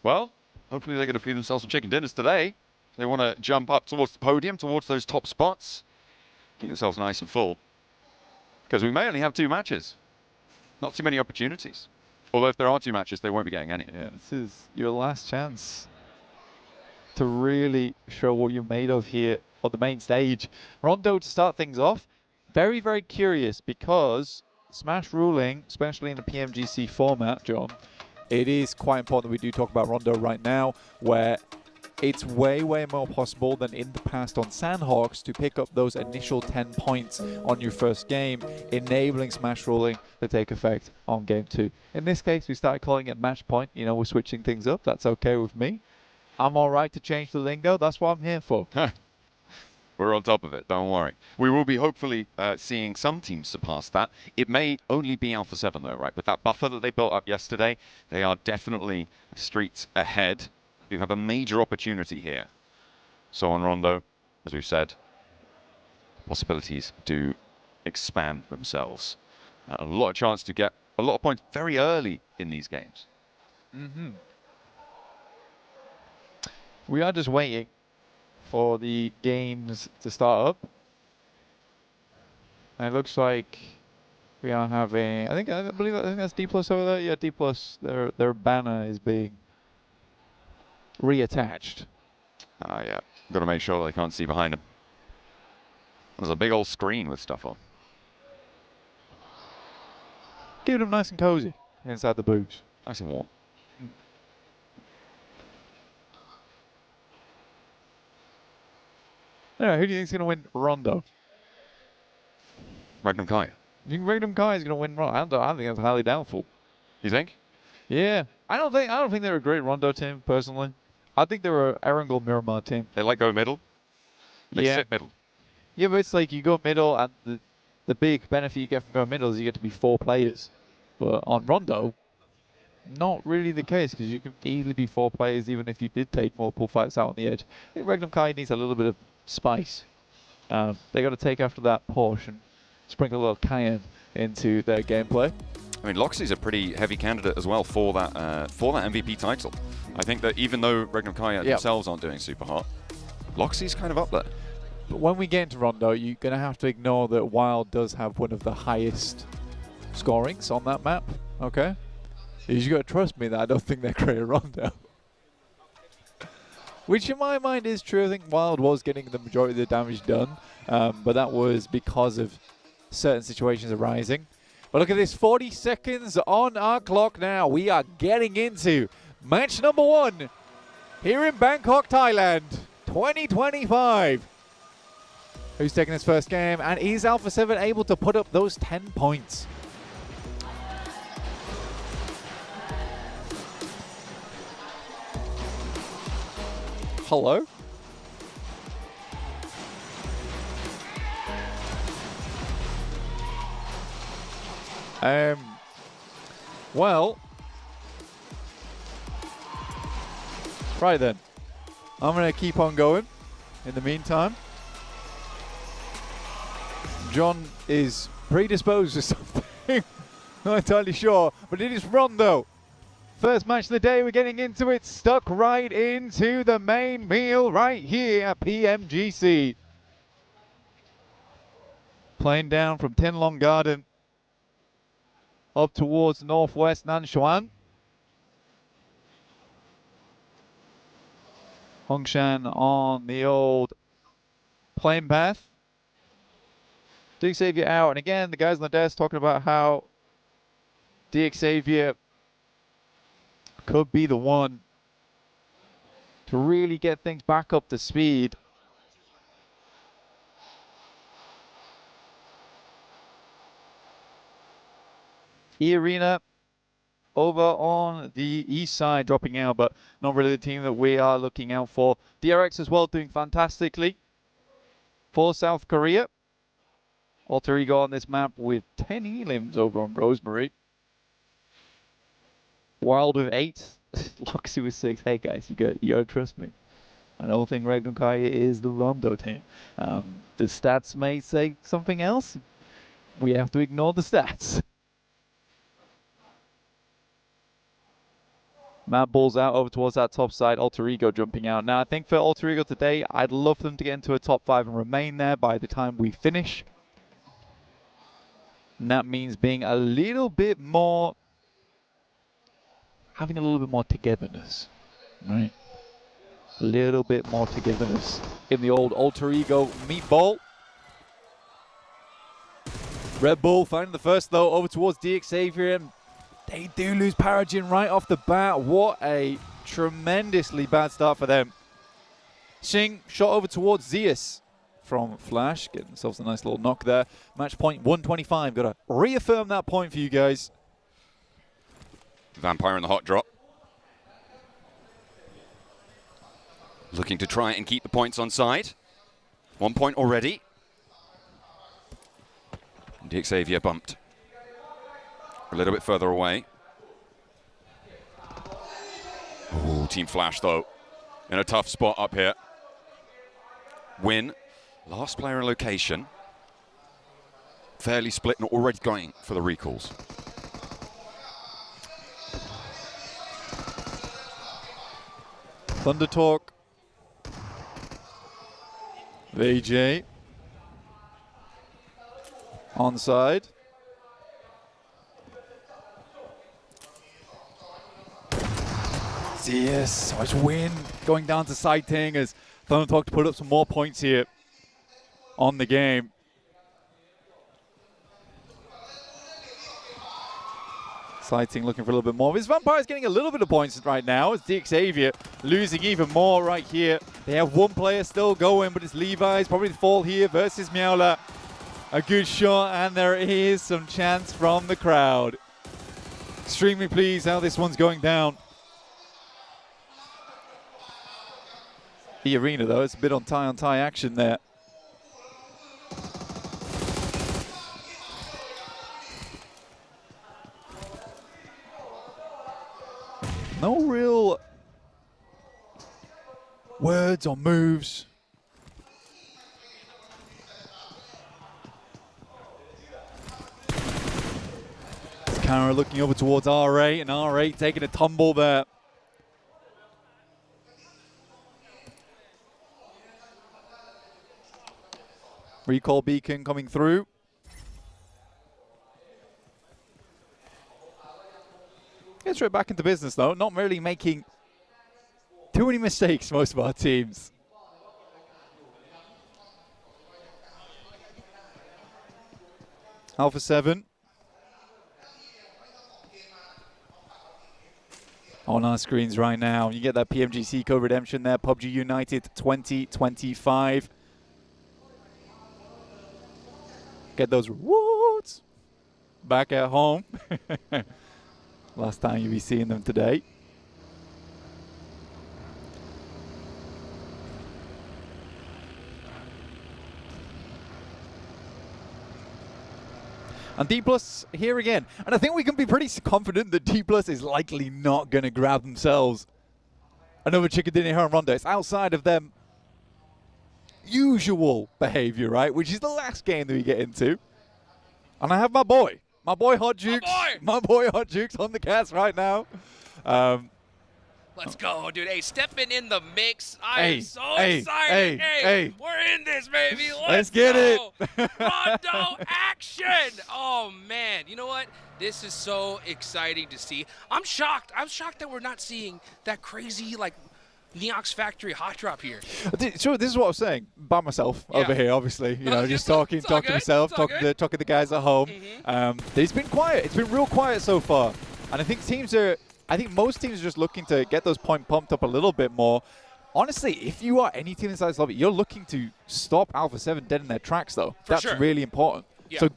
Well, hopefully they're going to feed themselves some chicken dinners today. They want to jump up towards the podium, towards those top spots. Keep themselves nice and full. Because we may only have 2 matches. Not too many opportunities. Although if there are 2 matches, they won't be getting any. Yeah, this is your last chance to really show what you're made of here on the main stage. Rondo, to start things off, very, very curious because Smash ruling, especially in the PMGC format, John, it is quite important that we do talk about Rondo right now, where it's way, way more possible than in the past on Sandhawks to pick up those initial 10 points on your first game, enabling Smash ruling to take effect on game 2. In this case, we started calling it match point. You know, we're switching things up. That's okay with me. I'm all right to change the lingo. That's what I'm here for. We're on top of it, don't worry. We will be hopefully seeing some teams surpass that. It may only be Alpha 7 though, right? With that buffer that they built up yesterday, they are definitely streets ahead. You have a major opportunity here. So on Rondo, as we've said, possibilities do expand themselves. A lot of chance to get a lot of points very early in these games. We are just waiting for the games to start up. And it looks like we are having, I believe that's D+ over there. Yeah, D+, their banner is being reattached. Ah, yeah. Got to make sure they can't see behind them. There's a big old screen with stuff on. Keep them nice and cozy inside the booths. Nice and warm. Yeah, who do you think's gonna win Rondo? Magnum Kai. You think Magnum Kai is gonna win Rondo? I think that's highly doubtful. You think? Yeah, I don't think they're a great Rondo team personally. I think they're a Erangel Miramar team. They like go middle. They Yeah. sit middle. Yeah, but it's like you go middle, and the big benefit you get from going middle is you get to be 4 players. But on Rondo, not really the case, because you can easily be 4 players even if you did take multiple fights out on the edge. I think Magnum Kai needs a little bit of spice. They got to take after that Porsche and sprinkle a little cayenne into their gameplay. I mean, Loxley's a pretty heavy candidate as well for that MVP title. I think that even though Regnum Kaya themselves aren't doing super hot, Loxley's kind of up there. But when we get into Rondo, you're going to have to ignore that Wild does have one of the highest scorings on that map, okay? You got to trust me that I don't think they're great at Rondo. Which in my mind is true. I think Wild was getting the majority of the damage done, but that was because of certain situations arising. But look at this, 40 seconds on our clock now. We are getting into match number 1 here in Bangkok, Thailand, 2025. Who's taking his first game? And is Alpha 7 able to put up those 10 points? Hello? Well, right then. I'm going to keep on going in the meantime. John is predisposed to something. Not entirely sure, but it is Rondo. First match of the day, we're getting into it. Stuck right into the main meal right here at PMGC. Playing down from Tin Long Garden up towards northwest Nanshuan. Hongshan on the old plane path. DXavier out, and again, the guys on the desk talking about how DXavier could be the one to really get things back up to speed. E-Arena over on the east side dropping out, but not really the team that we are looking out for. DRX as well doing fantastically for South Korea. Alter Ego on this map with 10 elims over on Rosemary. Wild with 8. Loxy with 6. Hey guys, you gotta trust me. I don't think Ragnarkai is the Rondo team. The stats may say something else. We have to ignore the stats. Matt balls out over towards that top side. Alter Ego jumping out. Now, I think for Alter Ego today, I'd love them to get into a top 5 and remain there by the time we finish. And that means being a little bit more... having a little bit more togetherness, right? A little bit more togetherness in the old Alter Ego meatball. Red Bull finding the first, though, over towards DXavier. And they do lose Paragen right off the bat. What a tremendously bad start for them. Xing shot over towards Zeus from Flash. Getting themselves a nice little knock there. Match point 125. Got to reaffirm that point for you guys. Vampire in the hot drop. Looking to try and keep the points on side. 1 point already. DXavier bumped. A little bit further away. Oh, Team Flash, though, in a tough spot up here. Win. Last player in location. Fairly split and already going for the recalls. Thunder Talk. VJ. Onside. Yes, nice win. Going down to Sighting as Thunder Talk to put up some more points here on the game. Sighting looking for a little bit more. His Vampire's getting a little bit of points right now. It's DXavier losing even more right here. They have one player still going, but it's Levi's probably the fall here versus Meowla. A good shot, and there is some chance from the crowd. Extremely pleased how this one's going down. The arena, though, it's a bit on tie action there. No real words or moves. Kara looking over towards R8, and R8 taking a tumble there. Recall beacon coming through. Gets right back into business, though. Not really making too many mistakes, most of our teams. Alpha 7. On our screens right now. You get that PMGC code redemption there. PUBG United 2025. Get those rewards back at home. Last time you'll be seeing them today. And D+ here again. And I think we can be pretty confident that D+ is likely not going to grab themselves another chicken dinner here on Rondo. It's outside of them usual behavior, right? Which is the last game that we get into. And I have my boy Hot Jukes. My boy Hot Jukes on the cast right now. Let's go, dude. Hey, stepping in the mix. I am so excited. Hey, we're in this, baby. Let's get it. Rondo action. Oh, man. You know what? This is so exciting to see. I'm shocked. I'm shocked that we're not seeing that crazy, like, Neox Factory hot drop here. Sure, this is what I was saying by myself over here, obviously. You know, just talking to myself, talking to the guys at home. It's been quiet. It's been real quiet so far. And I think most teams are just looking to get those points pumped up a little bit more. Honestly, if you are any team inside this lobby, you're looking to stop Alpha 7 dead in their tracks, though. That's really important. So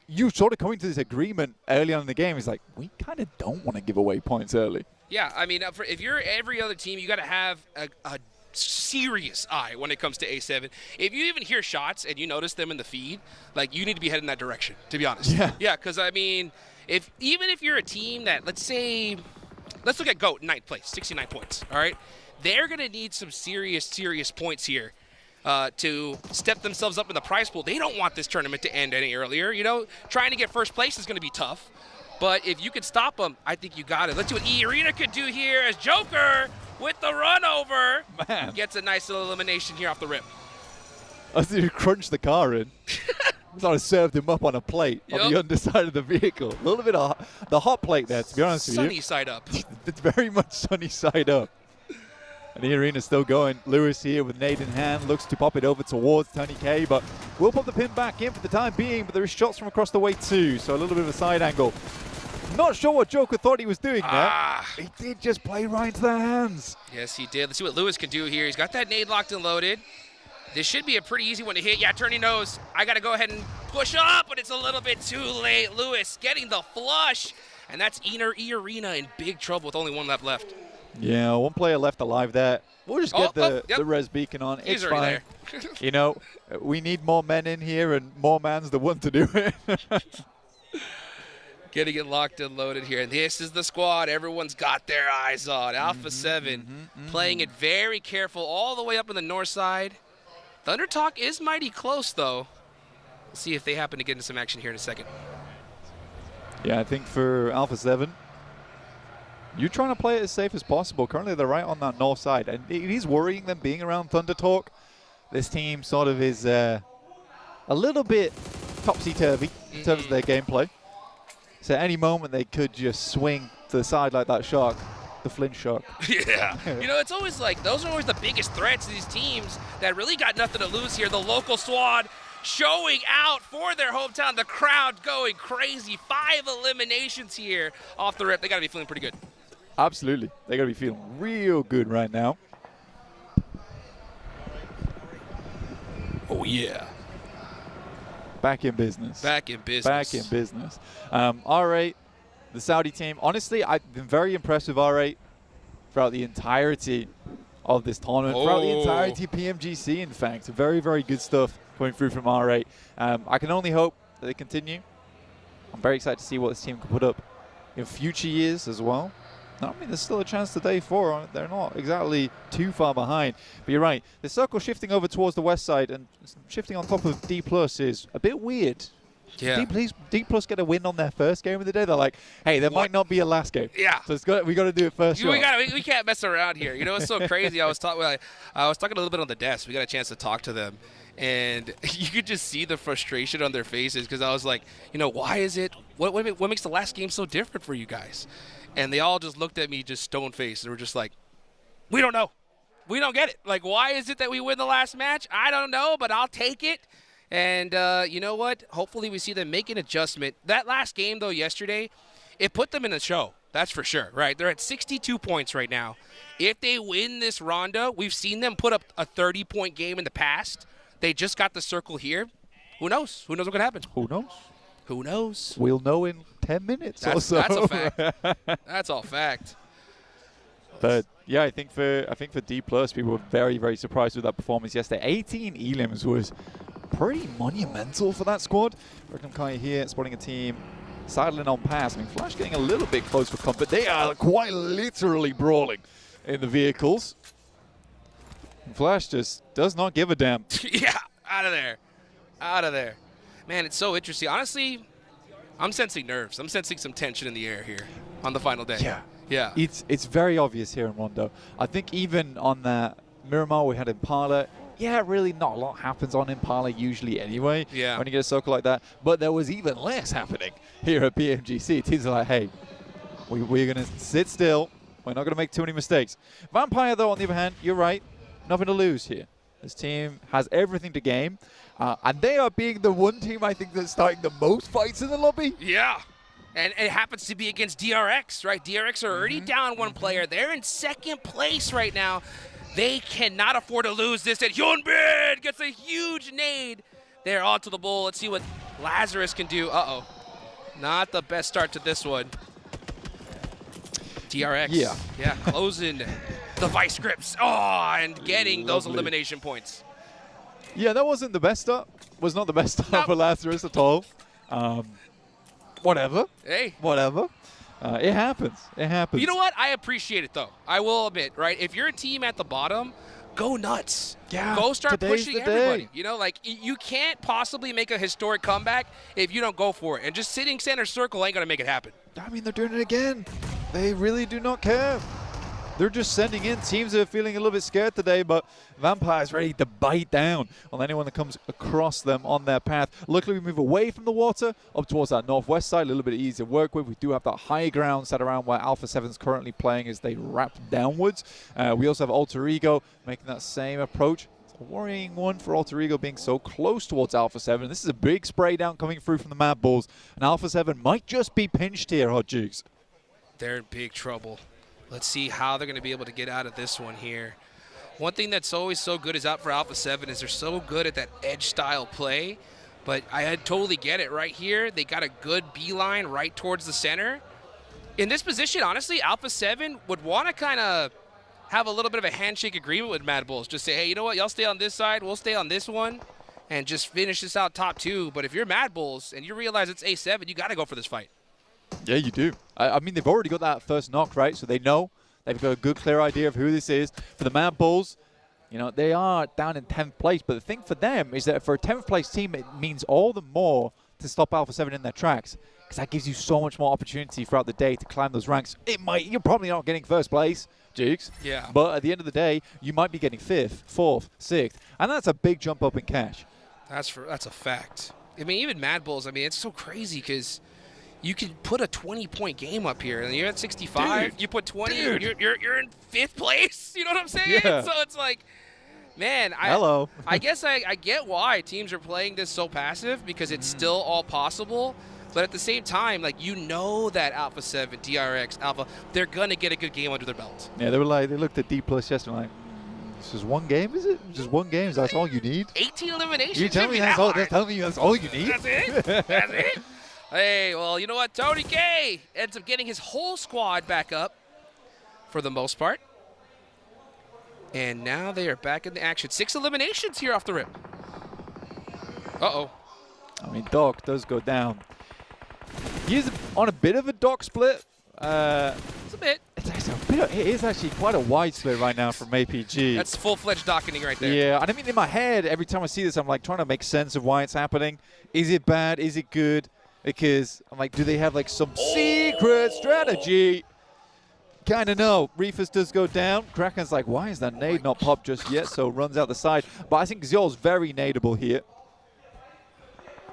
you sort of coming to this agreement early on in the game. It's like, we kind of don't want to give away points early. Yeah, I mean, if you're every other team, you got to have a serious eye when it comes to A7. If you even hear shots and you notice them in the feed, like, you need to be heading that direction, to be honest. Yeah, because, I mean, even if you're a team that, let's look at GOAT, 9th place, 69 points, all right? They're going to need some serious points here to step themselves up in the prize pool. They don't want this tournament to end any earlier. You know, trying to get first place is going to be tough. But if you can stop them, I think you got it. Let's see what E-Arena could do here as Joker with the run over. Man. Gets a nice little elimination here off the rip. I see you crunch the car in. Sort of served him up on a plate on the underside of the vehicle. A little bit of the hot plate there, to be honest with you. Sunny side up. It's very much sunny side up. And the arena's still going. Lewis here with nade in hand, looks to pop it over towards Tony K, but we'll pop the pin back in for the time being, but there is shots from across the way too, so a little bit of a side angle. Not sure what Joker thought he was doing there. He did just play right into their hands. Yes, he did. Let's see what Lewis can do here. He's got that nade locked and loaded. This should be a pretty easy one to hit. Yeah, Turney knows. I got to go ahead and push up, but it's a little bit too late. Lewis getting the flush, and that's E-Arena in big trouble with only one lap left. Yeah, one player left alive there. We'll just get the res beacon on. He's it's already fine. there. You know, we need more men in here, and more man's the one to do it. Getting it locked and loaded here. And this is the squad everyone's got their eyes on. Alpha 7 playing it very careful all the way up in the north side. Thunder Talk is mighty close, though. We'll see if they happen to get into some action here in a second. Yeah, I think for Alpha 7, you're trying to play it as safe as possible. Currently, they're right on that north side. And it is worrying them being around Thunder Talk. This team sort of is a little bit topsy-turvy in terms of their gameplay. So at any moment, they could just swing to the side like that shark, the Flint shark. Yeah. You know, it's always like, those are always the biggest threats to these teams that really got nothing to lose here. The local squad showing out for their hometown. The crowd going crazy. 5 eliminations here off the rip. They got to be feeling pretty good. Absolutely. They got to be feeling real good right now. Oh, yeah. Back in business. Back in business. Back in business. R8, the Saudi team. Honestly, I've been very impressed with R8 throughout the entirety of this tournament. Throughout the entirety PMGC, in fact. Very, very good stuff coming through from R8. I can only hope that they continue. I'm very excited to see what this team can put up in future years as well. I mean, there's still a chance to day 4. They're not exactly too far behind. But you're right. The circle shifting over towards the west side and shifting on top of D+ is a bit weird. Yeah. D+ get a win on their first game of the day. They're like, hey, there might not be a last game. Yeah. So we got to do it first. We can't mess around here. You know, it's so crazy. I was talking a little bit on the desk. We got a chance to talk to them. And you could just see the frustration on their faces because I was like, you know, why is it? What makes the last game so different for you guys? And they all just looked at me just stone-faced and were just like, we don't know. We don't get it. Like, why is it that we win the last match? I don't know, but I'll take it. And you know what? Hopefully we see them make an adjustment. That last game, though, yesterday, it put them in a show. That's for sure, right? They're at 62 points right now. If they win this rondo, we've seen them put up a 30-point game in the past. They just got the circle here. Who knows? Who knows what could happen? Who knows? Who knows? We'll know in 10 minutes or so. That's a fact. That's all fact. But yeah, I think for D+, people were very, very surprised with that performance yesterday. 18 elims was pretty monumental for that squad. Reclam Kai here, spotting a team sidling on pass. I mean, Flash getting a little bit close for comfort. They are quite literally brawling in the vehicles. And Flash just does not give a damn. Yeah, out of there. Out of there. Man, it's so interesting. Honestly, I'm sensing nerves. I'm sensing some tension in the air here on the final day. Yeah. Yeah. It's very obvious here in Rondo. I think even on that Miramar we had Impala, yeah, really not a lot happens on Impala usually anyway when you get a circle like that. But there was even less happening here at PMGC. Teams are like, hey, we're going to sit still. We're not going to make too many mistakes. Vampire, though, on the other hand, you're right. Nothing to lose here. This team has everything to gain. And they are being the one team, I think, that's starting the most fights in the lobby. Yeah. And it happens to be against DRX, right? DRX are already down one player. They're in second place right now. They cannot afford to lose this. And Hyunbin gets a huge nade there onto the bowl. Let's see what Lazarus can do. Uh-oh. Not the best start to this one. TRX. Yeah, closing the vice grips. Oh, and getting those elimination points. Yeah, that wasn't the best start. Was not the best start for Lazarus at all. Whatever. Hey. Whatever. It happens. It happens. You know what? I appreciate it, though. I will admit, right? If you're a team at the bottom, go nuts. Yeah. Go start Today's pushing the everybody. day. You know, like, you can't possibly make a historic comeback if you don't go for it. And just sitting center circle ain't going to make it happen. I mean, they're doing it again. They really do not care. They're just sending in teams that are feeling a little bit scared today, but Vampire's ready to bite down on anyone that comes across them on their path. Luckily, we move away from the water up towards that northwest side, a little bit easier to work with. We do have that high ground set around where Alpha 7's currently playing as they wrap downwards. We also have Alter Ego making that same approach. It's a worrying one for Alter Ego being so close towards Alpha 7. This is a big spray down coming through from the Mad Bulls, and Alpha 7 might just be pinched here, Hot Jukes. They're in big trouble. Let's see how they're going to be able to get out of this one here. One thing that's always so good is out for Alpha 7 is they're so good at that edge style play. But I totally get it right here. They got a good beeline right towards the center. In this position, honestly, Alpha 7 would want to kind of have a little bit of a handshake agreement with Mad Bulls. Just say, hey, you know what? Y'all stay on this side. We'll stay on this one. And just finish this out top two. But if you're Mad Bulls and you realize it's A7, you got to go for this fight. Yeah, you do. I mean, they've already got that first knock, right? So they know. They've got a good, clear idea of who this is. For the Mad Bulls, you know, they are down in 10th place. But the thing for them is that for a 10th place team, it means all the more to stop Alpha 7 in their tracks. Because that gives you so much more opportunity throughout the day to climb those ranks. You're probably not getting first place, Jukes. Yeah. But at the end of the day, you might be getting 5th, 4th, 6th. And that's a big jump up in cash. That's a fact. I mean, even Mad Bulls, I mean, it's so crazy because you can put a 20-point game up here, and you're at 65. Dude, you put 20, you're in 5th place. You know what I'm saying? Yeah. So it's like, man, Hello. I guess I get why teams are playing this so passive because it's still all possible. But at the same time, like, you know that Alpha 7, DRX, Alpha, they're going to get a good game under their belt. Yeah, they looked at D+ yesterday like, this is one game, is it? Just one game, is that all you need? 18 eliminations. You tell me that's all you need? That's it? That's it? Hey, well, you know what? Tony K ends up getting his whole squad back up for the most part. And now they are back in the action. 6 eliminations here off the rip. Uh-oh. I mean, Doc does go down. He's on a bit of a Doc split. It's a bit. It is actually quite a wide split right now from APG. That's full-fledged docketing right there. Yeah, and I mean, in my head, every time I see this, I'm like trying to make sense of why it's happening. Is it bad? Is it good? Because I'm like, do they have like some secret strategy? Kind of no. Reefus does go down. Kraken's like, why is that nade not popped just yet? So runs out the side. But I think Xiol's very nadeable here.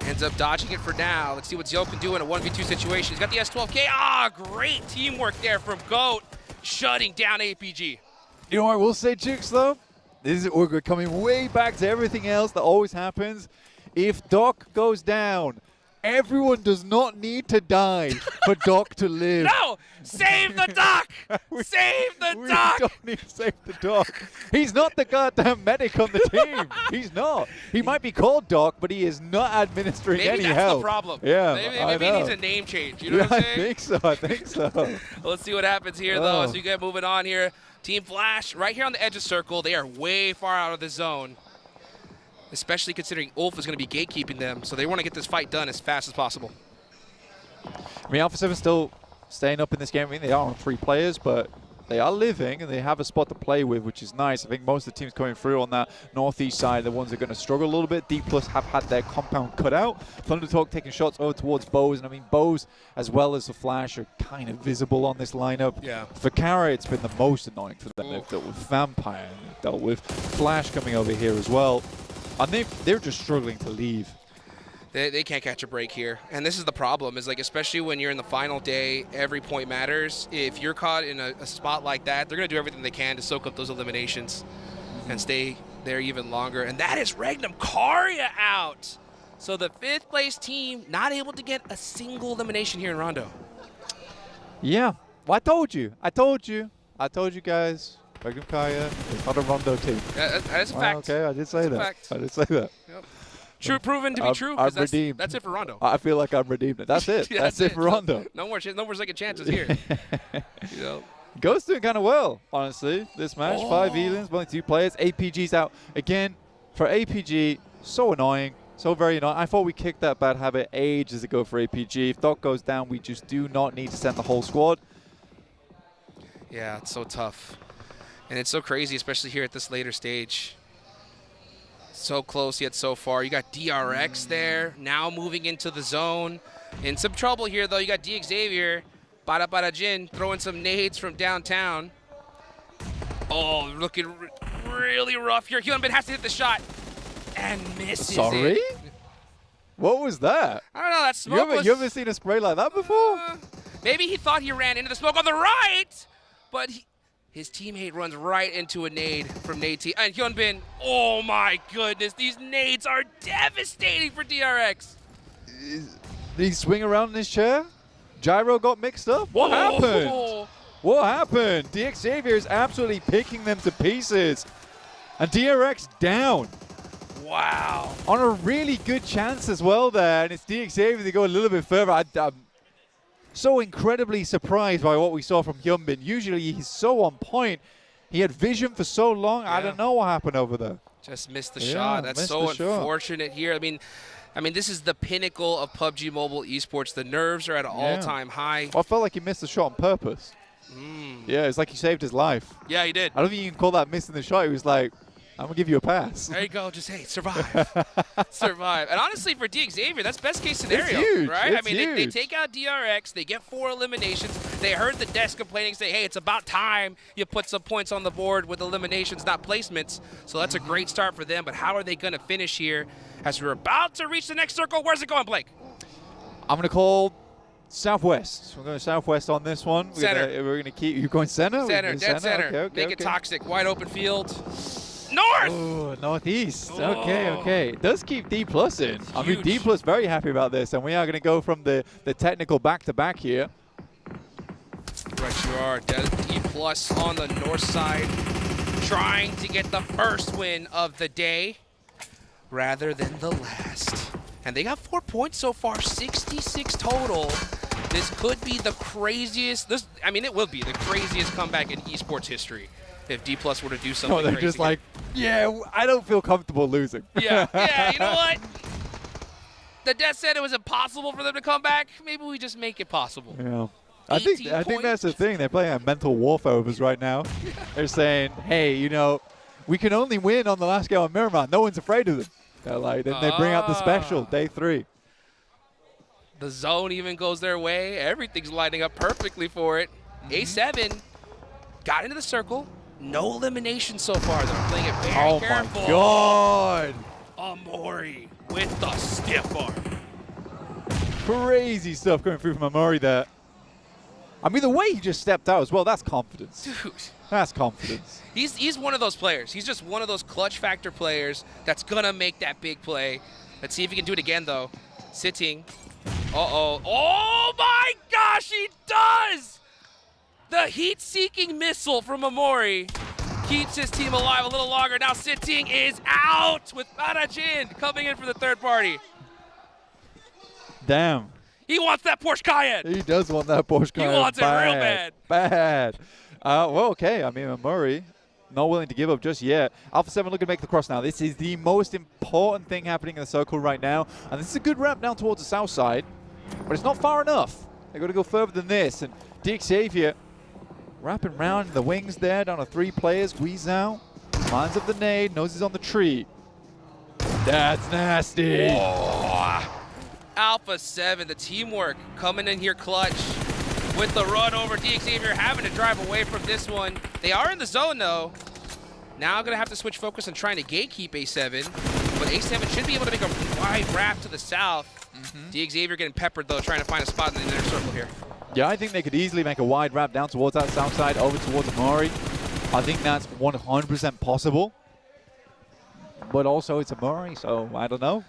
Ends up dodging it for now. Let's see what Xiol can do in a 1v2 situation. He's got the S12K. Ah, great teamwork there from GOAT, shutting down APG. You know what I will say, Jukes, though? We're coming way back to everything else that always happens. If Doc goes down, everyone does not need to die for Doc to live. No! Save the Doc! Save the Doc! We don't need to save the Doc. He's not the goddamn medic on the team. He's not. He might be called Doc, but he is not administering any help. Maybe that's the problem. Yeah, Maybe he needs a name change. You know what I'm saying? I think so. Let's see what happens here, though, as we get moving on here. Team Flash, right here on the edge of circle. They are way far out of the zone, especially considering Ulf is going to be gatekeeping them, so they want to get this fight done as fast as possible. I mean, Alpha 7 still staying up in this game. I mean, they are on 3 players, but they are living, and they have a spot to play with, which is nice. I think most of the teams coming through on that northeast side, the ones that are going to struggle a little bit. D+ have had their compound cut out. Thundertalk taking shots over towards Bose, and I mean, Bose, as well as the Flash, are kind of visible on this lineup. Yeah. For Kara, it's been the most annoying for them. They've dealt with Vampire, and they've dealt with Flash coming over here as well. And they're just struggling to leave. They can't catch a break here. And this is the problem, is like, especially when you're in the final day, every point matters. If you're caught in a spot like that, they're going to do everything they can to soak up those eliminations and stay there even longer. And that is Regnum Karya out. So the 5th place team not able to get a single elimination here in Rondo. Yeah. Well, I told you. I told you guys. Regnum Karya is not a Rondo team. That is a fact. Okay, I did say that. Fact. I did say that. Yep. True, proven to be true. 'Cause I'm redeemed. That's it for Rondo. I feel like I'm redeemed. That's it. Yeah, that's it for Rondo. No more second chances here. You know. Ghost doing kind of well, honestly, this match. 5 elims, only 2 players. APG's out. Again, for APG, so annoying. So very annoying. I thought we kicked that bad habit ages ago for APG. If Doc goes down, we just do not need to send the whole squad. Yeah, it's so tough. And it's so crazy, especially here at this later stage. So close yet so far. You got DRX there, now moving into the zone. In some trouble here, though. You got Xavier, Bada Jin, throwing some nades from downtown. Oh, looking really rough here. Hyunbin has to hit the shot and misses Sorry? it. What was that? I don't know, that smoke was... You haven't seen a spray like that before? Maybe he thought he ran into the smoke on the right, but his teammate runs right into a nade from Nade T. And Hyunbin, oh my goodness, these nades are devastating for DRX. Did he swing around in his chair? Gyro got mixed up? What happened? What happened? Xavier is absolutely picking them to pieces. And DRX down. Wow. On a really good chance as well there. And it's Xavier to go a little bit further. I'm so incredibly surprised by what we saw from Hyunbin. Usually he's so on point. He had vision for so long. Yeah. I don't know what happened over there. Just missed the shot. That's so unfortunate here. I mean, this is the pinnacle of PUBG Mobile esports. The nerves are at an all-time high. Well, I felt like he missed the shot on purpose. Yeah, it's like he saved his life. Yeah, he did. I don't think you can call that missing the shot. He was like, I'm going to give you a pass. There you go. Just, hey, survive. Survive. And honestly, for Xavier, that's best case scenario. It's huge. Right? It's they take out DRX. They get 4 eliminations. They heard the desk complaining, say, hey, it's about time you put some points on the board with eliminations, not placements. So that's a great start for them. But how are they going to finish here as we're about to reach the next circle? Where's it going, Blake? I'm going to call Southwest. We're going Southwest on this one. Center. We're going to keep you going center? Center, dead center. Okay, Make it toxic. Wide open field. North! Oh, northeast. Okay. It does keep D+ in. I mean, D+ very happy about this, and we are going to go from the technical back-to-back here. Right you are. D+ on the north side, trying to get the first win of the day rather than the last. And they got 4 points so far, 66 total. This could be the craziest, it will be the craziest comeback in esports history if D+ were to do something they're crazy. just like, yeah, I don't feel comfortable losing. Yeah, you know what? The Death said it was impossible for them to come back. Maybe we just make it possible. Yeah. I think that's the thing. They're playing a mental warfare with us right now. They're saying, hey, we can only win on the last game on Miramar. No one's afraid of them. They're like, then they bring out the special, day 3. The zone even goes their way. Everything's lining up perfectly for it. A7 got into the circle. No elimination so far. They're playing it very careful. Oh, my God. Amori with the stiff arm. Crazy stuff going through from Amori there. I mean, the way he just stepped out as well, that's confidence. Dude. That's confidence. He's one of those players. He's just one of those clutch factor players that's going to make that big play. Let's see if he can do it again, though. Sitting. Uh-oh. Oh, my gosh, he does! The heat-seeking missile from Amori keeps his team alive a little longer. Now Sitting is out with Barajin coming in for the third party. Damn. He wants that Porsche Cayenne. He does want that Porsche Cayenne. He wants it real bad. Bad. Well, okay. I mean, Murray not willing to give up just yet. Alpha 7 looking to make the cross now. This is the most important thing happening in the circle right now. And this is a good ramp down towards the south side. But it's not far enough. They've got to go further than this. And Xavier wrapping around in the wings there, down to 3 players. Guizhou lines up the nade, knows he's on the tree. That's nasty. Whoa. Alpha 7, the teamwork coming in here clutch with the run over. Xavier having to drive away from this one. They are in the zone though. Now gonna have to switch focus on trying to gatekeep A7, but A7 should be able to make a wide wrap to the south. Xavier getting peppered though, trying to find a spot in the inner circle here. Yeah, I think they could easily make a wide wrap down towards that south side, over towards Amori. I think that's 100% possible. But also it's Amori, so I don't know.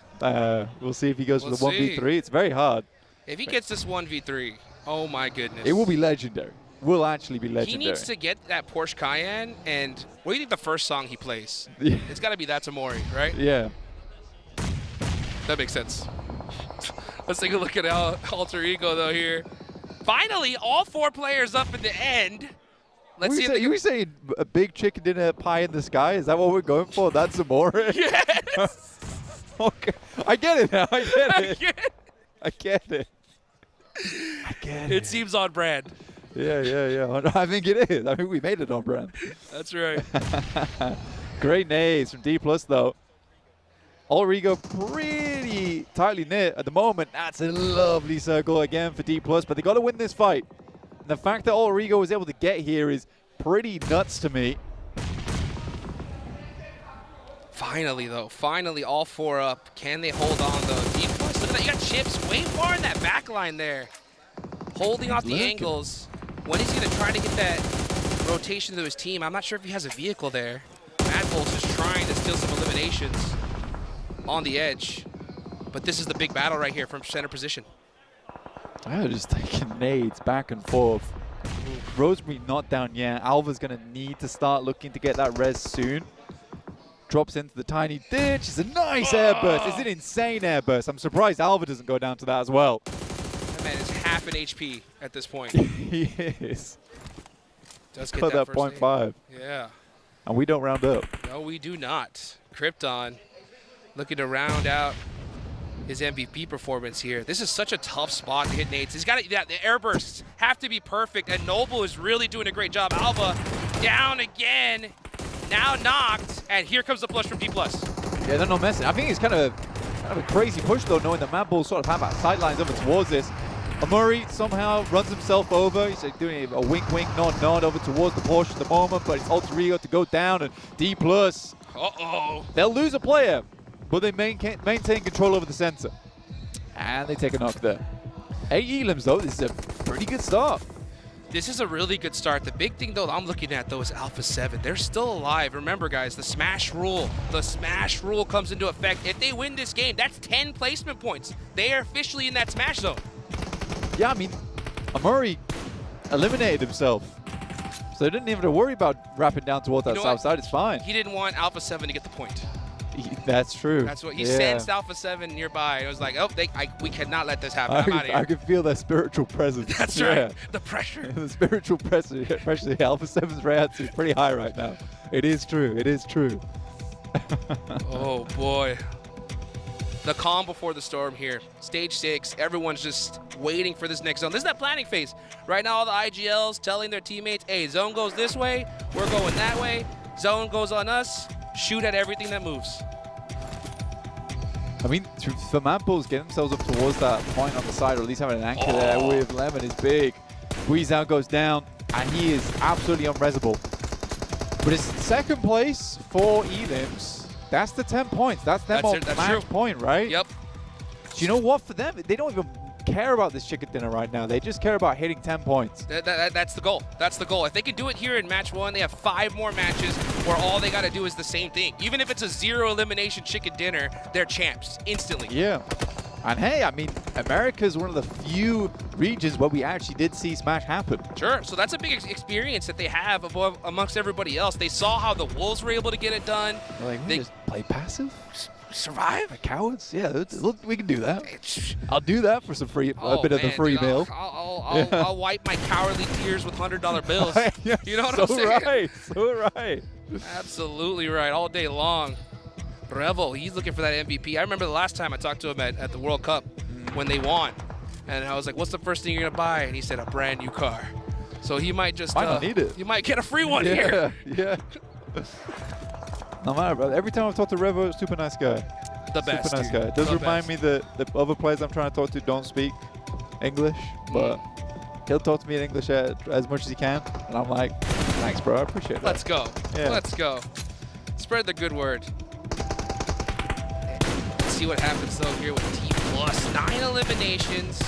We'll see if he goes for the 1v3. It's very hard. If he gets this 1v3, oh my goodness. It will be legendary. Will actually be legendary. He needs to get that Porsche Cayenne, and what do you think the first song he plays? Yeah. It's got to be That's Amori, right? Yeah. That makes sense. Let's take a look at Alter Ego, though, here. Finally, all 4 players up in the end. Let's see. You were saying a big chicken dinner pie in the sky? Is that what we're going for? That's Amore? Yes! Okay. I get it now. I get it. I get it. It seems on brand. Yeah. I think it is. I mean, we made it on brand. That's right. Great nades from D+, though. Ulrigo pretty tightly knit at the moment. That's a lovely circle again for D+, but they got to win this fight. And the fact that Ulrigo was able to get here is pretty nuts to me. Finally, though. Finally, all 4 up. Can they hold on, though? D+, look at that. You got Chips way far in that back line there. Holding off the angles. When is he going to try to get that rotation to his team? I'm not sure if he has a vehicle there. Madbull's just trying to steal some eliminations on the edge. But this is the big battle right here from center position. They're just taking nades back and forth. Rosemary not down yet. Alva's going to need to start looking to get that res soon. Drops into the tiny ditch. It's a nice airburst. It's an insane airburst. I'm surprised Alva doesn't go down to that as well. That man is half an HP at this point. He is. Does get got that first 0.5. Yeah. And we don't round up. No, we do not. Krypton looking to round out his MVP performance here. This is such a tough spot to hit nades. He's got to, the airbursts have to be perfect, and Noble is really doing a great job. Alva down again, now knocked, and here comes the push from D+. Yeah, they're not messing. I think it's kind of a crazy push, though, knowing that Madbull sort of have that sidelines over towards this. Amuri somehow runs himself over. He's like doing a wink-wink, nod over towards the Porsche at the moment, but it's Alter Ego to go down, and D+. Uh-oh. They'll lose a player, but they maintain control over the center. And they take a knock there. 8 elims, though. This is a pretty good start. This is a really good start. The big thing, though, I'm looking at, though, is Alpha 7. They're still alive. Remember, guys, the Smash rule. The Smash rule comes into effect. If they win this game, that's 10 placement points. They are officially in that Smash zone. Yeah, I mean, Amuri eliminated himself. So they didn't even have to worry about wrapping down towards that south side. It's fine. He didn't want Alpha 7 to get the point. That's true. That's what he sensed. Alpha 7 nearby. It was like, oh, we cannot let this happen. I'm out of here. I can feel that spiritual presence. That's right. The pressure. The spiritual pressure. Alpha 7's reality is pretty high right now. It is true. It is true. Oh boy. The calm before the storm here. Stage 6. Everyone's just waiting for this next zone. This is that planning phase. Right now, all the IGLs telling their teammates, hey, zone goes this way. We're going that way. Zone goes on us. Shoot at everything that moves. I mean, for Madbulls getting themselves up towards that point on the side, or at least having an anchor there with Lemon is big. Squeeze out goes down, and he is absolutely unresable. But it's second place for elims. That's the 10 points. That's them on match point, right? Yep. Do you know what? For them, they don't even care about this chicken dinner right now. They just care about hitting 10 points. That's the goal. That's the goal. If they can do it here in match 1, they have 5 more matches where all they got to do is the same thing. Even if it's a 0 elimination chicken dinner, they're champs instantly. Yeah. And hey, I mean, America is one of the few regions where we actually did see Smash happen. Sure. So that's a big experience that they have above, amongst everybody else. They saw how the Wolves were able to get it done. Like, they just play passive? Survive? Like cowards? Yeah, look, we can do that. I'll do that for some free, a bit of the free meal. I'll wipe my cowardly tears with $100 bills. Yeah, you know what I'm saying? Right, so right. Absolutely right, all day long. Revel, he's looking for that MVP. I remember the last time I talked to him at the World Cup when they won. And I was like, what's the first thing you're going to buy? And he said, a brand new car. So he might just... I don't need it. You might get a free one here. Yeah. No matter, brother. Every time I've talked to Revo, super nice guy. The best. Super nice guy. It does remind me that the other players I'm trying to talk to don't speak English, but he'll talk to me in English as much as he can. And I'm like, thanks, bro. I appreciate that. Let's go. Yeah. Let's go. Spread the good word. Let's see what happens, though, here with T+. 9 eliminations.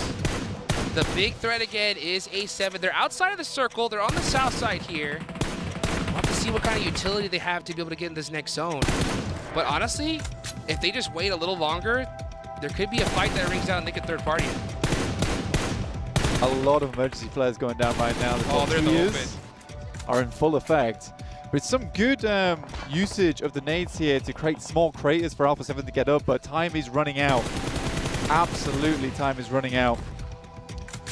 The big threat again is A7. They're outside of the circle. They're on the south side here. We'll have to see what kind of utility they have to be able to get in this next zone. But honestly, if they just wait a little longer, there could be a fight that rings out and they get third party. A lot of emergency flares going down right now. The top they're tiers are in full effect. But some good usage of the nades here to create small craters for Alpha 7 to get up, but time is running out. Absolutely, time is running out.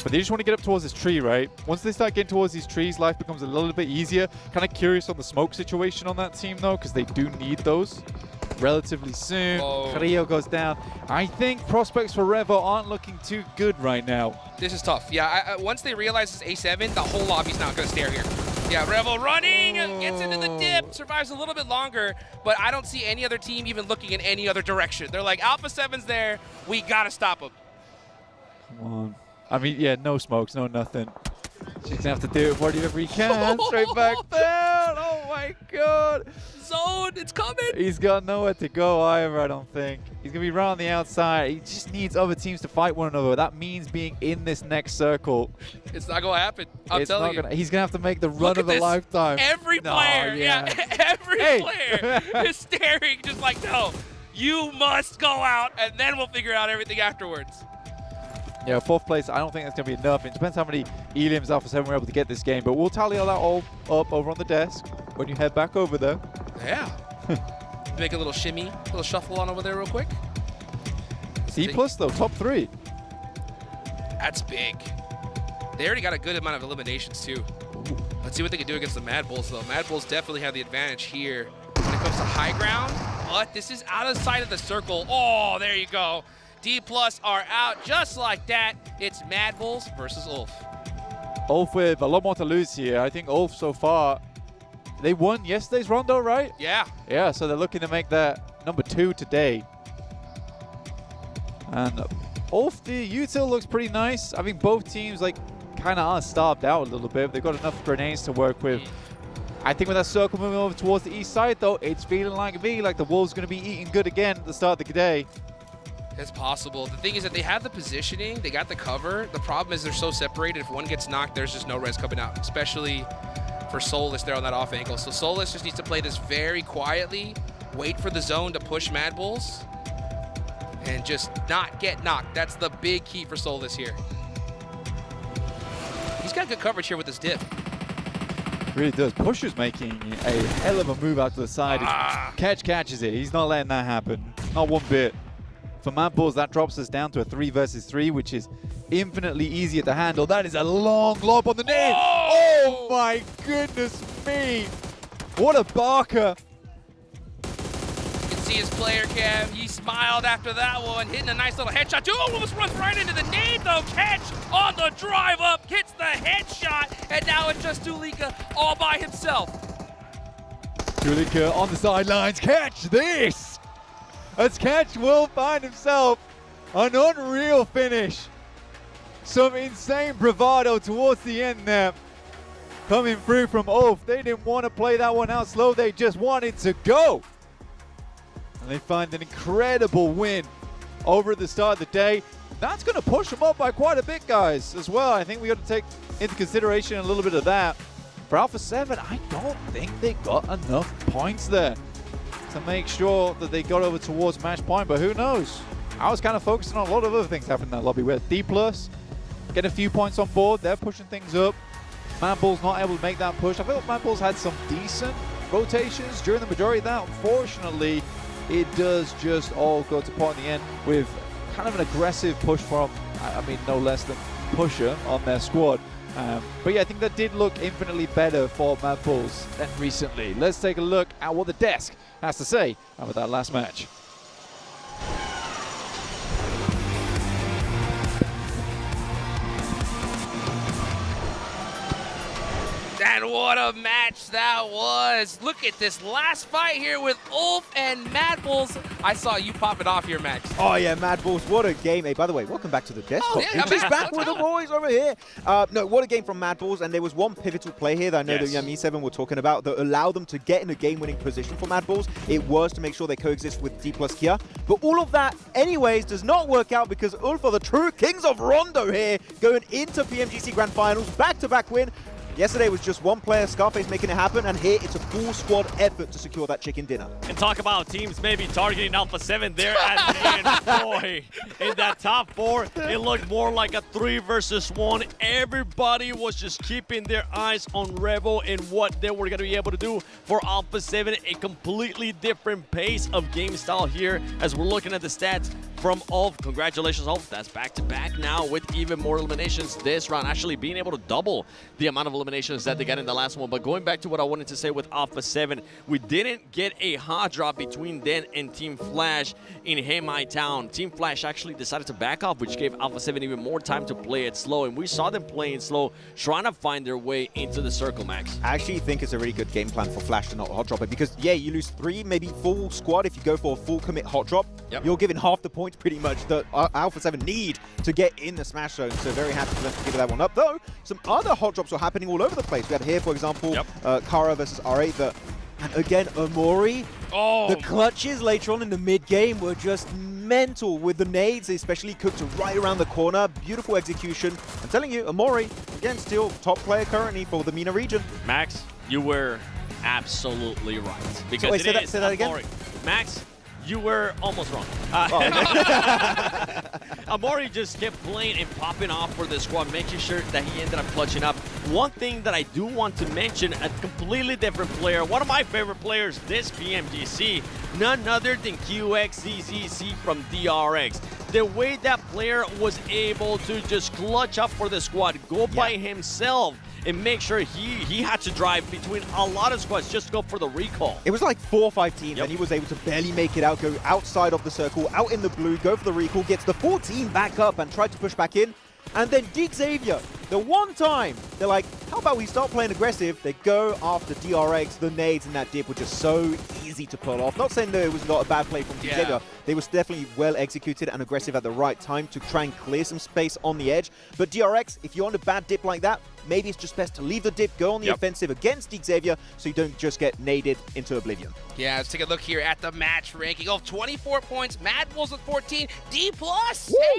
But they just want to get up towards this tree, right? Once they start getting towards these trees, life becomes a little bit easier. Kind of curious on the smoke situation on that team, though, because they do need those relatively soon. Carrillo goes down. I think prospects for Revo aren't looking too good right now. This is tough. Yeah, once they realize it's A7, the whole lobby's not going to stare here. Yeah, Revo running, gets into the dip, survives a little bit longer, but I don't see any other team even looking in any other direction. They're like, Alpha 7's there, we got to stop them. Come on. I mean, yeah, no smokes, no nothing. She's going to have to do it whatever he can. Straight back down. Oh, my God. Zone, it's coming. He's got nowhere to go either, I don't think. He's going to be right on the outside. He just needs other teams to fight one another. That means being in this next circle. It's not going to happen. I'm telling you. He's going to have to make the run of a lifetime. Every player, every player is staring just like, no, you must go out, and then we'll figure out everything afterwards. Yeah, 4th place, I don't think that's going to be enough. It depends how many Elims Alpha 7 were able to get this game, but we'll tally all that all up over on the desk when you head back over there. Yeah. Make a little shimmy, a little shuffle on over there real quick. C+ though, top 3. That's big. They already got a good amount of eliminations too. Let's see what they can do against the Mad Bulls though. Mad Bulls definitely have the advantage here when it comes to high ground, but this is out of sight of the circle. Oh, there you go. D+ are out just like that. It's Mad Bulls versus Ulf. Ulf with a lot more to lose here. I think Ulf so far, they won yesterday's Rondo, right? Yeah. Yeah, so they're looking to make that number 2 today. And Ulf, the util looks pretty nice. I think both teams like kind of are starved out a little bit. They've got enough grenades to work with. I think with that circle moving over towards the east side though, it's feeling like the Wolves going to be eating good again at the start of the day. It's possible. The thing is that they have the positioning, they got the cover. The problem is they're so separated. If one gets knocked, there's just no res coming out, especially for Solus there on that off ankle. So Solus just needs to play this very quietly, wait for the zone to push Mad Bulls, and just not get knocked. That's the big key for Solus here. He's got good coverage here with this dip. Really does. Pusher's making a hell of a move out to the side. Catch catches it. He's not letting that happen. Not one bit. For Mad Bulls, that drops us down to a 3 versus 3, which is infinitely easier to handle. That is a long lob on the net. Oh my goodness me. What a barker. You can see his player cam. He smiled after that one, hitting a nice little headshot. Dude almost runs right into the nade though. Catch on the drive up, gets the headshot, and now it's just Dulika all by himself. Dulika on the sidelines. Catch this. As Catch will find himself an unreal finish. Some insane bravado towards the end there. Coming through from Ulf. They didn't want to play that one out slow. They just wanted to go. And they find an incredible win over at the start of the day. That's going to push them up by quite a bit, guys, as well. I think we got to take into consideration a little bit of that. For Alpha 7, I don't think they got enough points there to make sure that they got over towards match point, but who knows? I was kind of focusing on a lot of other things happening in that lobby where D+, get a few points on board, they're pushing things up. Mad Bulls not able to make that push. I feel like Mad Bulls had some decent rotations during the majority of that. Unfortunately, it does just all go to pot in the end with kind of an aggressive push from, I mean, no less than Pusher on their squad. But yeah, I think that did look infinitely better for Mad Bulls than recently. Let's take a look at what the desk has to say about that last match. And what a match that was. Look at this last fight here with Ulf and Mad Bulls. I saw you pop it off here, Max. Oh, yeah, Mad Bulls. What a game. Hey, by the way, welcome back to the desk. Oh, yeah, He's back with the boys over here. No, what a game from Mad Bulls. And there was one pivotal play here that I know that Me7 were talking about that allowed them to get in a game-winning position for Mad Bulls. It was to make sure they coexist with D+ Kia. But all of that, anyways, does not work out because Ulf are the true kings of Rondo here, going into PMGC Grand Finals, back-to-back win. Yesterday was just one player, Scarface, making it happen, and here it's a full squad effort to secure that chicken dinner. And talk about teams maybe targeting Alpha 7 there at the end. Boy, in that top 4, it looked more like a 3 versus 1. Everybody was just keeping their eyes on Revo and what they were going to be able to do for Alpha 7. A completely different pace of game style here as we're looking at the stats from Ulf. Congratulations, Ulf. That's back-to-back now with even more eliminations this round, actually being able to double the amount of eliminations that they got in the last one. But going back to what I wanted to say with Alpha 7, we didn't get a hot drop between them and Team Flash in Hemai Town. Team Flash actually decided to back off, which gave Alpha 7 even more time to play it slow. And we saw them playing slow, trying to find their way into the circle, Max. I actually think it's a really good game plan for Flash to not hot drop it because, yeah, you lose 3, maybe full squad if you go for a full commit hot drop. Yep. You're giving half the points pretty much that Alpha 7 need to get in the smash zone. So very happy for them to give that one up. Though, some other hot drops were happening all over the place. We had here, for example, Kara versus R8. And again, Omori. Oh. The clutches later on in the mid-game were just mental with the nades, especially cooked right around the corner. Beautiful execution. I'm telling you, Omori, again, still top player currently for the MENA region. Max, you were absolutely right. Because so wait, say that again? Max, you were almost wrong. Amori just kept playing and popping off for the squad, making sure that he ended up clutching up. One thing that I do want to mention, a completely different player, one of my favorite players this PMGC, none other than QXZZC from DRX. The way that player was able to just clutch up for the squad, go by himself, and make sure he had to drive between a lot of squads just to go for the recall. It was like 4 or 5 teams, and he was able to barely make it out, go outside of the circle, out in the blue, go for the recall, gets the 14 back up and try to push back in. And then Xavier, the one time, they're like, how about we start playing aggressive? They go after DRX, the nades and that dip were just so easy to pull off. Not saying that it was not a bad play from Xavier. They was definitely well executed and aggressive at the right time to try and clear some space on the edge. But DRX, if you're on a bad dip like that, maybe it's just best to leave the dip, go on the offensive against Xavier so you don't just get naded into oblivion. Yeah, let's take a look here at the match ranking. Oh, 24 points, Mad Bulls with 14, D+.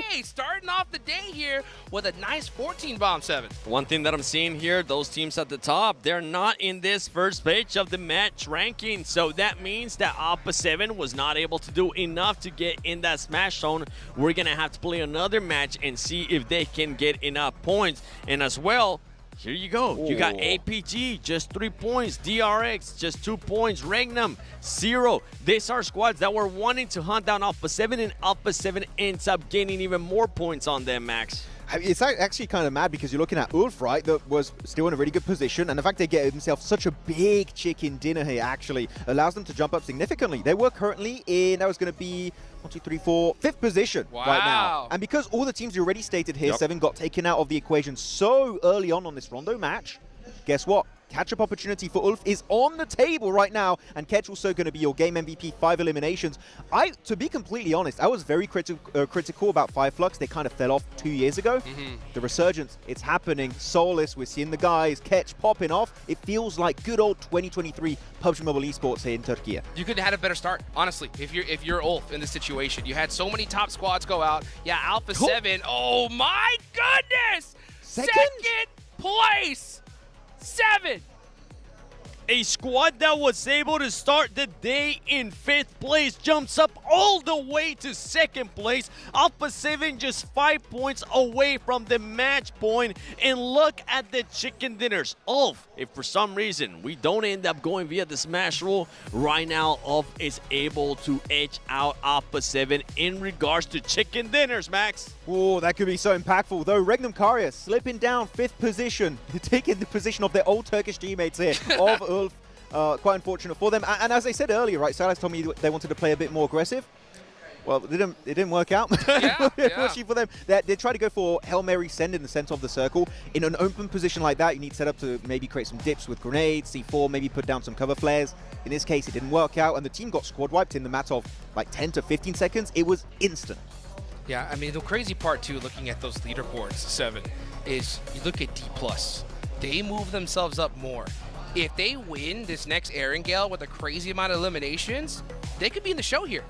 Hey, starting off the day here with a nice 14 bomb 7. One thing that I'm seeing here, those teams at the top, they're not in this first page of the match ranking. So that means that Alpha 7 was not able to do enough to get in that smash zone. We're going to have to play another match and see if they can get enough points. And as well, here you go. You got APG, just 3 points. DRX, just 2 points. Regnum, 0. These are squads that were wanting to hunt down Alpha 7, and Alpha 7 ends up gaining even more points on them, Max. I mean, it's actually kind of mad because you're looking at Ulf, right, that was still in a really good position, and the fact they get themselves such a big chicken dinner here actually allows them to jump up significantly. They were currently in, that was going to be 1, 2, 3, 4, 5th position right now. And because all the teams you already stated here, 7 got taken out of the equation so early on this Rondo match, guess what? Catch-up opportunity for Ulf is on the table right now, and Ketch also going to be your game MVP, 5 eliminations. To be completely honest, I was very critical about Fireflux. They kind of fell off 2 years ago. The resurgence, it's happening. Soulless, we're seeing the guys, Ketch popping off. It feels like good old 2023 PUBG Mobile Esports here in Turkey. You could have had a better start, honestly, if you're Ulf in this situation. You had so many top squads go out. Yeah, Alpha 7, oh my goodness! Second place! 7. A squad that was able to start the day in 5th place jumps up all the way to 2nd place. Alpha 7 just 5 points away from the match point. And look at the chicken dinners. Ulf, if for some reason we don't end up going via the smash rule, right now Ulf is able to edge out Alpha 7 in regards to chicken dinners, Max. Oh, that could be so impactful, though. Regnum Karia slipping down 5th position, taking the position of their old Turkish teammates here of Ulf. Quite unfortunate for them. And as I said earlier, right, Silas told me they wanted to play a bit more aggressive. Well, it didn't work out. Unfortunately for them. They tried to go for Hail Mary send in the center of the circle. In an open position like that, you need set up to maybe create some dips with grenades, C4, maybe put down some cover flares. In this case, it didn't work out, and the team got squad wiped in the matter of like 10 to 15 seconds. It was instant. Yeah, I mean, the crazy part, too, looking at those leaderboards, 7, is you look at D+. They move themselves up more. If they win this next Erangel with a crazy amount of eliminations, they could be in the show here.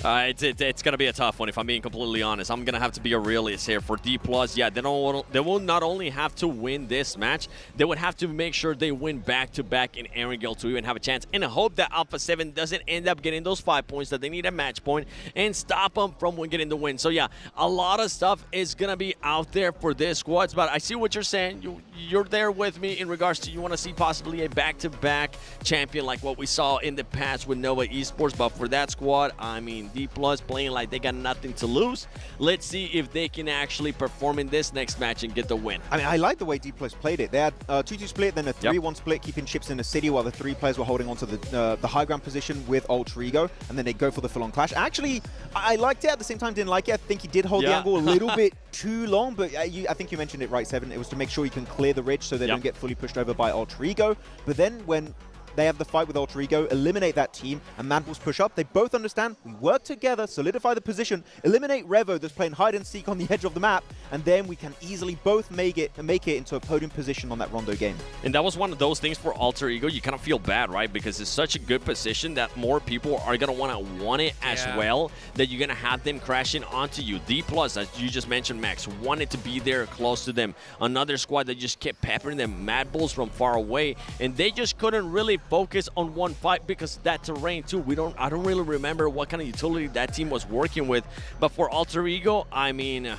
It's going to be a tough one, if I'm being completely honest. I'm going to have to be a realist here for D+. Yeah, they will not only have to win this match, they would have to make sure they win back-to-back in Erangel to even have a chance. And I hope that Alpha 7 doesn't end up getting those 5 points that they need a match point and stop them from getting the win. So yeah, a lot of stuff is going to be out there for this squads, but I see what you're saying. You're there with me in regards to you want to see possibly a back-to-back champion like what we saw in the past with Nova Esports. But for that squad, I mean, D+ playing like they got nothing to lose. Let's see if they can actually perform in this next match and get the win. I mean, I like the way D+ played it. They had a 2-2 split, then a 3-1 split, keeping chips in the city while the 3 players were holding onto the high ground position with Ultra Ego, and then they go for the full-on clash. Actually, I liked it. At the same time, didn't like it. I think he did hold the angle a little bit too long, but I think you mentioned it right, Seven. It was to make sure you can clear the ridge so they don't get fully pushed over by Ultra Ego. But then when they have the fight with Ultra Ego, eliminate that team, and Mad Bulls push up. They both understand, we work together, solidify the position, eliminate Revo that's playing hide and seek on the edge of the map, and then we can easily both make it into a podium position on that Rondo game. And that was one of those things for Alter Ego. You kind of feel bad, right? Because it's such a good position that more people are going to want it as well, that you're going to have them crashing onto you. D+, as you just mentioned, Max, wanted to be there close to them. Another squad that just kept peppering them, Mad Bulls from far away, and they just couldn't really focus on one fight because that terrain too. I don't really remember what kind of utility that team was working with, but for Alter Ego, I mean,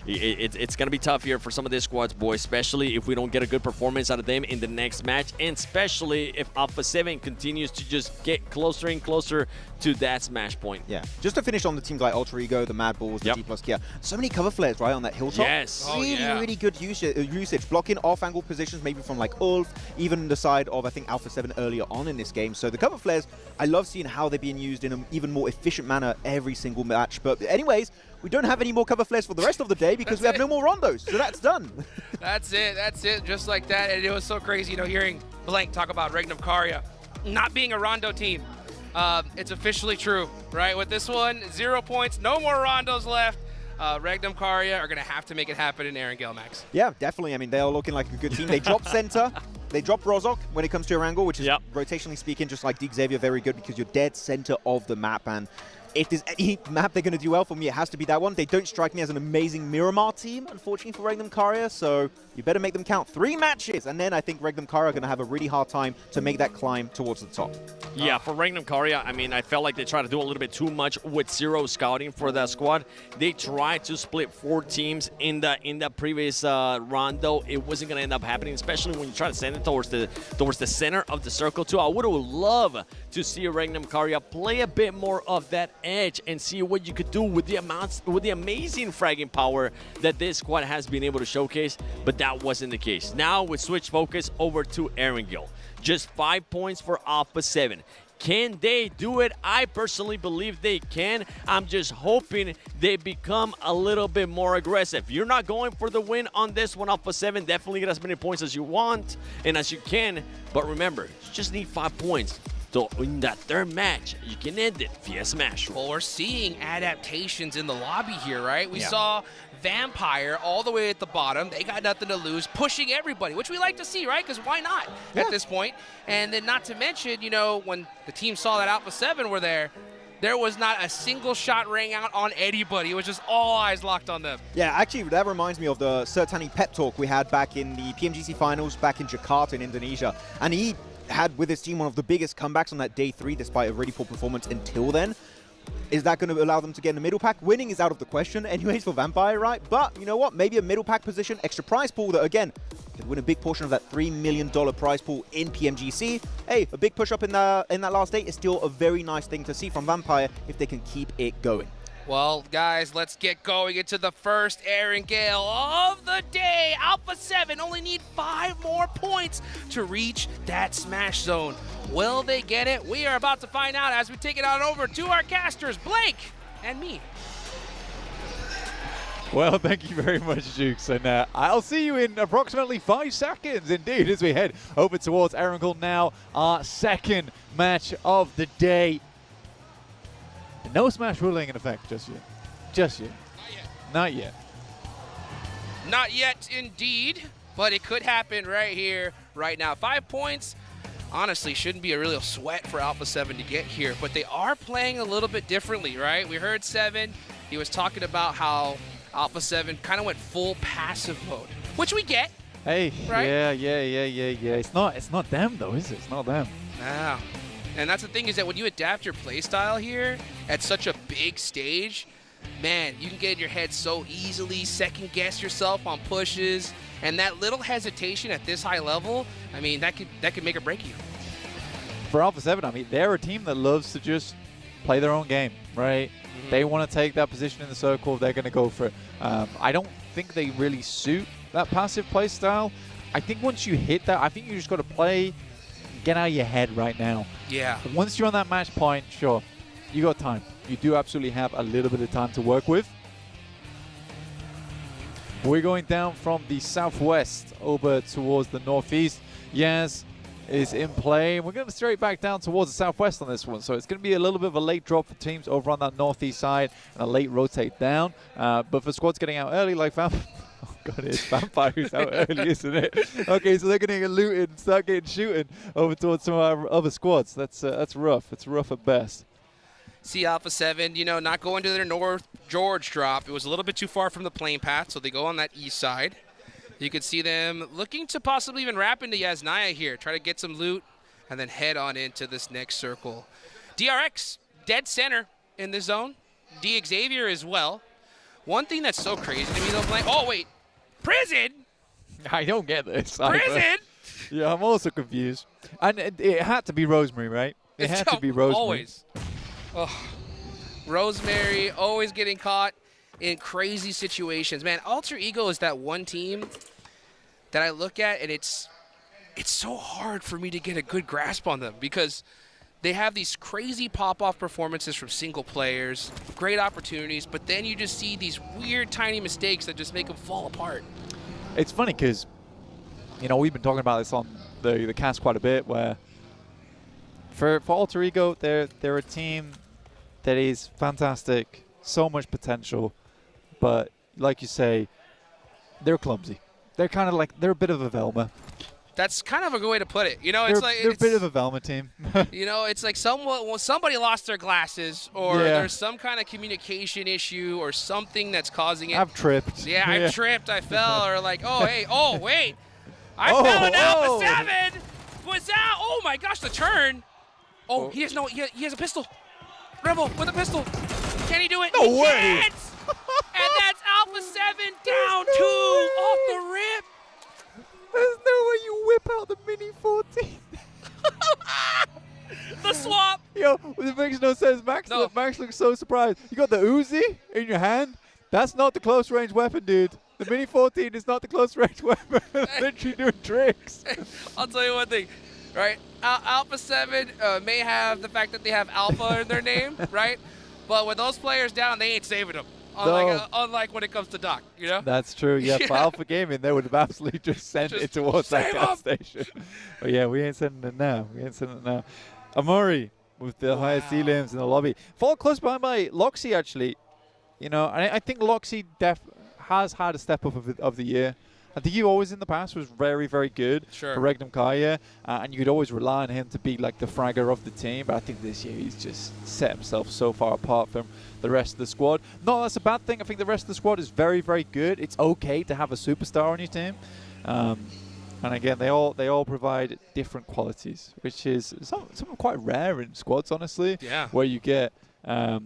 it's going to be tough here for some of these squads, boys, especially if we don't get a good performance out of them in the next match, and especially if Alpha 7 continues to just get closer and closer to that smash point. Yeah. Just to finish on the teams like Ultra Ego, the Mad Bulls, the D+ Kia, so many cover flares, right, on that hilltop. Yes. Really good usage. Blocking off-angle positions, maybe from like Ulf, even the side of, I think, Alpha 7 earlier on in this game. So the cover flares, I love seeing how they're being used in an even more efficient manner every single match. But anyways, we don't have any more cover flares for the rest of the day because we have no more rondos, so that's done. That's it, just like that. And it was so crazy, you know, hearing Blank talk about Regnum Karya not being a rondo team. It's officially true, right? With this one, 0 points, no more rondos left. Regnum Karya are going to have to make it happen in Erangel, Max. Yeah, definitely. I mean, they are looking like a good team. They drop center. They drop Rozok when it comes to Erangel, which is, rotationally speaking, just like Xavier, very good because you're dead center of the map. And if there's any map they're going to do well for me, it has to be that one. They don't strike me as an amazing Miramar team, unfortunately, for Regnum Karya, so you better make them count. 3 matches, and then I think Regnum Karya are going to have a really hard time to make that climb towards the top. Yeah, for Regnum Karya, I mean, I felt like they tried to do a little bit too much with zero scouting for that squad. They tried to split 4 teams in the previous rondo. It wasn't going to end up happening, especially when you try to send it towards the center of the circle too. I would have loved to see Regnum Karya play a bit more of that edge and see what you could do with the amazing fragging power that this squad has been able to showcase, but that wasn't the case. Now we switch focus over to Erangel. Just 5 points for Alpha 7. Can they do it? I personally believe they can. I'm just hoping they become a little bit more aggressive. You're not going for the win on this one, Alpha 7. Definitely get as many points as you want and as you can. But remember, you just need 5 points. So in that third match, you can end it via Smash. Well, we're seeing adaptations in the lobby here, right? We saw Vampire all the way at the bottom. They got nothing to lose, pushing everybody, which we like to see, right? Because why not at this point? And then not to mention, you know, when the team saw that Alpha 7 were there, there was not a single shot rang out on anybody. It was just all eyes locked on them. Yeah, actually, that reminds me of the Sertani pep talk we had back in the PMGC finals back in Jakarta in Indonesia. And he had with his team one of the biggest comebacks on that day 3 despite a really poor performance until then. Is that going to allow them to get in the middle pack? Winning is out of the question anyways for Vampire, right? But you know what? Maybe a middle pack position, extra prize pool that, again, could win a big portion of that $3 million prize pool in PMGC. Hey, a big push up in that last day is still a very nice thing to see from Vampire if they can keep it going. Well, guys, let's get going into the first Erangel of the day. Alpha 7 only need 5 more points to reach that Smash Zone. Will they get it? We are about to find out as we take it on over to our casters, Blake and me. Well, thank you very much, Jukes, and I'll see you in approximately 5 seconds, indeed, as we head over towards Erangel now, our second match of the day. No Smash ruling in effect just yet. Just yet. Not yet. Not yet, indeed, but it could happen right here, right now. 5 points honestly shouldn't be a real sweat for Alpha 7 to get here, but they are playing a little bit differently, right? We heard 7, he was talking about how Alpha 7 kind of went full passive mode, which we get. Hey, right? Yeah. It's not them though, is it? It's not them. Nah. And that's the thing, is that when you adapt your playstyle here at such a big stage, man, you can get in your head so easily, second guess yourself on pushes, and that little hesitation at this high level, I mean, that could make or break you. For Alpha 7, I mean, they're a team that loves to just play their own game, right? They want to take that position in the circle. They're going to go for it. I don't think they really suit that passive play style. I think once you hit that, I think you just got to play, get out of your head right now. Yeah. Once you're on that match point, sure, you got time. You do absolutely have a little bit of time to work with. We're going down from the southwest over towards the northeast. Yaz is in play. We're going to straight back down towards the southwest on this one. So it's going to be a little bit of a late drop for teams over on that northeast side and a late rotate down. But for squads getting out early like Vampire. Oh God, it's Vampire who's out early, isn't it? Okay, so they're going to get looted and start getting shooting over towards some of our other squads. That's rough. It's rough at best. See Alpha 7, you know, not going to their North George drop. It was a little bit too far from the plane path, so they go on that east side. You can see them looking to possibly even wrap into Yasnaya here, try to get some loot, and then head on into this next circle. DRX, dead center in the zone. D Xavier as well. One thing that's so crazy to me, though, Blank. Oh, wait. Prison? I don't get this. Prison? Yeah, I'm also confused. And it had to be Rosemary, right? It had to be Rosemary. Always. Oh, Rosemary always getting caught in crazy situations. Man, Alter Ego is that one team that I look at, and it's so hard for me to get a good grasp on them because they have these crazy pop-off performances from single players, great opportunities, but then you just see these weird tiny mistakes that just make them fall apart. It's funny because, you know, we've been talking about this on the cast quite a bit, where for Alter Ego, they're a team that is fantastic, so much potential, but like you say, they're clumsy. They're kind of like, they're a bit of a Velma. That's kind of a good way to put it. You know, they're a bit of a Velma team. You know, it's like somebody lost their glasses, or there's some kind of communication issue, or something that's causing it. I've tripped. Yeah, I've tripped, I fell, or like, oh, hey, oh, wait. I fell in Alpha 7. Was that? Oh my gosh, the turn. Oh, he has a pistol. Rebel with a pistol. Can he do it? No way. Can't. And that's Alpha 7 down 2 off the rip. There's no way you whip out the Mini 14. The swap. Yo, it makes no sense. Max looks so surprised. You got the Uzi in your hand. That's not the close range weapon, dude. The Mini 14 is not the close range weapon. Literally doing tricks. I'll tell you one thing, right? Alpha 7 may have the fact that they have Alpha in their name, right? But with those players down, they ain't saving them. Unlike when it comes to Doc, you know? That's true. Yeah, for Alpha Gaming, they would have absolutely just sent it towards that gas station. But yeah, we ain't sending it now. Amori with the highest elims in the lobby. Followed close behind by Loxy, actually. You know, I think Loxy has had a step up of the year. I think he always in the past was very, very good for Regnum Kaya, and you could always rely on him to be like the fragger of the team. But I think this year he's just set himself so far apart from the rest of the squad. No, that's a bad thing. I think the rest of the squad is very, very good. It's okay to have a superstar on your team. And again, they all provide different qualities, which is something quite rare in squads, honestly. Yeah. Where you get a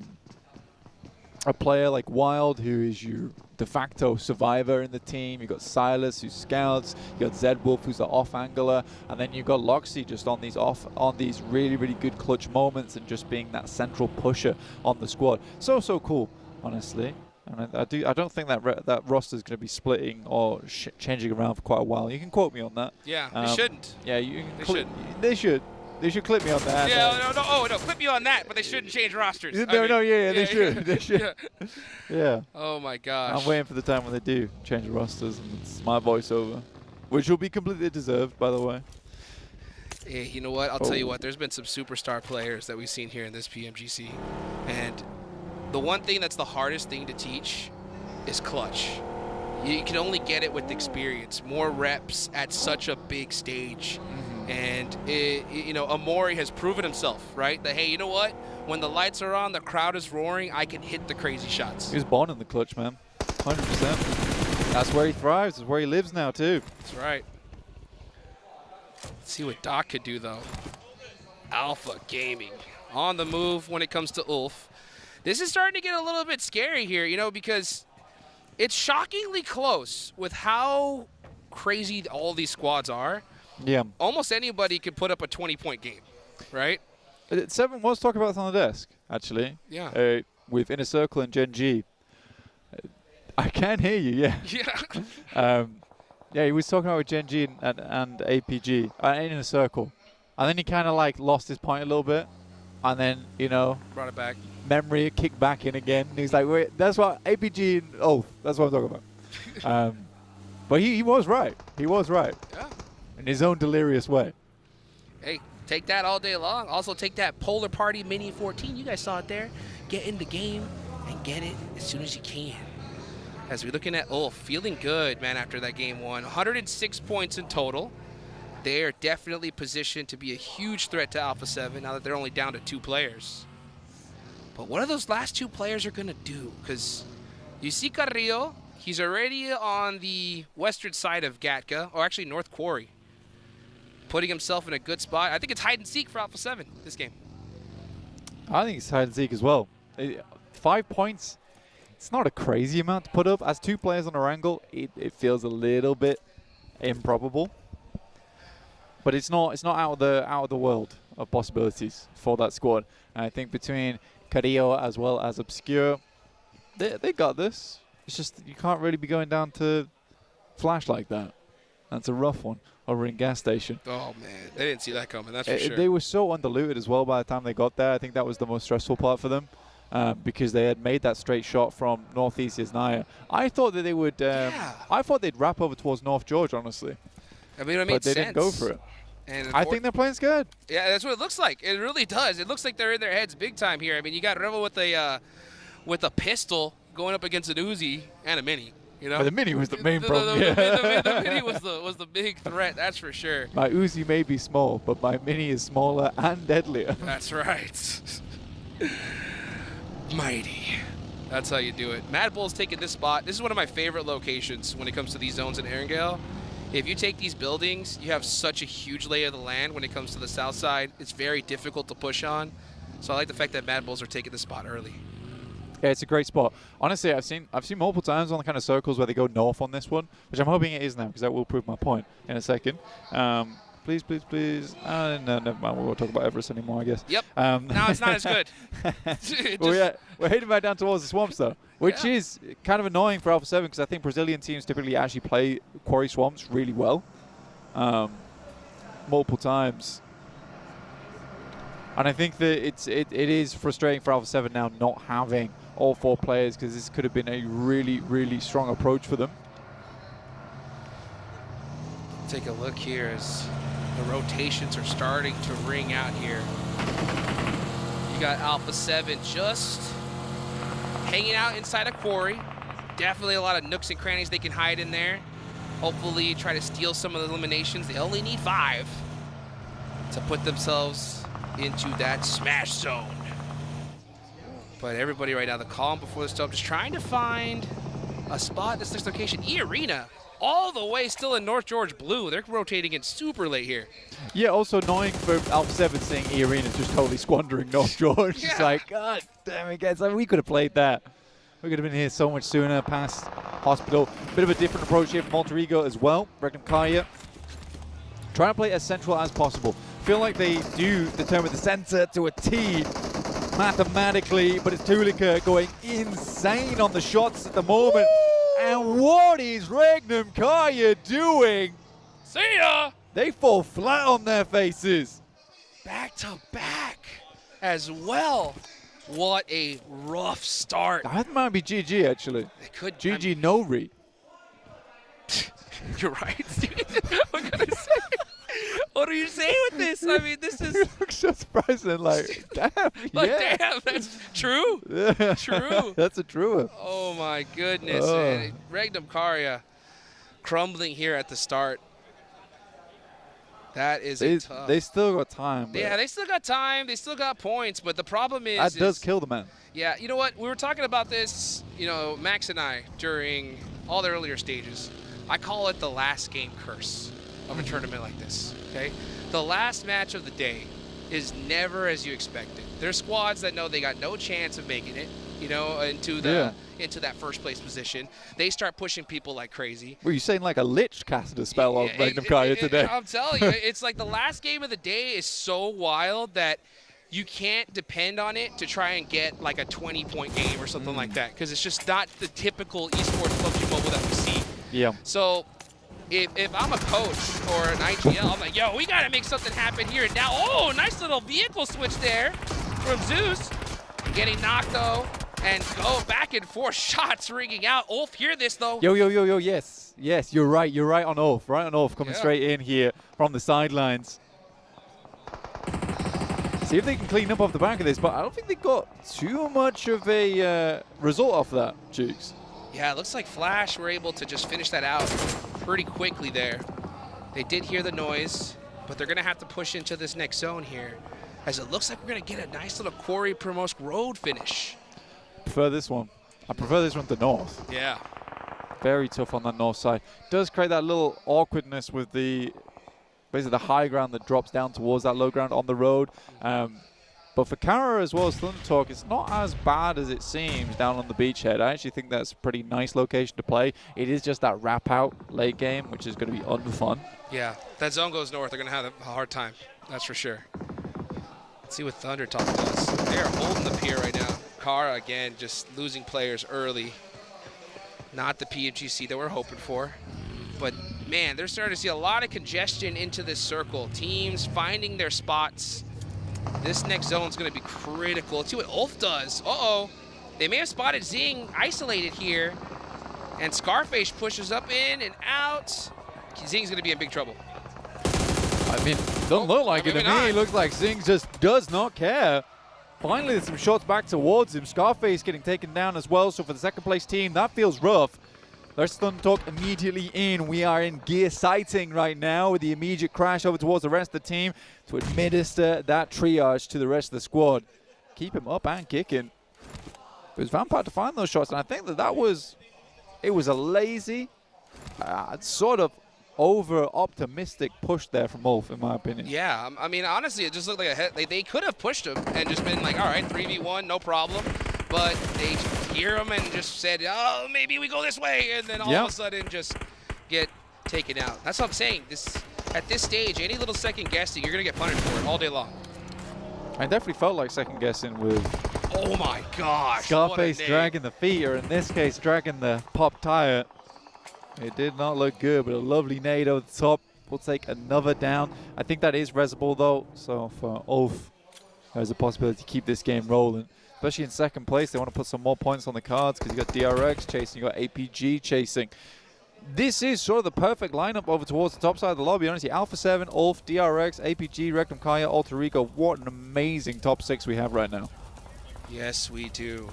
player like Wild, who is your de facto survivor in the team. You got Silas, who scouts. You got Zed Wolf, who's the off angler, and then you got Loxy just on these really, really good clutch moments and just being that central pusher on the squad. So cool, honestly. And I don't think that roster is going to be splitting or changing around for quite a while. You can quote me on that. Yeah, they shouldn't. Yeah, They should. They should clip me on that. Yeah, no, clip me on that, but they shouldn't change rosters. They should. They should. Yeah. Oh my gosh. I'm waiting for the time when they do change the rosters, and it's my voiceover, which will be completely deserved, by the way. Hey, you know what? I'll tell you what. There's been some superstar players that we've seen here in this PMGC, and the one thing that's the hardest thing to teach is clutch. You can only get it with experience, more reps at such a big stage. And, you know, Amori has proven himself, right? That, hey, you know what? When the lights are on, the crowd is roaring, I can hit the crazy shots. He was born in the clutch, man. 100%. That's where he thrives. That's where he lives now, too. That's right. Let's see what Doc could do, though. Alpha Gaming on the move when it comes to Ulf. This is starting to get a little bit scary here, you know, because it's shockingly close with how crazy all these squads are. Yeah. Almost anybody could put up a 20-point game, right? 7 was talking about this on the desk, actually. Yeah. With Inner Circle and Gen G. I can hear you, yeah. Yeah. Yeah, he was talking about with Gen G and APG in a circle. And then he kind of like lost his point a little bit. And then, you know, brought it back. Memory kicked back in again. And he's like, wait, that's what APG and that's what I'm talking about. But he was right. He was right. Yeah. In his own delirious way. Hey, take that all day long. Also take that Polar Party Mini 14. You guys saw it there. Get in the game and get it as soon as you can. As we're looking at Ulf, feeling good, man, after that game one. 106 points in total. They are definitely positioned to be a huge threat to Alpha 7 now that they're only down to 2 players. But what are those last 2 players are going to do? Because you see Carrillo, he's already on the western side of Gatka, or actually North Quarry, putting himself in a good spot. I think it's hide and seek for Alpha 7 this game. I think it's hide and seek as well. 5 points. It's not a crazy amount to put up. As 2 players on a angle, it feels a little bit improbable. But it's not out of the world of possibilities for that squad. And I think between Carrillo as well as Obscure, they got this. It's just you can't really be going down to Flash like that. That's a rough one over in gas station. Oh man, they didn't see that coming. That's for sure. They were so undiluted as well by the time they got there. I think that was the most stressful part for them. Because they had made that straight shot from Northeast Isnaya. I thought that they would. I thought they'd wrap over towards North George, honestly. I mean, it made but they sense. didn't go for it. And I think they're playing scared. Yeah, that's what it looks like. It really does. It looks like they're in their heads big time here. I mean, you got Revel with a pistol going up against an Uzi and a Mini. You know, but the Mini was the main problem. The Mini was the big threat. That's for sure. My Uzi may be small, but my Mini is smaller and deadlier. That's right. Mighty. That's how you do it. Mad Bull's taking this spot. This is one of my favorite locations when it comes to these zones in Erangel. If you take these buildings, you have such a huge lay of the land when it comes to the south side. It's very difficult to push on. So I like the fact that Mad Bulls are taking the spot early. Yeah, it's a great spot. Honestly, I've seen multiple times on the kind of circles where they go north on this one, which I'm hoping it is now because that will prove my point in a second. Please, please, please. No, never mind. We won't talk about Everest anymore, I guess. Yep. Now it's not as good. Well, we're heading back down towards the swamps, though, which is kind of annoying for Alpha 7 because I think Brazilian teams typically actually play quarry swamps really well, multiple times. And I think that it is frustrating for Alpha 7 now not having all 4 players because this could have been a really, really strong approach for them. Take a look here as the rotations are starting to ring out here. You got Alpha 7 just hanging out inside a quarry. Definitely a lot of nooks and crannies they can hide in there. Hopefully try to steal some of the eliminations. They only need 5 to put themselves into that smash zone. But everybody right now, the calm before the storm, just trying to find a spot in this next location. E-Arena, all the way still in North George blue. They're rotating in super late here. Yeah, also annoying for Alpha 7 seeing E-Arena just totally squandering North George. It's like, God damn it, guys. I mean, we could have played that. We could have been here so much sooner, past Hospital. Bit of a different approach here from Alter Ego as well. Regnum Kaya trying to play as central as possible. Feel like they do determine the center to a T mathematically, but it's Tulika going insane on the shots at the moment. And what is Regnum Kaya doing? See ya! They fall flat on their faces. Back to back as well. What a rough start. That might be GG, actually. It could. GG no re. You're right. What can I say? What are you saying with this? I mean, this is... You look so surprising, like, damn, yeah. Damn, that's true. Yeah. True. That's a true one. Oh, my goodness. And Regnum Kaya crumbling here at the start. That is tough. They still got time. Yeah, they still got time. They still got points. But the problem is that does kill the man. Yeah, you know what? We were talking about this, you know, Max and I, during all the earlier stages. I call it the last game curse of a tournament like this, okay? The last match of the day is never as you expected. There's squads that know they got no chance of making it, you know, into that first place position. They start pushing people like crazy. Were you saying like a lich casted a spell on Magnum Kaya today? I'm telling you, it's like the last game of the day is so wild that you can't depend on it to try and get like a 20-point game or something like that, because it's just not the typical esports PUBG Mobile that we see. Yeah. So if I'm a coach or an IGL, I'm like, yo, we got to make something happen here. And now, oh, nice little vehicle switch there from Zeus. Getting knocked, though, and go back and forth. Shots ringing out. Ulf, hear this, though. Yo, yes. Yes, you're right on Ulf. Coming straight in here from the sidelines. See if they can clean up off the back of this, but I don't think they got too much of a result off that, Jukes. Yeah, it looks like Flash were able to just finish that out pretty quickly there. They did hear the noise, but they're going to have to push into this next zone here, as it looks like we're going to get a nice little Quarry Promosk Road finish. I prefer this one. I prefer this one to North. Yeah. Very tough on that north side. Does create that little awkwardness with the basically the high ground that drops down towards that low ground on the road. But for Kara as well as Thunder Talk, it's not as bad as it seems down on the beachhead. I actually think that's a pretty nice location to play. It is just that wrap out late game, which is going to be unfun. Yeah, that zone goes north. They're going to have a hard time. That's for sure. Let's see what Thunder Talk does. They are holding the pier right now. Kara, again, just losing players early. Not the PMGC that we're hoping for. But, man, they're starting to see a lot of congestion into this circle. Teams finding their spots. This next zone is going to be critical. Let's see what Ulf does. Uh-oh. They may have spotted Zing isolated here. And Scarface pushes up in and out. Zing's going to be in big trouble. I mean, doesn't look like it to me. It looks like Zing just does not care. Finally, there's some shots back towards him. Scarface getting taken down as well. So for the second place team, that feels rough. There's Thunder Talk immediately in. We are in gear sighting right now with the immediate crash over towards the rest of the team to administer that triage to the rest of the squad. Keep him up and kicking. It was Vampire to find those shots, and I think that was a lazy, sort of over-optimistic push there from Ulf, in my opinion. Yeah, I mean, honestly, it just looked like they could have pushed him and just been like, all right, 3v1, no problem. But they hear him and just said, oh, maybe we go this way, and then all of a sudden just get taken out. That's what I'm saying. At this stage, any little second guessing, you're going to get punished for it all day long. I definitely felt like second guessing with oh my gosh, Scarface dragging the feet, or in this case, dragging the pop tire. It did not look good, but a lovely nade over the top will take another down. I think that is resable though, so for Ulf, there's a possibility to keep this game rolling. Especially in second place, they want to put some more points on the cards because you got DRX chasing, you got APG chasing. This is sort of the perfect lineup over towards the top side of the lobby. Honestly, Alpha 7, Ulf, DRX, APG, Rectum Kaya, Alter Ego. What an amazing top 6 we have right now. Yes, we do.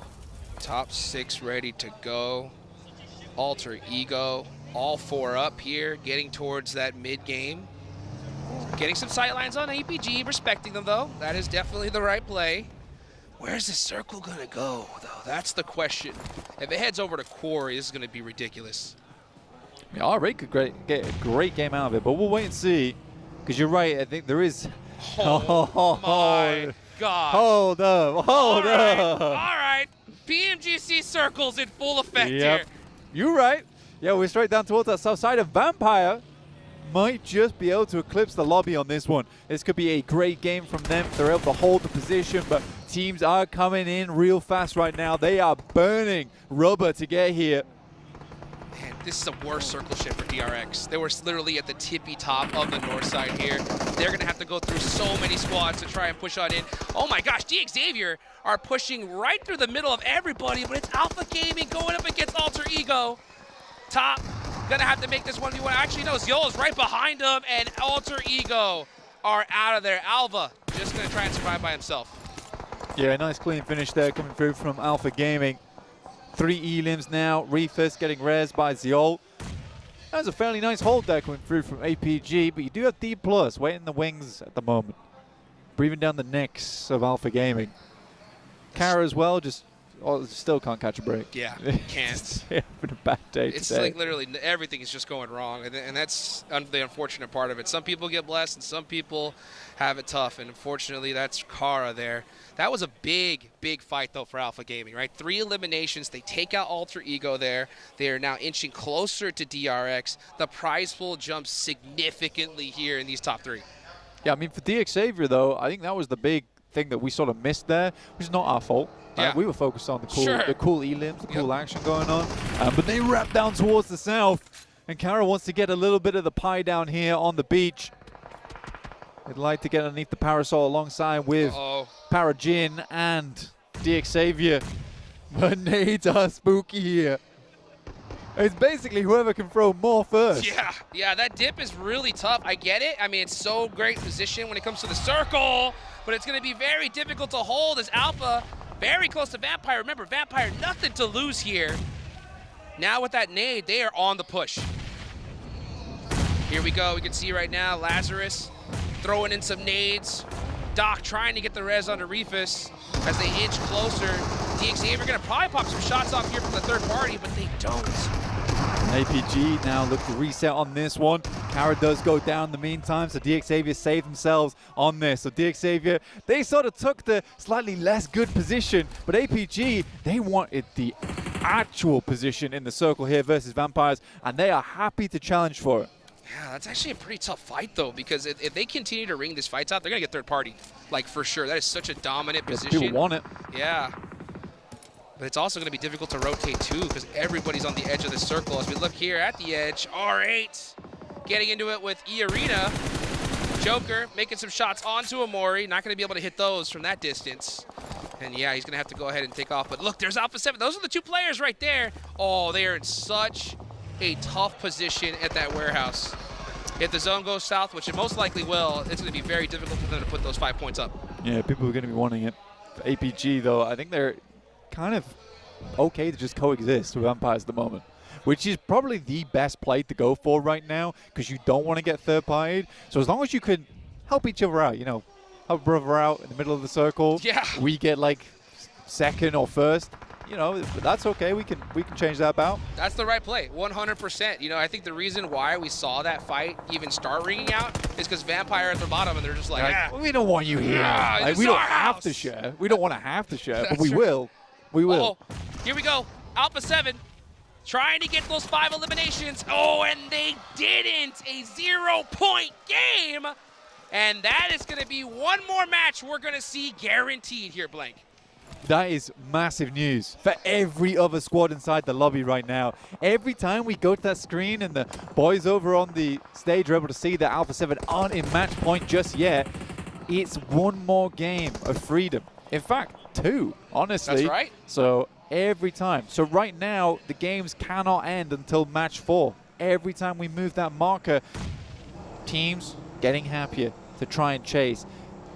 Top 6 ready to go. Alter Ego, all 4 up here, getting towards that mid game. Getting some sightlines on APG, respecting them though. That is definitely the right play. Where's the circle gonna go, though? That's the question. If it heads over to Quarry, this is gonna be ridiculous. I mean, RA could get a great game out of it, but we'll wait and see. Because you're right, I think there is. Oh my gosh. Hold up. All right. PMGC circles in full effect here. You're right. Yeah, we're straight down towards that south side of Vampire. Might just be able to eclipse the lobby on this one. This could be a great game from them. They're able to hold the position, but teams are coming in real fast right now. They are burning rubber to get here. Man, this is a worse circle shift for DRX. They were literally at the tippy top of the north side here. They're going to have to go through so many squads to try and push on in. Oh my gosh, DX Xavier are pushing right through the middle of everybody, but it's Alpha Gaming going up against Alter Ego. Top. Gonna have to make this 1v1. Actually, no, Ziola's right behind him, and Alter Ego are out of there. Alva just gonna try and survive by himself. Yeah, nice clean finish there coming through from Alpha Gaming. 3 elims now. Refus getting res by Ziol. That was a fairly nice hold there coming through from APG, but you do have D+ waiting in the wings at the moment. Breathing down the necks of Alpha Gaming. Kara as well, just still can't catch a break. Yeah, can't. Having a bad day It's today. like literally everything is just going wrong, and that's the unfortunate part of it. Some people get blessed, and some people have it tough, and unfortunately, that's Kara there. That was a big, big fight, though, for Alpha Gaming, right? 3 eliminations. They take out Alter Ego there. They are now inching closer to DRX. The prize pool jumps significantly here in these top 3. Yeah, I mean, for DX Xavier, though, I think that was the big thing that we sort of missed there, which is not our fault. Yeah. We were focused on the cool, Sure. the cool elims, the cool action going on. But they wrap down towards the south, and Kara wants to get a little bit of the pie down here on the beach. They'd like to get underneath the parasol alongside with Parajin and DX Xavier. But nades are spooky here. It's basically whoever can throw more first. Yeah, that dip is really tough. I get it. I mean, it's so great position when it comes to the circle, but it's going to be very difficult to hold as Alpha very close to Vampire. Remember, Vampire, nothing to lose here. Now with that nade, they are on the push. Here we go. We can see right now Lazarus throwing in some nades. Doc trying to get the res onto Refus as they inch closer. DX Xavier going to probably pop some shots off here from the third party, but they don't. APG now look to reset on this one. Kara does go down in the meantime, so DX Xavier save themselves on this. So DX Xavier, they sort of took the slightly less good position, but APG, they wanted the actual position in the circle here versus Vampires, and they are happy to challenge for it. Yeah, that's actually a pretty tough fight, though, because if they continue to ring these fights out, they're going to get third party, like, for sure. That is such a dominant position. People want it. Yeah. But it's also going to be difficult to rotate, too, because everybody's on the edge of the circle. As we look here at the edge, R8 getting into it with E-Arena. Joker making some shots onto Amori. Not going to be able to hit those from that distance. And, yeah, he's going to have to go ahead and take off. But, look, there's Alpha 7. Those are the 2 players right there. Oh, they are in such a tough position at that warehouse. If the zone goes south, which it most likely will, it's going to be very difficult for them to put those 5 points up. Yeah, people are going to be wanting it. For APG, though, I think they're kind of okay to just coexist with Vampires at the moment, which is probably the best play to go for right now because you don't want to get third-partied. So as long as you can help each other out, you know, help a brother out in the middle of the circle. Yeah. We get like second or first. You know, that's okay. We can change that about. That's the right play, 100%. You know, I think the reason why we saw that fight even start ringing out is because Vampire at the bottom, and they're just like, we don't want you here. Like, we don't have to share. We don't want to have to share, but we will. We will. Oh, here we go. Alpha 7 trying to get those 5 eliminations. Oh, and they didn't. A 0-point game. And that is going to be one more match we're going to see guaranteed here, Blank. That is massive news for every other squad inside the lobby right now. Every time we go to that screen and the boys over on the stage are able to see that Alpha 7 aren't in match point just yet, it's one more game of freedom. In fact, 2, honestly. That's right. So every time. So right now, the games cannot end until match 4. Every time we move that marker, teams getting happier to try and chase.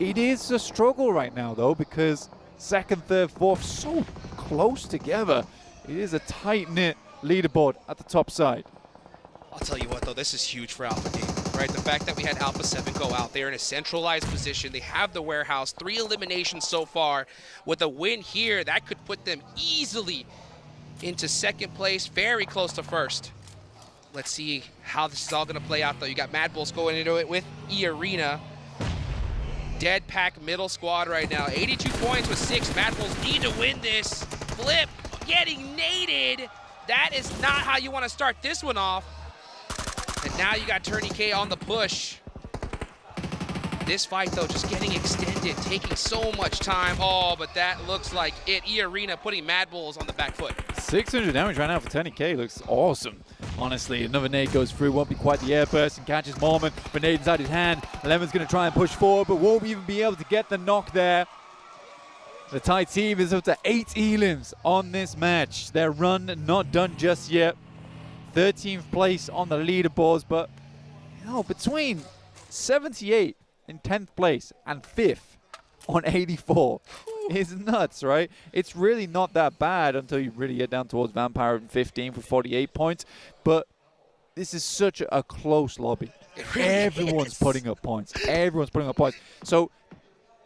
It is a struggle right now, though, because second, third, fourth, so close together. It is a tight-knit leaderboard at the top side. I'll tell you what, though, this is huge for Alpha Gaming, right? The fact that we had Alpha 7 go out, they're in a centralized position. They have the warehouse, 3 eliminations so far. With a win here, that could put them easily into second place, very close to first. Let's see how this is all going to play out, though. You got Mad Bulls going into it with E-Arena. Dead pack middle squad right now. 82 points with 6. Mad Bulls need to win this. Flip getting naded. That is not how you want to start this one off. And now you got Turney K on the push. This fight, though, just getting extended, taking so much time. Oh, but that looks like it. E-Arena putting Mad Bulls on the back foot. 600 damage right now for Turney K. Looks awesome. Honestly, another nade goes through. Won't be quite the air burst and catches Mormon. But nade inside his hand. Lemon's going to try and push forward, but won't even be able to get the knock there. The Thai team is up to 8 elims on this match. Their run not done just yet. 13th place on the leaderboards, but you know, between 78 in 10th place and 5th on 84 is nuts, right? It's really not that bad until you really get down towards Vampire in 15th with 48 points, but this is such a close lobby. Really Everyone's putting up points. Everyone's putting up points. So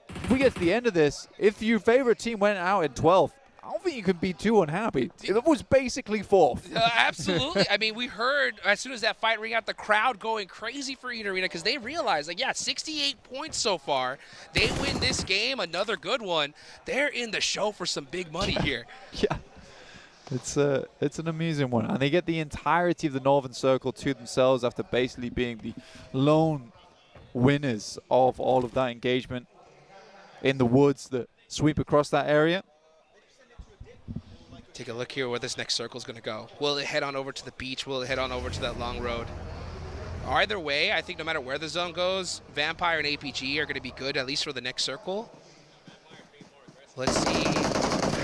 if we get to the end of this, if your favorite team went out in 12th, I don't think you can be too unhappy. It was basically 4th. Absolutely. I mean, we heard as soon as that fight rang out, the crowd going crazy for Arena because they realized, like, yeah, 68 points so far. They win this game, another good one. They're in the show for some big money here. Yeah. It's an amusing one. And they get the entirety of the Northern Circle to themselves after basically being the lone winners of all of that engagement in the woods that sweep across that area. Take a look here where this next circle is going to go. Will it head on over to the beach? Will it head on over to that long road? Either way, I think no matter where the zone goes, Vampire and APG are going to be good, at least for the next circle. Let's see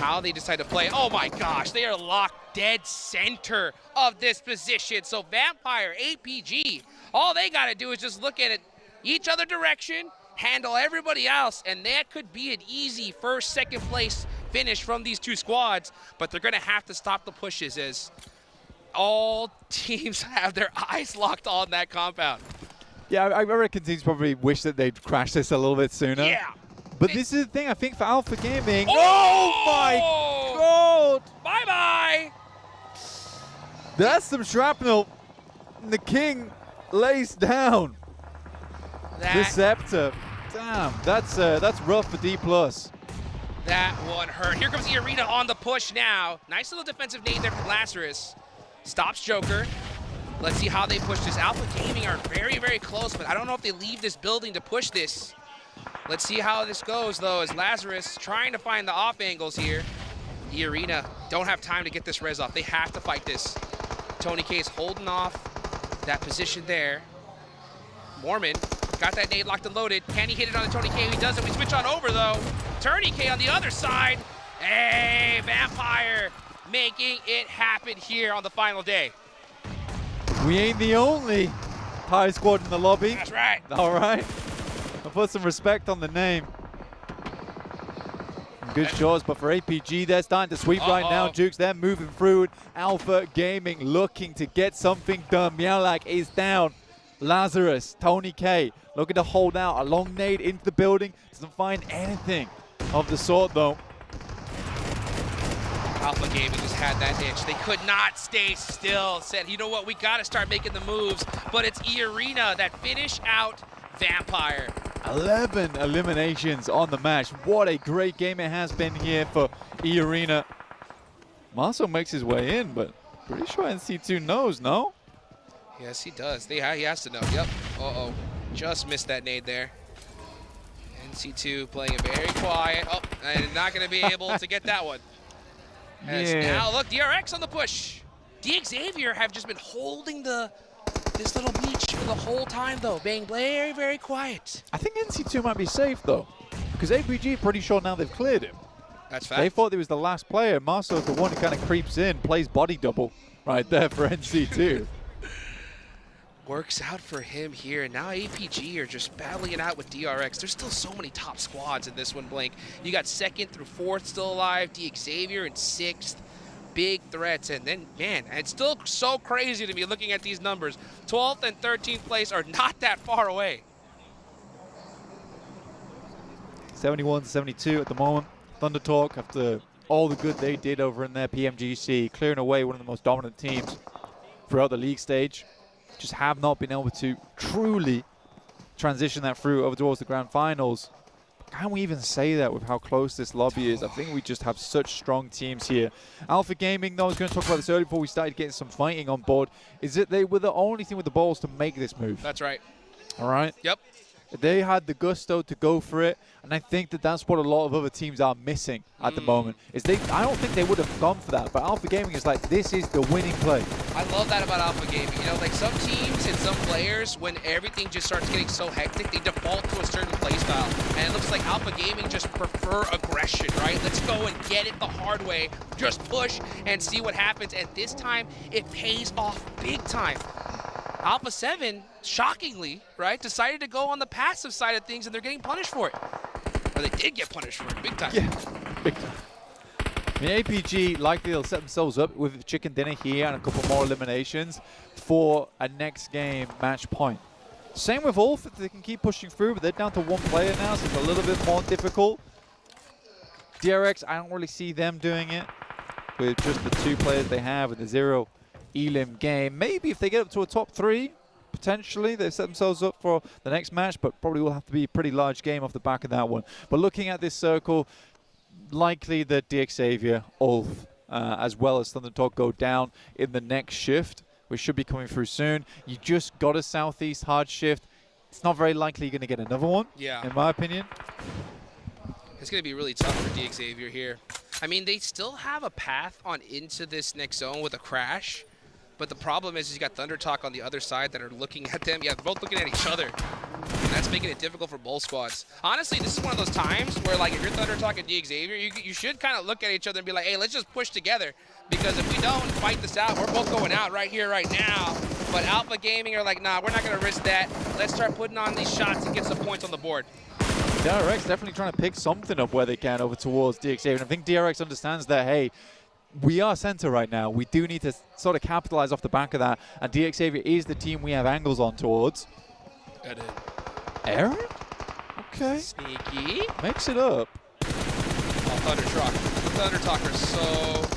how they decide to play. Oh my gosh, they are locked dead center of this position. So Vampire, APG, all they got to do is just look at it each other direction, handle everybody else, and that could be an easy first, second place finish from these two squads. But they're going to have to stop the pushes as all teams have their eyes locked on that compound. Yeah, I reckon teams probably wish that they'd crashed this a little bit sooner. Yeah. But this is the thing, I think, for Alpha Gaming. Oh, my God! Bye-bye! That's some shrapnel. And the King lays down the Scepter. Damn, that's rough for D+. That one hurt. Here comes the Arena on the push now. Nice little defensive nade there from Lazarus. Stops Joker. Let's see how they push this. Alpha Gaming are very, very close, but I don't know if they leave this building to push this. Let's see how this goes, though, as Lazarus trying to find the off angles here. The Arena don't have time to get this res off. They have to fight this. Tony K is holding off that position there. Mormon got that nade locked and loaded. Can he hit it on the Tony K? He doesn't. We switch on over, though. Tony K on the other side. Hey, Vampire making it happen here on the final day. We ain't the only high squad in the lobby. That's right. All right. I'll put some respect on the name. Good shots, but for APG, they're starting to sweep right now. Jukes, they're moving through. Alpha Gaming looking to get something done. Miaulak is down. Lazarus, Tony K looking to hold out. A long nade into the building. Doesn't find anything of the sort, though. Alpha Gaming just had that itch. They could not stay still. Said, you know what, we got to start making the moves. But it's E-Arena that finish out Vampire. 11 eliminations on the match. What a great game it has been here for E-Arena. Marcel makes his way in, but pretty sure NC2 knows, no? Yes, he does. He has to know. Yep. Uh-oh. Just missed that nade there. NC2 playing it very quiet. Oh, and not going to be able to get that one. As now, look, DRX on the push. Xavier have just been holding this little beach for the whole time, though, being very, very quiet. I think NC2 might be safe, though, because APG pretty sure now they've cleared him. That's fact. They thought he was the last player. Marcel's the one who kind of creeps in, plays body double right there for NC2. Works out for him here. Now APG are just battling it out with DRX. There's still so many top squads in this one, Blink. You got 2nd through 4th still alive, Xavier in 6th. Big threats, and then, man, it's still so crazy to me looking at these numbers. 12th and 13th place are not that far away. 71-72 at the moment. Thunder Talk, after all the good they did over in their PMGC, clearing away one of the most dominant teams throughout the league stage, just have not been able to truly transition that through over towards the grand finals. Can we even say that with how close this lobby is? I think we just have such strong teams here. Alpha Gaming, though, I was going to talk about this earlier before we started getting some fighting on board, is that they were the only team with the balls to make this move. That's right. All right? Yep. They had the gusto to go for it, and I think that that's what a lot of other teams are missing at the moment. I don't think they would have gone for that, but Alpha Gaming is like, this is the winning play. I love that about Alpha Gaming. You know, like some teams and some players, when everything just starts getting so hectic, they default to a certain play style. And it looks like Alpha Gaming just prefer aggression, right? Let's go and get it the hard way. Just push and see what happens. And this time, it pays off big time. Alpha 7, shockingly, right, decided to go on the passive side of things, and they're getting punished for it. Or they did get punished for it, big time. Yeah, big time. I mean, APG likely they'll set themselves up with chicken dinner here and a couple more eliminations for a next game match point. Same with Ulf, if they can keep pushing through, but they're down to one player now, so it's a little bit more difficult. DRX, I don't really see them doing it with just the 2 players they have in the 0 Elim game. Maybe if they get up to a top 3, potentially they've set themselves up for the next match, but probably will have to be a pretty large game off the back of that one. But looking at this circle, likely that DX Xavier, Ulf, as well as Thunderdog go down in the next shift, which should be coming through soon. You just got a Southeast hard shift. It's not very likely you're going to get another one, in my opinion. It's going to be really tough for DX Xavier here. I mean, they still have a path on into this next zone with a crash, but the problem is you got Thunder Talk on the other side that are looking at them. Yeah, they're both looking at each other. And that's making it difficult for both squads. Honestly, this is one of those times where, like, if you're Thunder Talk and DX Xavier, you should kind of look at each other and be like, hey, let's just push together. Because if we don't fight this out, we're both going out right here, right now. But Alpha Gaming are like, nah, we're not going to risk that. Let's start putting on these shots and get some points on the board. DRX definitely trying to pick something up where they can over towards DX Xavier. And I think DRX understands that, hey, we are center right now. We do need to sort of capitalize off the back of that. And DX Xavier is the team we have angles on towards. Aaron? Okay. Sneaky. Mix it up. Oh, Thunder Talk are so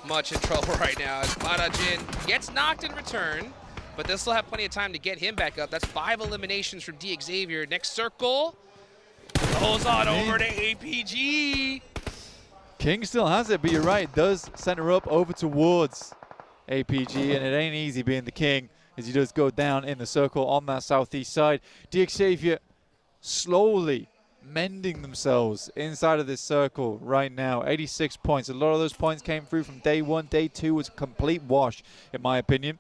much in trouble right now. As Barajin gets knocked in return, but they'll still have plenty of time to get him back up. That's 5 eliminations from DX Xavier. Next circle goes on over to APG. King still has it, but you're right. Does center up over towards APG, and it ain't easy being the king as he does go down in the circle on that southeast side. DX Xavier slowly mending themselves inside of this circle right now. 86 points. A lot of those points came through from day 1. Day 2 was a complete wash, in my opinion.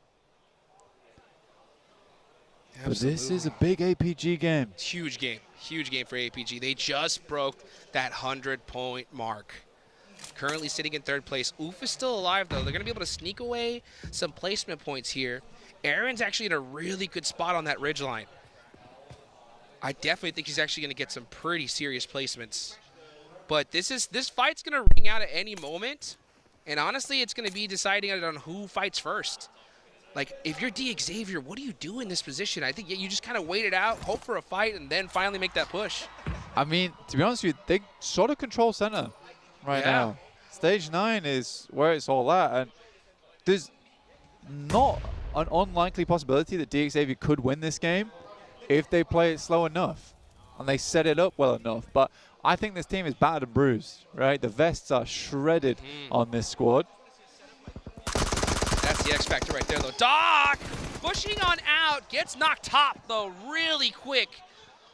Absolutely. But this is a big APG game. Huge game. Huge game for APG. They just broke that 100-point mark. Currently sitting in 3rd place. Oof is still alive, though. They're going to be able to sneak away some placement points here. Aaron's actually in a really good spot on that ridgeline. I definitely think he's actually going to get some pretty serious placements. But this fight's going to ring out at any moment. And honestly, it's going to be deciding on who fights first. Like, if you're DX Xavier, what do you do in this position? I think you just kind of wait it out, hope for a fight, and then finally make that push. I mean, to be honest with you, they sort of control center right now. Stage 9 is where it's all at. And there's not an unlikely possibility that DX Xavier could win this game if they play it slow enough and they set it up well enough. But I think this team is battered and bruised, right? The vests are shredded on this squad. That's the X factor right there, though. Doc pushing on out, gets knocked top, though, really quick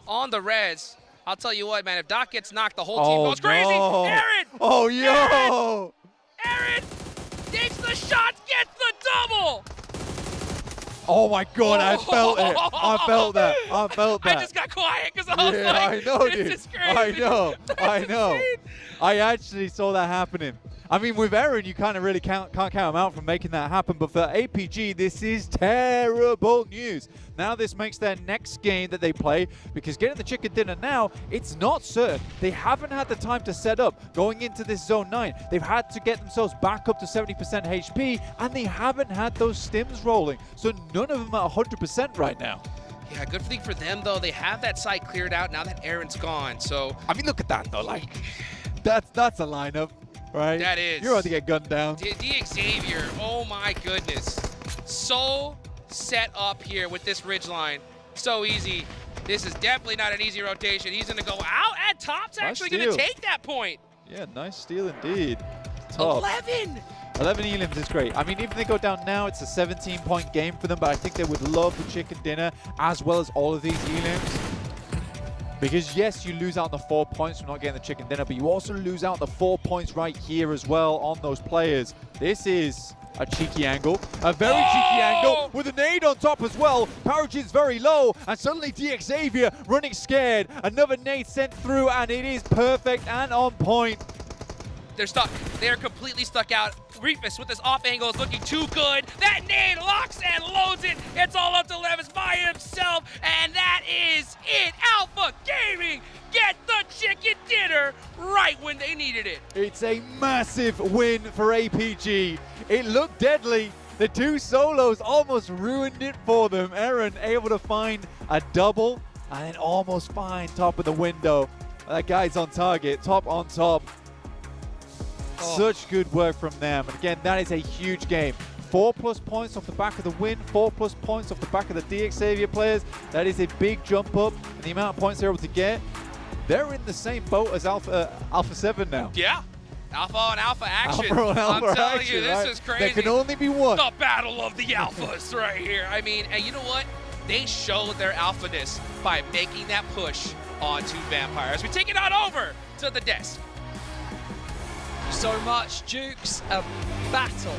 on the res. I'll tell you what, man, if Doc gets knocked, the whole team goes crazy. No. Aaron! Oh, yo! Aaron takes the shot, gets the double! Oh my God, I felt it. I felt that. I felt that. I just got quiet because I was like, I know, this dude. is crazy. I know. I actually saw that happening. I mean, with Aaron, you kind of really can't count him out from making that happen. But for APG, this is terrible news. Now this makes their next game that they play, because getting the chicken dinner now, it's not certain. They haven't had the time to set up going into this Zone 9. They've had to get themselves back up to 70% HP, and they haven't had those stims rolling. So none of them are 100% right now. Yeah, good thing for them, though. They have that site cleared out now that Aaron's gone. So I mean, look at that, though. Like, that's a lineup. Right? That is. You're about to get gunned down. DX Xavier, oh my goodness. So set up here with this ridgeline. So easy. This is definitely not an easy rotation. He's going to go out, and Top's actually going to take that point. Yeah, nice steal indeed. Top. 11 elims is great. I mean, even if they go down now, it's a 17-point game for them, but I think they would love the chicken dinner as well as all of these elims. Because yes, you lose out on the 4 points from not getting the chicken dinner, but you also lose out on the 4 points right here as well on those players. This is a cheeky angle, a very cheeky angle with a nade on top as well. Paragin's very low, and suddenly DX Xavier running scared. Another nade sent through, and it is perfect and on point. They're stuck. They're completely stuck out. Reefus with his off angle is looking too good. That nade locks and loads it. It's all up to Levis by himself, and that is it. Alpha Gaming get the chicken dinner right when they need needed it. It's a massive win for APG. It looked deadly. The two solos almost ruined it for them. Aaron able to find a double and then almost find top of the window. That guy's on target, top on top. Such good work from them. And again, that is a huge game. 4+ points off the back of the win, 4+ points off the back of the DXavier players. That is a big jump up in the amount of points they're able to get. They're in the same boat as Alpha 7 now. Yeah. Alpha on Alpha action. Alpha on Alpha I'm telling action, you, this right? is crazy. There can only be one. The battle of the alphas right here. I mean, and you know what? They showed their alphaness by making that push onto Vampire. As we take it on over to the desk. So much, Jukes, a battle.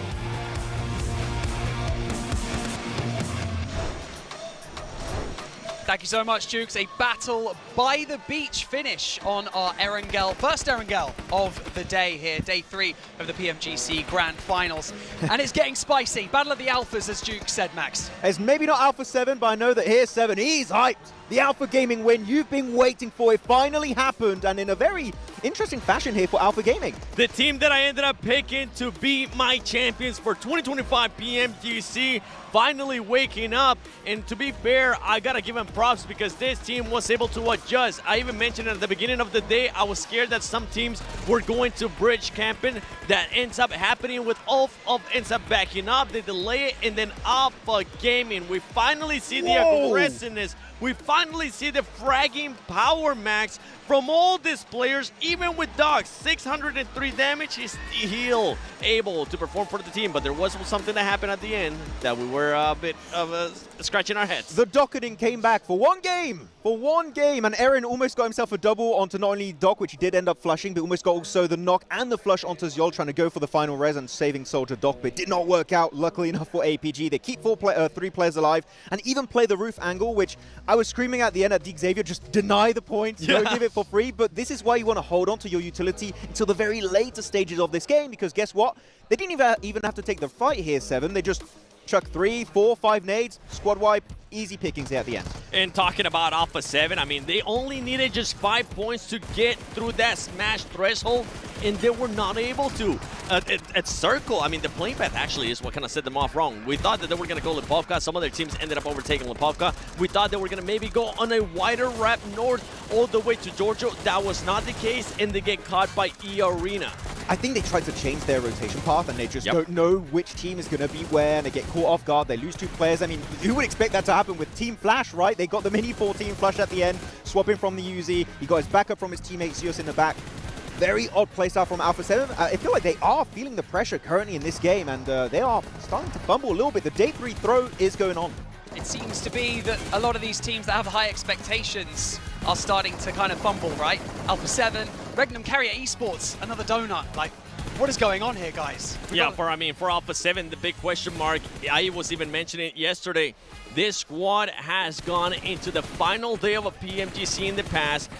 Thank you so much, Jukes. A battle by the beach finish on our Erangel, first Erangel of the day here, day 3 of the PMGC Grand Finals. And it's getting spicy. Battle of the Alphas, as Jukes said, Max. It's maybe not Alpha 7, but I know that here's 7. He's hyped. The Alpha Gaming win you've been waiting for. It finally happened, and in a very interesting fashion here for Alpha Gaming. The team that I ended up picking to be my champions for 2025 PMGC finally waking up. And to be fair, I gotta give them props because this team was able to adjust. I even mentioned at the beginning of the day, I was scared that some teams were going to bridge camping. That ends up happening with Ulf ends up backing up. They delay it, and then Alpha Gaming. We finally see the aggressiveness. We finally see the fragging power, Max, from all these players, even with Dogs. 603 damage is still able to perform for the team, but there was something that happened at the end that we were a bit of scratching our heads. The docketing came back for one game, and Aaron almost got himself a double onto not only Doc, which he did end up flushing, but almost got also the knock and the flush onto Zyol, trying to go for the final res and saving Soldier Doc, but it did not work out, luckily enough for APG. They keep 3 players alive and even play the roof angle, which I was screaming at the end at DXavier, just deny the points, don't give it for free, but this is why you want to hold on to your utility until the very later stages of this game, because guess what? They didn't even have to take the fight here, 7. They just chuck 3, 4, 5 nades, squad wipe, easy pickings at the end. And talking about Alpha 7, I mean, they only needed just 5 points to get through that smash threshold, and they were not able to. At Circle, I mean, the playing path actually is what kind of set them off wrong. We thought that they were going to go Lipovka. Some other teams ended up overtaking Lipovka. We thought they were going to maybe go on a wider wrap north all the way to Georgia. That was not the case, and they get caught by E-Arena. I think they tried to change their rotation path, and they just don't know which team is going to be where, and they get caught off guard. They lose 2 players. I mean, who would expect that to happen with Team Flash, right? They got the mini 14 Flash at the end, swapping from the UZ. He got his backup from his teammate Zeus in the back. Very odd playstyle from Alpha 7. I feel like they are feeling the pressure currently in this game, and they are starting to fumble a little bit. The day 3 throw is going on. It seems to be that a lot of these teams that have high expectations are starting to kind of fumble, right? Alpha 7, Regnum Carrier Esports, another donut. Like, what is going on here, guys? Yeah, for Alpha 7, the big question mark, I was even mentioning it yesterday, this squad has gone into the final day of a PMGC in the past,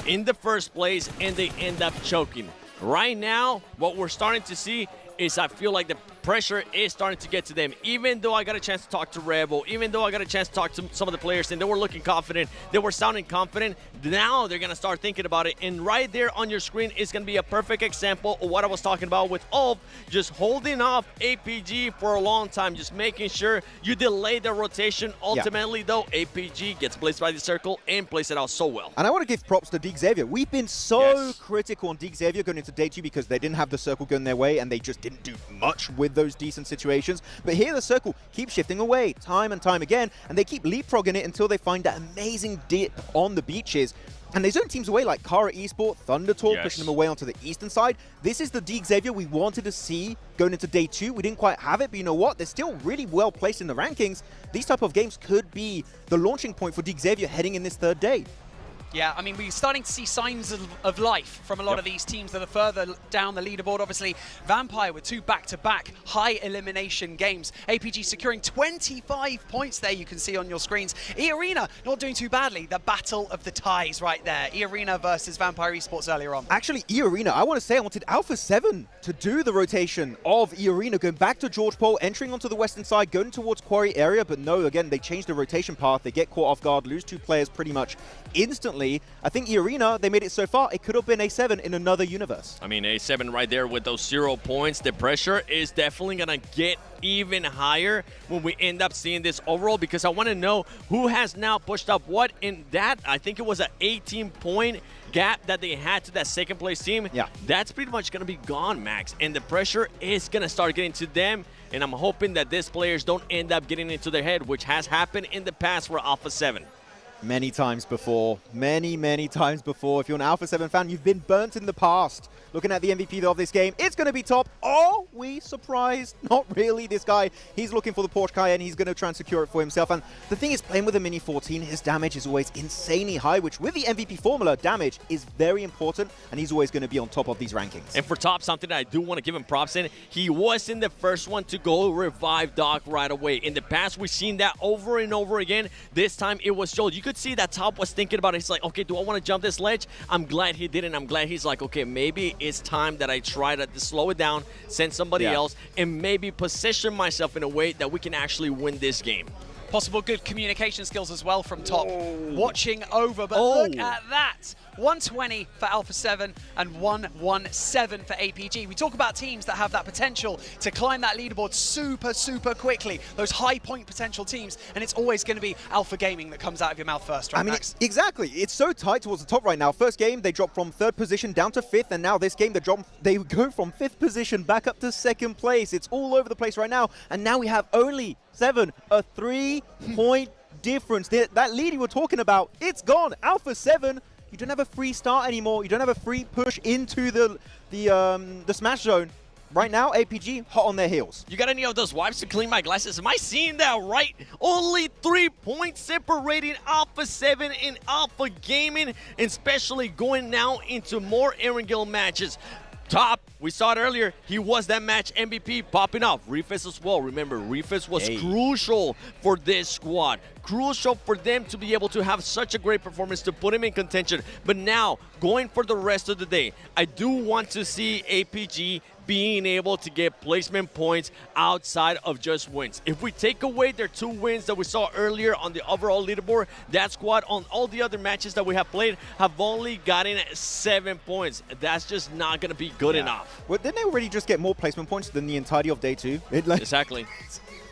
in the first place, and they end up choking. Right now, what we're starting to see is I feel like the pressure is starting to get to them. Even though I got a chance to talk to Rebel, even though I got a chance to talk to some of the players and they were looking confident, they were sounding confident, now they're going to start thinking about it. And right there on your screen is going to be a perfect example of what I was talking about with Ulf, just holding off APG for a long time, just making sure you delay the rotation. Ultimately, though, APG gets placed by the circle and plays it out so well. And I want to give props to DXavier. We've been so critical on DXavier going into day 2 because they didn't have the circle going their way and they just didn't do much with those decent situations. But here the circle keeps shifting away time and time again, and they keep leapfrogging it until they find that amazing dip on the beaches. And they zone teams away like Kara Esport, Thundertalk, pushing them away onto the eastern side. This is the DXavier we wanted to see going into day 2. We didn't quite have it, but you know what? They're still really well placed in the rankings. These type of games could be the launching point for DXavier heading in this 3rd day. Yeah, I mean, we're starting to see signs of life from a lot of these teams that are further down the leaderboard. Obviously, Vampire with 2 back-to-back high elimination games. APG securing 25 points there, you can see on your screens. E-Arena not doing too badly. The battle of the ties right there. E-Arena versus Vampire Esports earlier on. Actually, E-Arena, I want to say I wanted Alpha 7 to do the rotation of E-Arena, going back to George Pole, entering onto the western side, going towards Quarry area, but no, again, they changed the rotation path. They get caught off guard, lose 2 players pretty much instantly. importantly, I think Arena, they made it so far, it could have been A7 in another universe. I mean, A7 right there with those 0 points. The pressure is definitely going to get even higher when we end up seeing this overall, because I want to know who has now pushed up what in that. I think it was an 18-point gap that they had to that second place team. Yeah. That's pretty much going to be gone, Max. And the pressure is going to start getting to them. And I'm hoping that these players don't end up getting into their head, which has happened in the past for Alpha 7. Many times before. Many times before. If you're an Alpha 7 fan, you've been burnt in the past. Looking at the MVP of this game, it's going to be top. Are we surprised? Not really. This guy, he's looking for the Porsche Cayenne. He's going to try and secure it for himself. And the thing is, playing with a Mini 14, his damage is always insanely high, which with the MVP formula, damage is very important, and he's always going to be on top of these rankings. And for top, something that I do want to give him props in, he wasn't the first one to go revive Doc right away. In the past, we've seen that over and over again. This time, it was Joel. You could see that Top was thinking about it. He's like, okay, do I want to jump this ledge? I'm glad he didn't. I'm glad he's like, okay, maybe it's time that I try to slow it down, send somebody else, and maybe position myself in a way that we can actually win this game. Possible good communication skills as well from Top. Watching over, but look at that. 120 for Alpha 7 and 117 for APG. We talk about teams that have that potential to climb that leaderboard super quickly. Those high point potential teams, and it's always going to be Alpha Gaming that comes out of your mouth first, right, I mean, Max? exactly. It's so tight towards the top right now. First game, they dropped from 3rd position down to 5th, and now this game, they go from 5th position back up to 2nd place. It's all over the place right now, and now we have only 7, a 3-point difference. That lead you were talking about, it's gone. Alpha 7, you don't have a free start anymore. You don't have a free push into the smash zone. Right now, APG hot on their heels. You got any of those wipes to clean my glasses? Am I seeing that right? Only 3 points separating Alpha 7 and Alpha Gaming, and especially going now into more Erangel matches. Top, we saw it earlier, he was that match MVP popping off. Refus as well. Remember, Refus was crucial for this squad. Crucial for them to be able to have such a great performance to put him in contention. But now, going for the rest of the day, I do want to see APG being able to get placement points outside of just wins. If we take away their 2 wins that we saw earlier on the overall leaderboard, that squad on all the other matches that we have played have only gotten 7 points. That's just not going to be good enough. Well, didn't they already just get more placement points than the entirety of day 2? Exactly.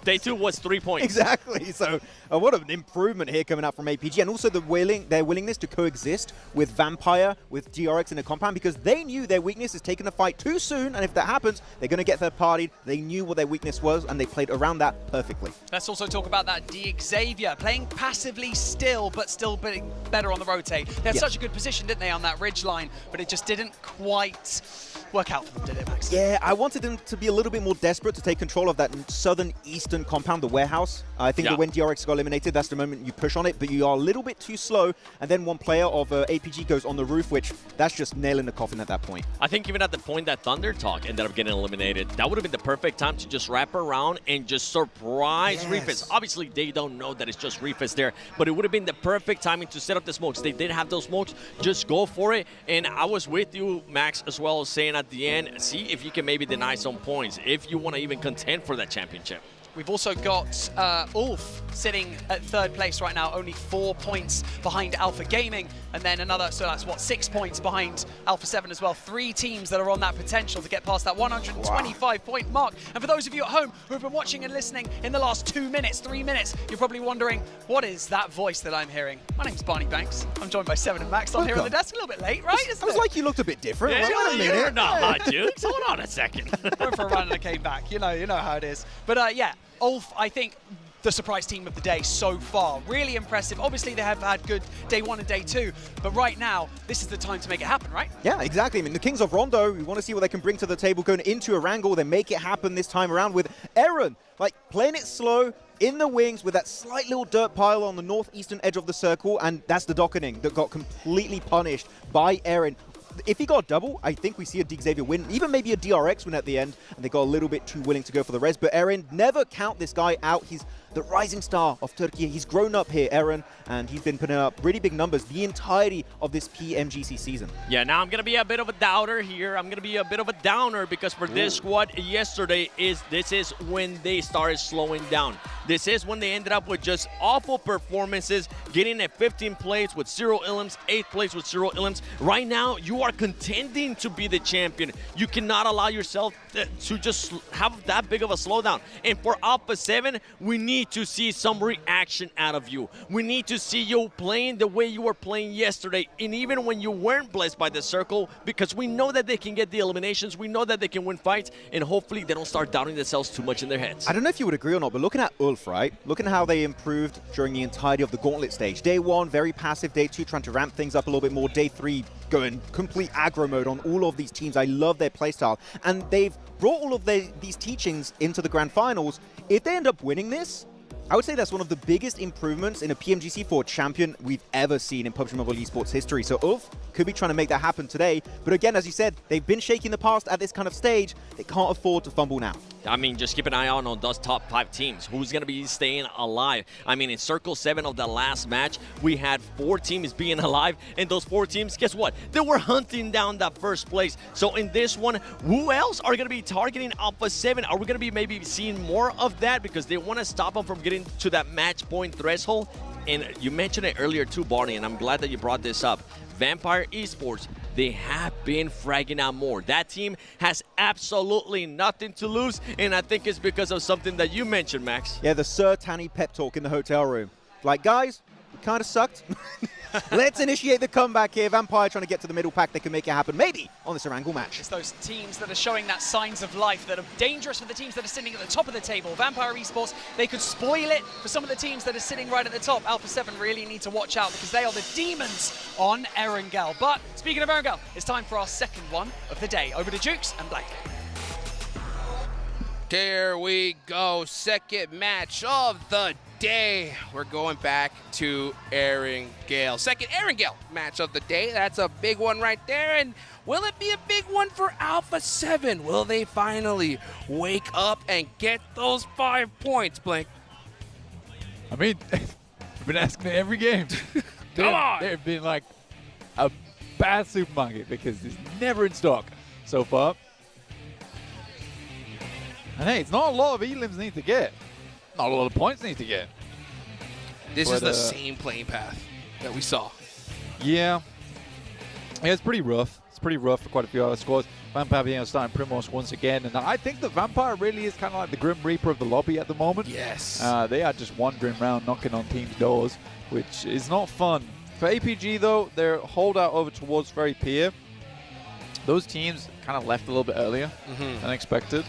Day 2 was 3 points. Exactly. So what an improvement here coming out from APG. And also their willingness to coexist with Vampire, with DRX in a compound, because they knew their weakness is taking the fight too soon. And if that happens, they're going to get third-partied. They knew what their weakness was, and they played around that perfectly. Let's also talk about that Xavier, playing passively still, but still being better on the rotate. They had such a good position, didn't they, on that ridge line, but it just didn't quite work out for them, did it, Max? Yeah, I wanted them to be a little bit more desperate to take control of that southern eastern compound, the warehouse. I think that when DRX got eliminated, that's the moment you push on it, but you are a little bit too slow, and then one player of APG goes on the roof, which that's just nailing the coffin at that point. I think even at the point that Thunder Talk ended up getting eliminated, that would have been the perfect time to just wrap around and just surprise Refus. Obviously, they don't know that it's just Refus there, but it would have been the perfect timing to set up the smokes. They did have those smokes, just go for it. And I was with you, Max, as well, saying at the end, see if you can maybe deny some points if you want to even contend for that championship. We've also got Ulf sitting at 3rd place right now, only 4 points behind Alpha Gaming, and then another, so that's what, 6 points behind Alpha 7 as well. 3 teams that are on that potential to get past that 125-point mark. And for those of you at home who have been watching and listening in the last 2 minutes, 3 minutes, you're probably wondering, what is that voice that I'm hearing? My name's Barney Banks. I'm joined by 7 and Max. I'm here on the desk, a little bit late, right? It was like you looked a bit different. Yeah, Wait a minute. you're not, dude. Hold on a second. Went for a run and I came back. You know how it is. But yeah, Ulf, I think, the surprise team of the day so far. Really impressive. Obviously, they have had good day 1 and day 2, but right now, this is the time to make it happen, right? Yeah, exactly. I mean, the Kings of Rondo, we want to see what they can bring to the table going into Erangel. They make it happen this time around with Aaron, like, playing it slow, in the wings with that slight little dirt pile on the northeastern edge of the circle, and that's the docketing that got completely punished by Aaron. If he got a double, I think we see a Xavier win, even maybe a DRX win at the end, and they got a little bit too willing to go for the res. But Aaron, never count this guy out. He's the rising star of Turkey. He's grown up here, Eren, and he's been putting up really big numbers the entirety of this PMGC season. Yeah, now I'm going to be a bit of a doubter here. I'm going to be a bit of a downer because for this squad yesterday, this is when they started slowing down. This is when they ended up with just awful performances, getting at 15 plays with 0 elims, 8 plays with 0 elims. Right now, you are contending to be the champion. You cannot allow yourself to just have that big of a slowdown. And for Alpha 7, we need to see some reaction out of you. We need to see you playing the way you were playing yesterday, and even when you weren't blessed by the circle, because we know that they can get the eliminations, we know that they can win fights, and hopefully they don't start doubting themselves too much in their heads. I don't know if you would agree or not, but looking at Ulf, right? Looking at how they improved during the entirety of the Gauntlet stage. Day 1, very passive. Day 2, trying to ramp things up a little bit more. Day 3, going complete aggro mode on all of these teams. I love their playstyle. And they've brought all of these teachings into the Grand Finals. If they end up winning this, I would say that's one of the biggest improvements in a PMGC 4 champion we've ever seen in PUBG Mobile Esports history. So Ulf could be trying to make that happen today. But again, as you said, they've been shaky in the past at this kind of stage. They can't afford to fumble now. I mean, just keep an eye on those top 5 teams. Who's going to be staying alive? I mean, in Circle 7 of the last match, we had 4 teams being alive. And those 4 teams, guess what? They were hunting down that first place. So in this one, who else are going to be targeting Alpha 7? Are we going to be maybe seeing more of that? Because they want to stop them from getting to that match point threshold. And you mentioned it earlier too, Barney, and I'm glad that you brought this up. Vampire Esports, they have been fragging out more. That team has absolutely nothing to lose, and I think it's because of something that you mentioned, Max. Yeah, the Sir Tanny pep talk in the hotel room. Like, guys, we kind of sucked. Let's initiate the comeback here. Vampire trying to get to the middle pack. They can make it happen, maybe, on this Erangel match. It's those teams that are showing that signs of life that are dangerous for the teams that are sitting at the top of the table. Vampire Esports, they could spoil it for some of the teams that are sitting right at the top. Alpha 7 really need to watch out because they are the demons on Erangel. But speaking of Erangel, it's time for our second one of the day. Over to Jukes and Blake. There we go. Second match of the day. We're going back to Erangel. Second Erangel match of the day. That's a big one right there. And will it be a big one for Alpha 7? Will they finally wake up and get those 5 points, Blink? I mean, I've been asking it every game. Come on! They've been like a bad supermarket because it's never in stock so far. And hey, it's not a lot of elims need to get. Not a lot of points need to get. This is the same playing path that we saw. Yeah. Yeah, it's pretty rough. It's pretty rough for quite a few other scores. Vampire being starting Primos once again. And I think the Vampire really is kind of like the Grim Reaper of the lobby at the moment. Yes. They are just wandering around knocking on teams' doors, which is not fun. For APG, though, their holdout over towards Very Pier, those teams kind of left a little bit earlier than expected.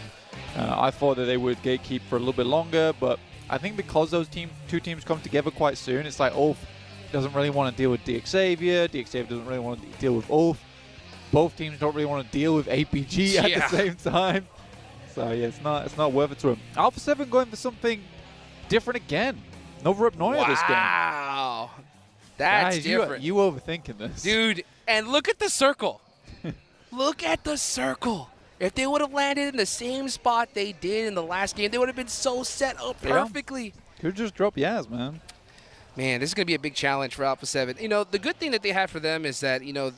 I thought that they would gatekeep for a little bit longer, but I think because those two teams come together quite soon, it's like Ulf doesn't really want to deal with DXavier, DXavier doesn't really want to deal with Ulf. Both teams don't really want to deal with APG at the same time. So yeah, it's not worth it to them. Alpha 7 going for something different again. No Rup Noya this game. Wow. That's Guys, different. You overthinking this. Dude, and look at the circle. Look at the circle. If they would have landed in the same spot they did in the last game, they would have been so set up perfectly. Could just drop Yaz, man. Man, this is going to be a big challenge for Alpha 7. You know, the good thing that they have for them is that, you know,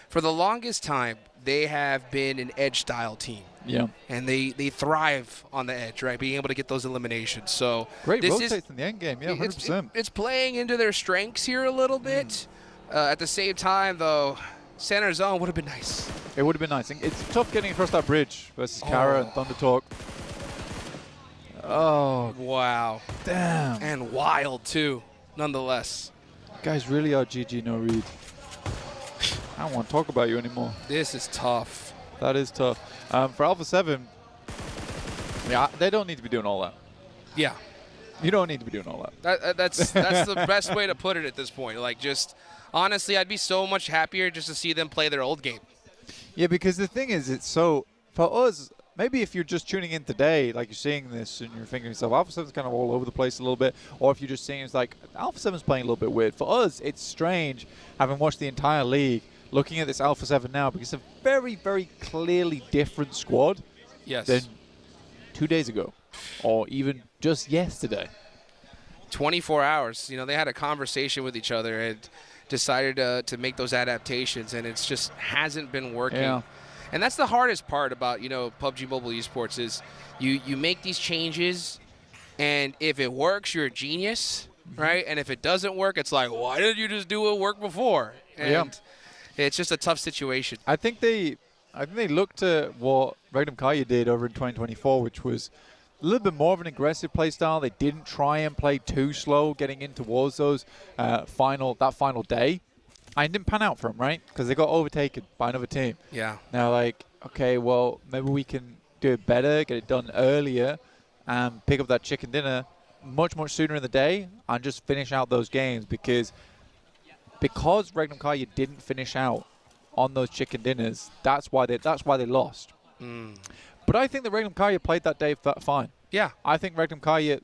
for the longest time, they have been an edge-style team. Yeah. And they thrive on the edge, right? Being able to get those eliminations. So great this rotates in the end game, yeah, 100%. It's playing into their strengths here a little bit. At the same time, though, center zone would have been nice. It would have been nice. It's tough getting across that bridge versus Kara and Thunder Talk. Oh. Wow. Damn. And wild, too, nonetheless. Guys really are GG no read. I don't want to talk about you anymore. This is tough. That is tough. For Alpha 7, yeah, they don't need to be doing all that. Yeah. You don't need to be doing all that. That's the best way to put it at this point. Like, just, honestly, I'd be so much happier just to see them play their old game. Yeah, because the thing is, it's so, for us, maybe if you're just tuning in today, like you're seeing this and you're thinking to yourself, Alpha 7's kind of all over the place a little bit, or if you're just seeing it's like, Alpha 7's playing a little bit weird. For us, it's strange, having watched the entire league, looking at this Alpha 7 now, because it's a very, very clearly different squad than 2 days ago, or even just yesterday. 24 hours. You know, they had a conversation with each other and decided to make those adaptations, and it's just hasn't been working. Yeah. And that's the hardest part about, you know, PUBG Mobile Esports is you make these changes, and if it works, you're a genius, right? And if it doesn't work, it's like, why didn't you just do what worked before? And it's just a tough situation. I think they looked at what Regnum Kaya did over in 2024, which was a little bit more of an aggressive play style. They didn't try and play too slow getting in towards those final day. And it didn't pan out for them, right? Because they got overtaken by another team. Yeah. Now, like, okay, well, maybe we can do it better, get it done earlier, and pick up that chicken dinner much sooner in the day and just finish out those games because Regnum Kaya didn't finish out on those chicken dinners. That's why they lost. But I think that Regnum Kaya played that day fine. Yeah. I think Regnum Kaya,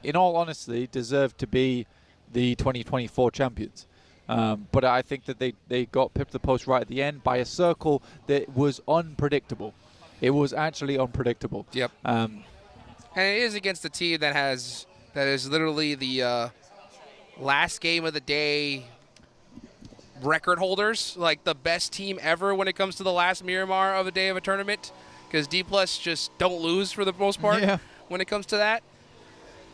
in all honesty, deserved to be the 2024 champions. But I think that they got pipped to the post right at the end by a circle that was unpredictable. It was actually unpredictable. Yep. And it is against a team that is literally the last game of the day record holders, like the best team ever when it comes to the last Miramar of a day of a tournament, because D+ just don't lose for the most part when it comes to that.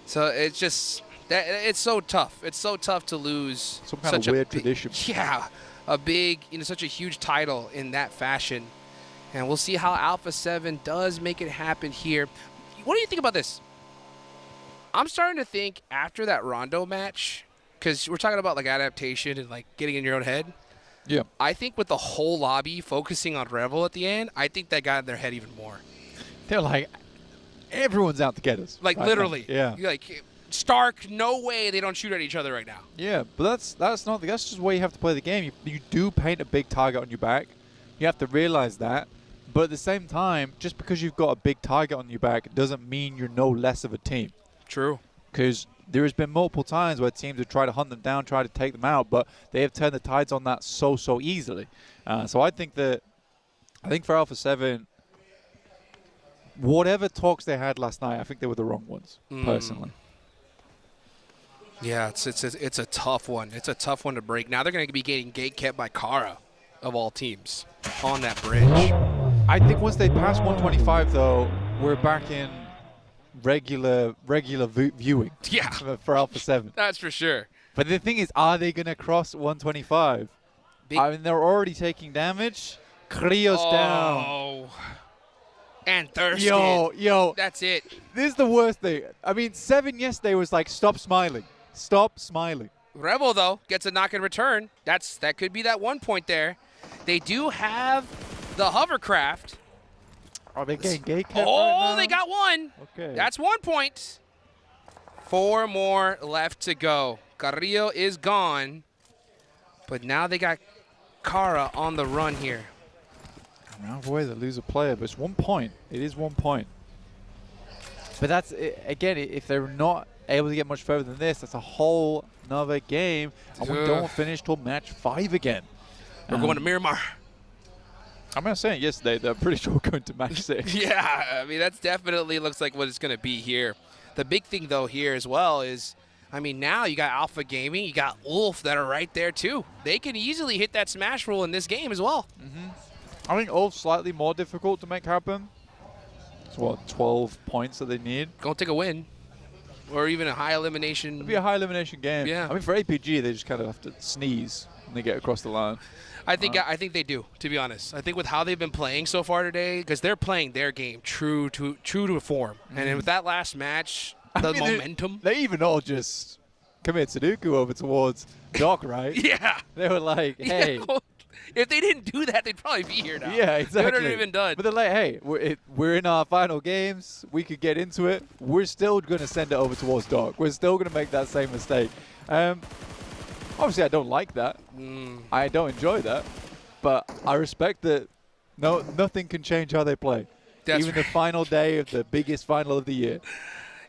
So it's just it's so tough. It's so tough to lose some kind of weird tradition. Yeah, a big, such a huge title in that fashion. And we'll see how Alpha 7 does make it happen here. What do you think about this? I'm starting to think after that Rondo match, because we're talking about like adaptation and like getting in your own head. Yeah. I think with the whole lobby focusing on Revel at the end, I think that got in their head even more. They're like, everyone's out to get us. Like right literally. now. Yeah. You're like, Stark, no way they don't shoot at each other right now. Yeah, but that's just the way you have to play the game. You do paint a big target on your back. You have to realize that. But at the same time, just because you've got a big target on your back doesn't mean you're no less of a team. True. Because there has been multiple times where teams have tried to hunt them down, try to take them out, but they have turned the tides on that so easily. So I think for Alpha 7, whatever talks they had last night, I think they were the wrong ones, personally. Yeah, it's a tough one. It's a tough one to break. Now they're going to be getting gate kept by Kara, of all teams, on that bridge. I think once they pass 125, though, we're back in regular viewing. Yeah. For Alpha 7. That's for sure. But the thing is, are they going to cross 125? I mean, they're already taking damage. Crio's down. And thirsty. Yo. That's it. This is the worst thing. I mean, 7 yesterday was like, stop smiling. Stop smiling. Rebel, though, gets a knock in return. That could be that 1 point there. They do have the hovercraft. Are they getting gate kept right now? They got one. Okay. That's 1 point. 4 more left to go. Carrillo is gone. But now they got Kara on the run here. Round away, they lose a player, but it's 1 point. It is 1 point. But that's, again, if they're not able to get much further than this, that's a whole nother game. And we don't finish till match 5 again. We're going to Miramar. I mean, I was saying yesterday, they're pretty sure we're going to match 6. Yeah, I mean, that's definitely looks like what it's going to be here. The big thing, though, here as well is, I mean, now you got Alpha Gaming, you got Ulf that are right there, too. They can easily hit that smash rule in this game as well. I think Ulf's slightly more difficult to make happen. It's what, 12 points that they need? Go take a win. Or even a high elimination. It'd be a high elimination game. Yeah. I mean, for APG, they just kind of have to sneeze when they get across the line. I think they do, to be honest. I think with how they've been playing so far today, because they're playing their game true to form. And then with that last match, the momentum. They even all just commit Sudoku over towards Doc, right? Yeah. They were like, hey. Yeah, well, if they didn't do that, they'd probably be here now. Yeah, exactly. They would have even done. But they're like, hey, we're in our final games. We could get into it. We're still going to send it over towards Doc. We're still going to make that same mistake. Obviously, I don't like that. I don't enjoy that. But I respect that nothing can change how they play. That's even the final day of the biggest final of the year.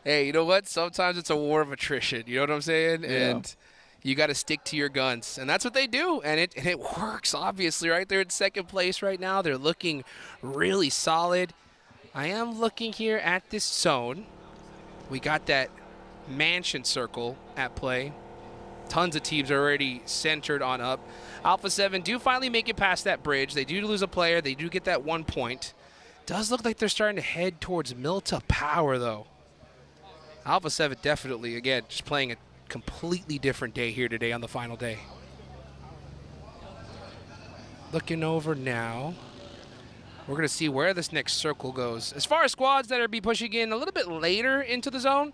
Hey, you know what? Sometimes it's a war of attrition. You know what I'm saying? Yeah. And you got to stick to your guns. And that's what they do. And it works, obviously, right? They're in second place right now. They're looking really solid. I am looking here at this zone. We got that mansion circle at play. Tons of teams are already centered on up. Alpha 7 do finally make it past that bridge. They do lose a player. They do get that 1 point. Does look like they're starting to head towards Milta Power, though. Alpha 7 definitely, again, just playing a completely different day here today on the final day. Looking over now. We're going to see where this next circle goes. As far as squads that are be pushing in a little bit later into the zone,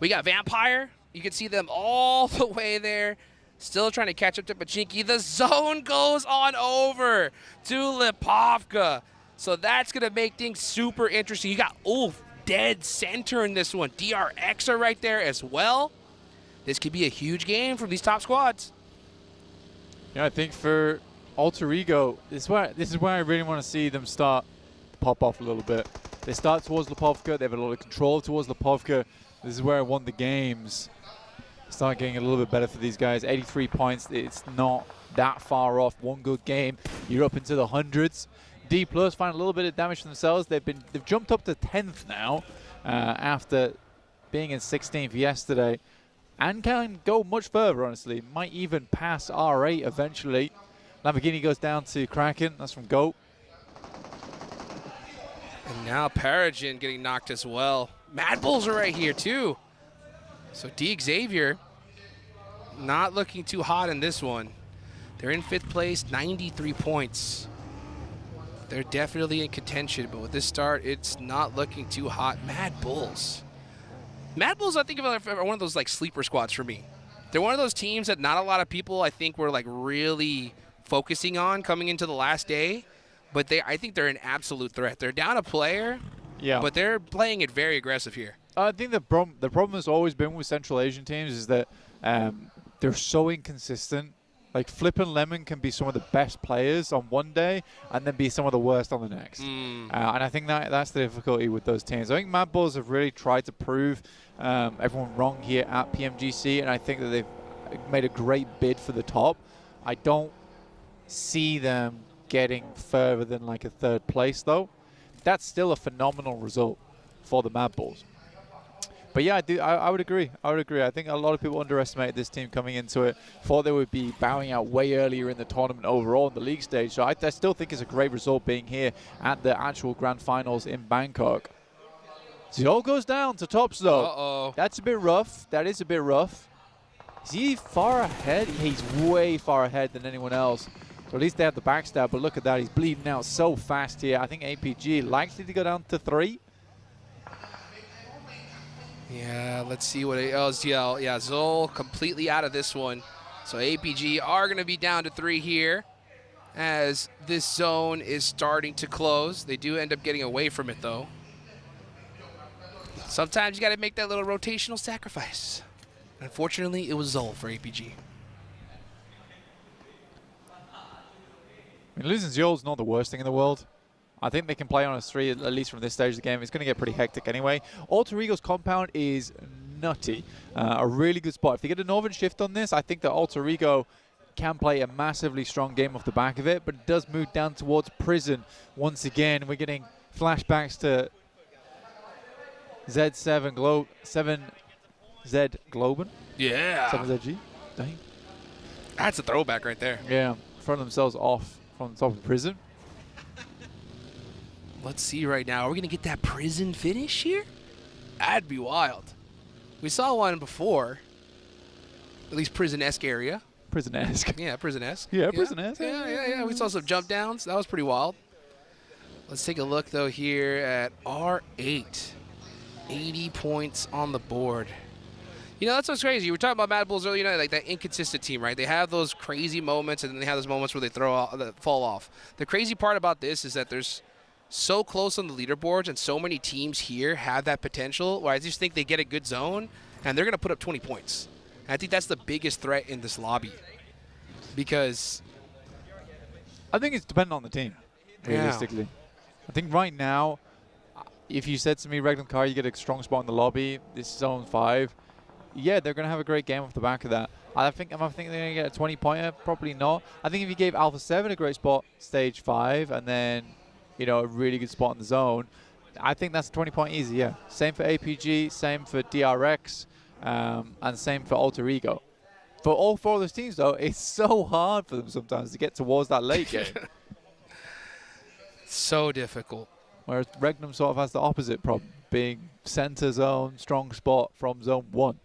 we got Vampire. You can see them all the way there. Still trying to catch up to Pachinki. The zone goes on over to Lipovka. So that's going to make things super interesting. You got Ulf dead center in this one. DRX are right there as well. This could be a huge game from these top squads. Yeah, I think for Alter Ego, this is where I really want to see them start to pop off a little bit. They start towards Lipovka. They have a lot of control towards Lipovka. This is where I won the games. Start getting a little bit better for these guys. 83 points. It's not that far off. One good game, you're up into the hundreds. D Plus find a little bit of damage for themselves. They've jumped up to 10th now after being in 16th yesterday, and can go much further. Honestly, might even pass R8 eventually. Lamborghini goes down to Kraken. That's from Goat. And now Paragen getting knocked as well. Mad Bulls are right here too. So D Xavier not looking too hot in this one. They're in 5th place, 93 points. They're definitely in contention, but with this start, it's not looking too hot. Mad Bulls. Mad Bulls, I think, are one of those like sleeper squads for me. They're one of those teams that not a lot of people, I think, were like really focusing on coming into the last day, but I think they're an absolute threat. They're down a player, but they're playing it very aggressive here. I think the problem has always been with Central Asian teams is that they're so inconsistent. Like Flip and Lemon can be some of the best players on one day and then be some of the worst on the next. And I think that's the difficulty with those teams. I think Mad Bulls have really tried to prove everyone wrong here at PMGC, and I think that they've made a great bid for the top. I don't see them getting further than like a 3rd place, though. That's still a phenomenal result for the Mad Bulls. But yeah, I would agree. I think a lot of people underestimated this team coming into it. Thought they would be bowing out way earlier in the tournament overall in the league stage. So I still think it's a great result being here at the actual grand finals in Bangkok. Zio goes down to tops though. Uh-oh. That's a bit rough. That is a bit rough. Is he far ahead? He's way far ahead than anyone else. So at least they have the backstab, but look at that. He's bleeding out so fast here. I think APG likely to go down to 3. Yeah, let's see what LZL. Yeah, Zol completely out of this one. So APG are going to be down to 3 here as this zone is starting to close. They do end up getting away from it, though. Sometimes you got to make that little rotational sacrifice. Unfortunately, it was Zol for APG. I mean, losing Zol's not the worst thing in the world. I think they can play on a 3, at least from this stage of the game. It's going to get pretty hectic anyway. Alter Ego's compound is nutty. A really good spot. If they get a Northern Shift on this, I think that Alter Ego can play a massively strong game off the back of it, but it does move down towards Prison once again. We're getting flashbacks to Z7 7Z Globen. Yeah. 7ZG. Dang. That's a throwback right there. Yeah. Front themselves off from the top of Prison. Let's see right now. Are we going to get that Prison finish here? That'd be wild. We saw one before. At least Prison-esque area. Prison-esque. Yeah, Prison-esque. Yeah, Prison-esque. Yeah. We saw some jump downs. That was pretty wild. Let's take a look, though, here at R8. 80 points on the board. You know, that's what's crazy. You were talking about Mad Bulls earlier, you know, like that inconsistent team, right? They have those crazy moments, and then they have those moments where they fall off. The crazy part about this is that there's so close on the leaderboards, and so many teams here have that potential where I just think they get a good zone, and they're going to put up 20 points. And I think that's the biggest threat in this lobby. Because I think it's dependent on the team, realistically. I think right now, if you said to me, Regnum Car, you get a strong spot in the lobby, this is zone 5, yeah, they're going to have a great game off the back of that. Am I thinking they're going to get a 20-pointer? Probably not. I think if you gave Alpha 7 a great spot, stage 5, and then, you know, a really good spot in the zone, I think that's a 20-point easy, yeah. Same for APG, same for DRX. and same for Alter Ego. For all 4 of those teams, though, it's so hard for them sometimes to get towards that late game. So difficult. Whereas Regnum sort of has the opposite problem, being center zone, strong spot from zone 1.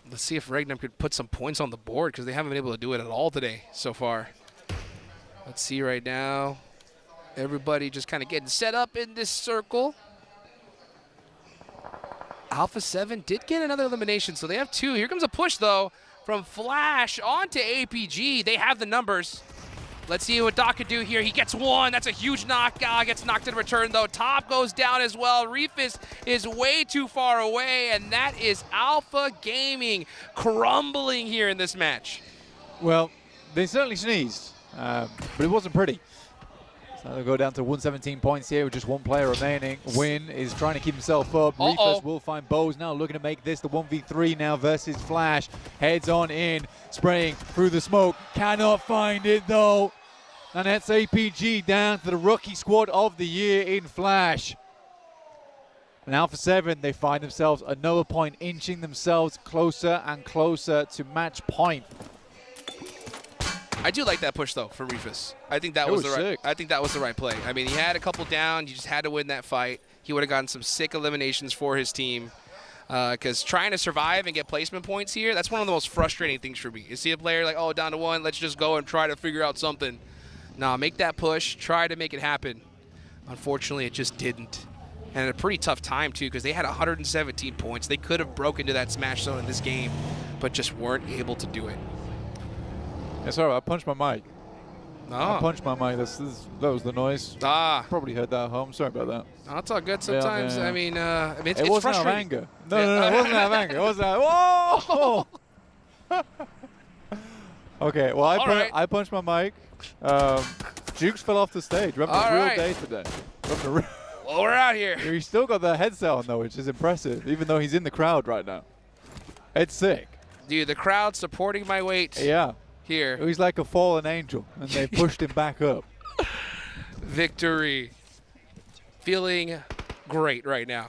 Let's see if Regnum could put some points on the board, because they haven't been able to do it at all today so far. Let's see right now. Everybody just kind of getting set up in this circle. Alpha 7 did get another elimination, so they have 2. Here comes a push, though, from Flash onto APG. They have the numbers. Let's see what Doc can do here. He gets 1. That's a huge knock. Gets knocked in return, though. Top goes down as well. Reefus is way too far away, and that is Alpha Gaming crumbling here in this match. Well, they certainly sneezed, but it wasn't pretty. So they'll go down to 117 points here with just 1 player remaining. Win is trying to keep himself up. Reefus will find Bose now, looking to make this the 1v3 now versus Flash. Heads on in, spraying through the smoke. Cannot find it, though. And that's APG down to the rookie squad of the year in Flash. And Alpha 7, they find themselves another point, inching themselves closer and closer to match point. I do like that push, though, for Reefus. I think that was the right. I think that was the right play. I mean, he had a couple down. You just had to win that fight. He would have gotten some sick eliminations for his team. Because trying to survive and get placement points here, that's one of the most frustrating things for me. You see a player like, oh, down to 1, let's just go and try to figure out something. Nah, make that push. Try to make it happen. Unfortunately, it just didn't. And at a pretty tough time, too, because they had 117 points. They could have broken into that smash zone in this game, but just weren't able to do it. Yeah, sorry, I punched my mic. Oh. I punched my mic. That was the noise. Probably heard that at home. Sorry about that. Oh, it's all good sometimes. Yeah. I mean, it's it wasn't frustrating. out of anger. No, it wasn't out of anger. It wasn't out. Whoa! Okay, well, I punched my mic. Jukes fell off the stage. We're having a real day today. Well, we're out here. He's still got the headset on, though, which is impressive, even though he's in the crowd right now. It's sick. Dude, the crowd supporting my weight. Yeah. Here. He's like a fallen angel, and they pushed him back up. Victory. Feeling great right now.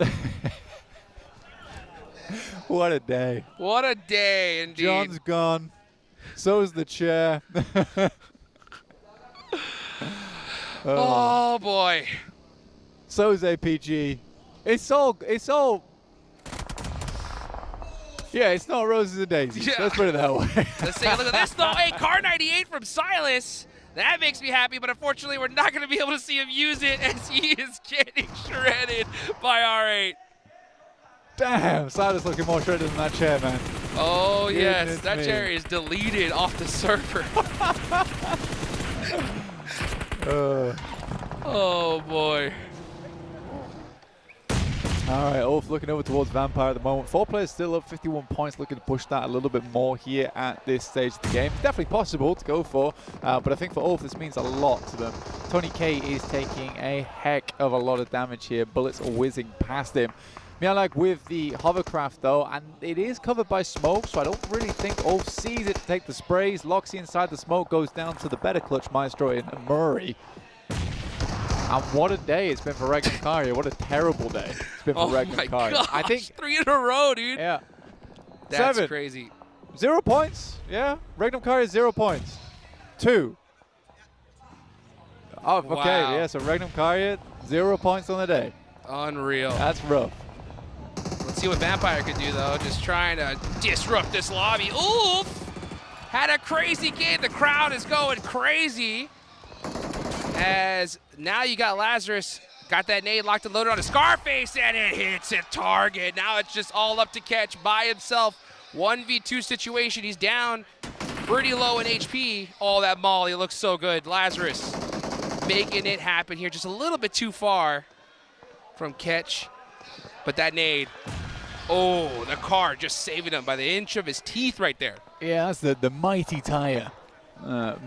What a day. What a day, indeed. John's gone. So is the chair. Oh, boy. So is APG. It's all. Yeah, it's not roses and daisies. Yeah. Let's put it that way. Let's take a look at this, though. Hey, Car 98 from Silas. That makes me happy, but unfortunately, we're not going to be able to see him use it as he is getting shredded by R8. Damn, Silas looking more shredded than that chair, man. Oh, yes. Goodness That me. chair is deleted off the server. Oh, boy. All right, Ulf looking over towards Vampire at the moment. 4 players still up, 51 points, looking to push that a little bit more here at this stage of the game. It's definitely possible to go for, but I think for Ulf this means a lot to them. Tony K is taking a heck of a lot of damage here. Bullets are whizzing past him. Mialak with the hovercraft though, and it is covered by smoke, so I don't really think Ulf sees it to take the sprays. Loxy inside the smoke goes down to the better clutch maestro in Murray. And what a day it's been for Regnum Karia. What a terrible day it's been for Regnum Karia. Gosh, I think 3 in a row, dude. Yeah. That's 7. crazy. 0 points. Yeah. Regnum Karia 0 points. 2. Oh, okay. Wow. Yeah, so Regnum Karia 0 points on the day. Unreal. That's rough. Let's see what Vampire could do, though. Just trying to disrupt this lobby. Oof! Had a crazy game. The crowd is going crazy. As now you got Lazarus, got that nade locked and loaded on a Scarface, and it hits a target. Now it's just all up to Catch by himself. 1v2 situation. He's down pretty low in HP. Oh, that molly looks so good. Lazarus making it happen here. Just a little bit too far from Catch. But that nade, oh, the car just saving him by the inch of his teeth right there. Yeah, that's the mighty tire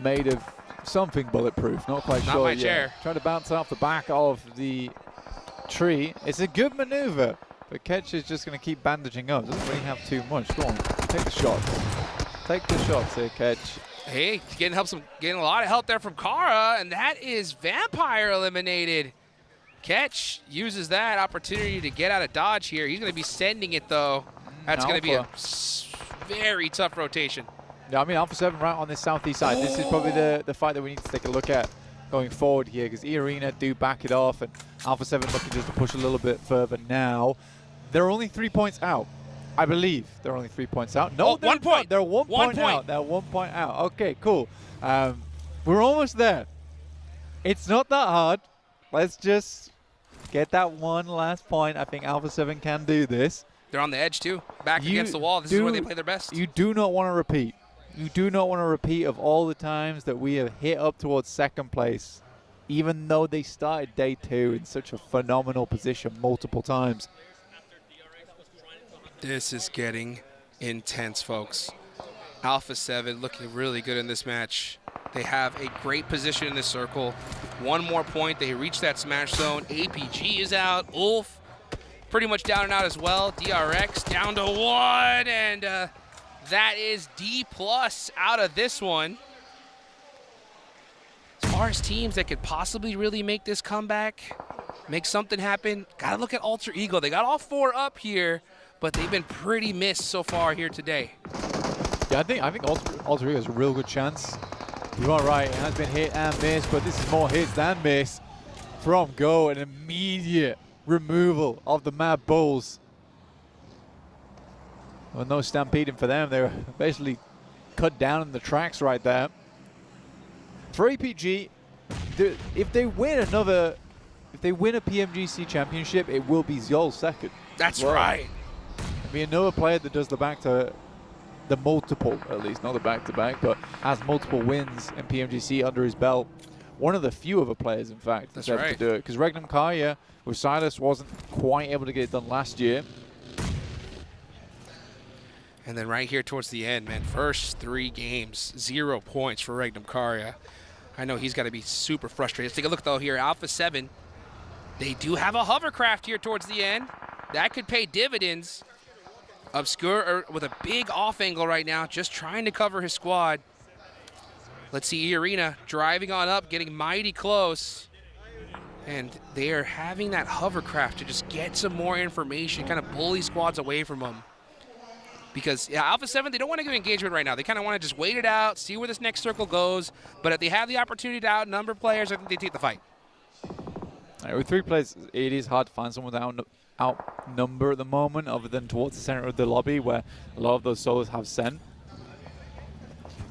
made of something bulletproof. Not quite Not sure my yet. chair. Trying to bounce off the back of the tree. It's a good maneuver, but Ketch is just going to keep bandaging up. Doesn't really have too much. Go on, take the shot. Take the shots here, Ketch. Hey, getting a lot of help there from Kara, and that is Vampire eliminated. Catch uses that opportunity to get out of dodge here. He's going to be sending it, though. That's going to be a very tough rotation. Yeah, I mean, Alpha 7 right on this southeast side. This is probably the fight that we need to take a look at going forward here, because E-Arena do back it off, and Alpha 7 looking just to push a little bit further now. They're only 3 points out. I believe they're only 3 points out. No, 1 point. They're 1 point out. They're 1 point out. Okay, cool. We're almost there. It's not that hard. Let's just get that one last point. I think Alpha 7 can do this. They're on the edge, too. Back against the wall. This is where they play their best. You do not want to repeat. You do not want to repeat of all the times that we have hit up towards second place, even though they started day 2 in such a phenomenal position multiple times. This is getting intense, folks. Alpha 7 looking really good in this match. They have a great position in this circle. 1 more point. They reach that smash zone. APG is out. Ulf pretty much down and out as well. DRX down to 1. And that is D+ out of this one. As far as teams that could possibly really make this comeback, make something happen, gotta look at Alter Ego. They got all 4 up here, but they've been pretty missed so far here today. Yeah, I think Alter Ego has a real good chance. You are right, it has been hit and miss, but this is more hits than miss from Go. An immediate removal of the Mad Bulls. Well, no stampeding for them. They were basically cut down in the tracks right there. For APG, if they win a PMGC championship, it will be Zol's second. That's right. It'll be another player that does the multiple, at least, not the back-to-back, but has multiple wins in PMGC under his belt. One of the few other players, in fact, that's able to do it. Because Regnum Karya with Silas wasn't quite able to get it done last year. And then right here towards the end, man, first 3 games, 0 points for Regnum Karya. I know he's got to be super frustrated. Let's take a look, though, here. Alpha 7, they do have a hovercraft here towards the end. That could pay dividends. Obscure with a big off angle right now, just trying to cover his squad. Let's see E-Arena driving on up, getting mighty close. And they are having that hovercraft to just get some more information, kind of bully squads away from them. Because yeah, Alpha 7, they don't want to get engagement right now. They kind of want to just wait it out, see where this next circle goes. But if they have the opportunity to outnumber players, I think they take the fight. With 3 players, it is hard to find someone that outnumber at the moment, other than towards the center of the lobby where a lot of those solos have sent.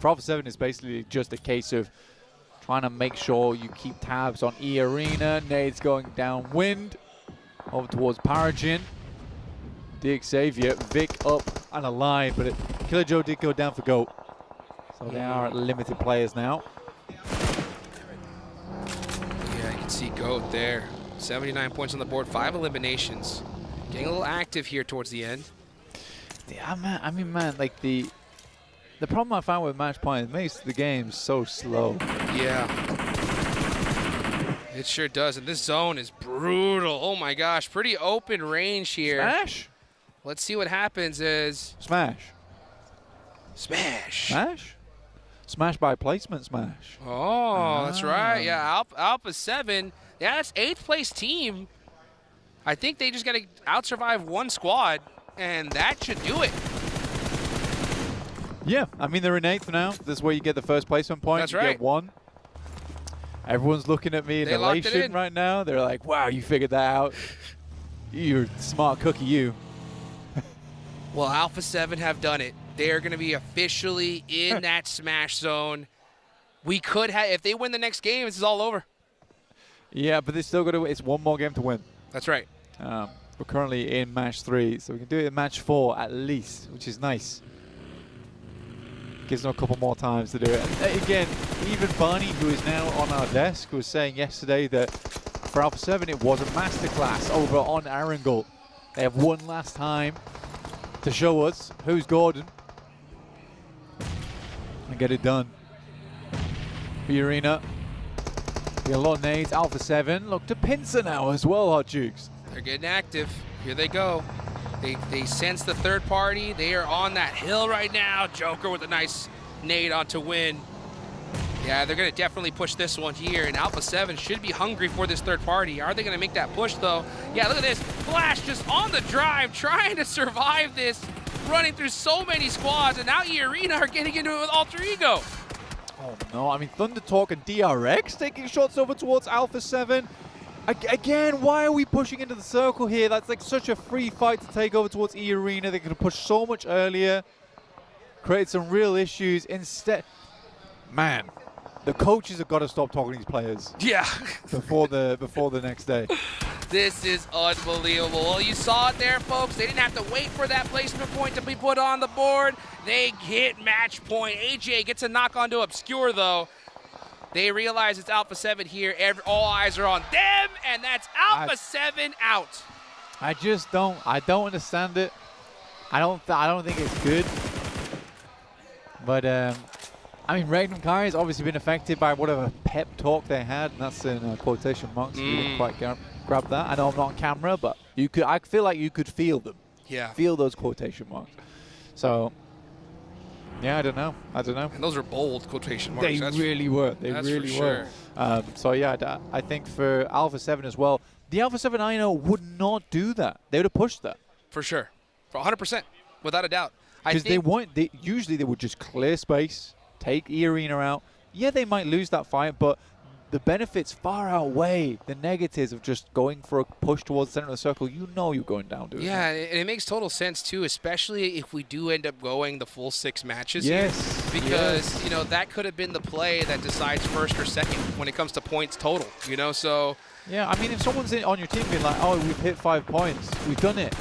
For Alpha 7, it's basically just a case of trying to make sure you keep tabs on E-Arena. Nade's going downwind over towards Paragin. Xavier, Vic up and alive, but Killer Joe did go down for Goat. So they are limited players now. Yeah, you can see Goat there. 79 points on the board, 5 eliminations. Getting a little active here towards the end. Yeah, man, I mean, man, like the problem I find with match point, it makes the game so slow. Yeah. It sure does, and this zone is brutal. Oh my gosh, pretty open range here. Smash? Let's see what happens is... Smash. Smash. Smash? Smash by placement smash. Oh, that's right. Yeah, Alpha 7. Yeah, that's 8th place team. I think they just got to out-survive 1 squad, and that should do it. Yeah, I mean, they're in 8th now. This is where you get the first placement point. That's you right. get 1. Everyone's looking at me in elation right now. They're like, wow, you figured that out. You're a smart cookie, you. Well, Alpha 7 have done it. They're going to be officially in that smash zone. We could have, if they win the next game, this is all over. Yeah, but they still got to, it's 1 more game to win. That's right. We're currently in match 3, so we can do it in match 4 at least, which is nice. Gives them a couple more times to do it. And again, even Barney, who is now on our desk, was saying yesterday that for Alpha 7 it was a masterclass over on Arundel. They have one last time to show us who's Gordon and get it done. E-Arena, a lot of nades. Alpha 7 look to pincer now as well, Hot Jukes. They're getting active. Here they go. They sense the third party. They are on that hill right now. Joker with a nice nade onto win. Yeah, they're going to definitely push this one here, and Alpha 7 should be hungry for this third party. Are they going to make that push, though? Yeah, look at this. Flash just on the drive, trying to survive this, running through so many squads, and now E-Arena are getting into it with Alter Ego. Oh, no. I mean, Thunder Talk and DRX taking shots over towards Alpha 7. Again, why are we pushing into the circle here? That's like such a free fight to take over towards E-Arena. They could have pushed so much earlier, create some real issues. Instead, man, the coaches have got to stop talking to these players. Yeah. before the next day. This is unbelievable. Well, you saw it there, folks. They didn't have to wait for that placement point to be put on the board. They hit match point. AJ gets a knock onto Obscure, though. They realize it's Alpha 7 here. All eyes are on them, and that's Alpha 7 out. I don't understand it. I don't think it's good. But I mean, Magnum Kai has obviously been affected by whatever pep talk they had, and that's in quotation marks. You didn't quite grab that. I know I'm not on camera, but you could. I feel like you could feel them. Yeah. Feel those quotation marks. So. Yeah, I don't know. And those are bold quotation marks. They really were. They really were. So yeah, I think for Alpha 7 as well, the Alpha 7 I know would not do that. They would have pushed that. For sure. For 100%. Without a doubt. Because usually they would just clear space, take E-Arena out. Yeah, they might lose that fight, but the benefits far outweigh the negatives of just going for a push towards the center of the circle. You know you're going down, dude. Yeah, and it makes total sense, too, especially if we do end up going the full 6 matches yes, here. Because, you know, that could have been the play that decides first or second when it comes to points total, you know, so... Yeah, I mean, if someone's on your team being like, oh, we've hit 5 points, we've done it.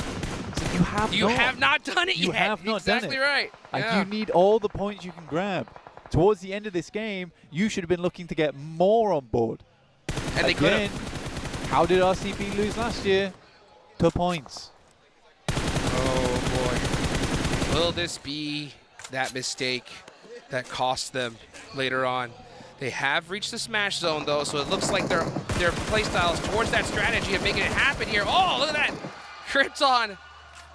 It's like, you have not done it yet. You have not done it. Exactly right. Like, yeah. you need all the points you can grab. Towards the end of this game, you should have been looking to get more on board. And they could have. How did RCB lose last year? 2 points. Oh, boy. Will this be that mistake that cost them later on? They have reached the smash zone, though, so it looks like their playstyle is towards that strategy of making it happen here. Oh, look at that. Krypton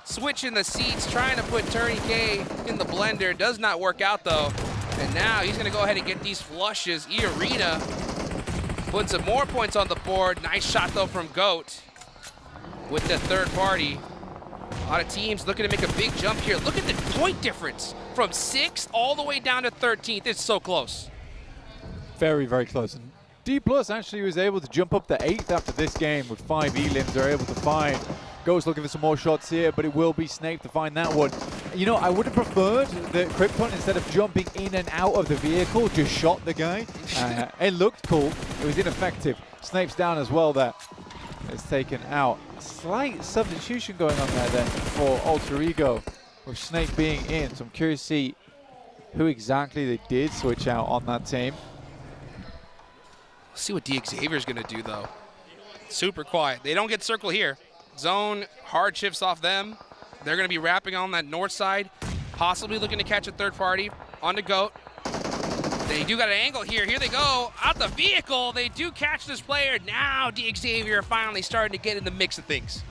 switching the seats, trying to put Turney K in the blender. Does not work out, though. And now he's going to go ahead and get these flushes. E-Arena put some more points on the board. Nice shot, though, from GOAT with the third party. A lot of teams looking to make a big jump here. Look at the point difference from 6th all the way down to 13th. It's so close. Very, very close. And D+ actually was able to jump up to 8th after this game with 5 elims they're able to find. Ghost looking for some more shots here, but it will be Snape to find that one. You know, I would have preferred that Krypton, instead of jumping in and out of the vehicle, just shot the guy. It looked cool. It was ineffective. Snape's down as well there. It's taken out. Slight substitution going on there then for Alter Ego, with Snape being in. So I'm curious to see who exactly they did switch out on that team. Let's see what Xavier's going to do, though. Super quiet. They don't get circle here. Zone, hard shifts off them. They're going to be wrapping on that north side, possibly looking to catch a third party on the GOAT. They do got an angle here. Here they go. Out the vehicle. They do catch this player. Now Xavier finally starting to get in the mix of things.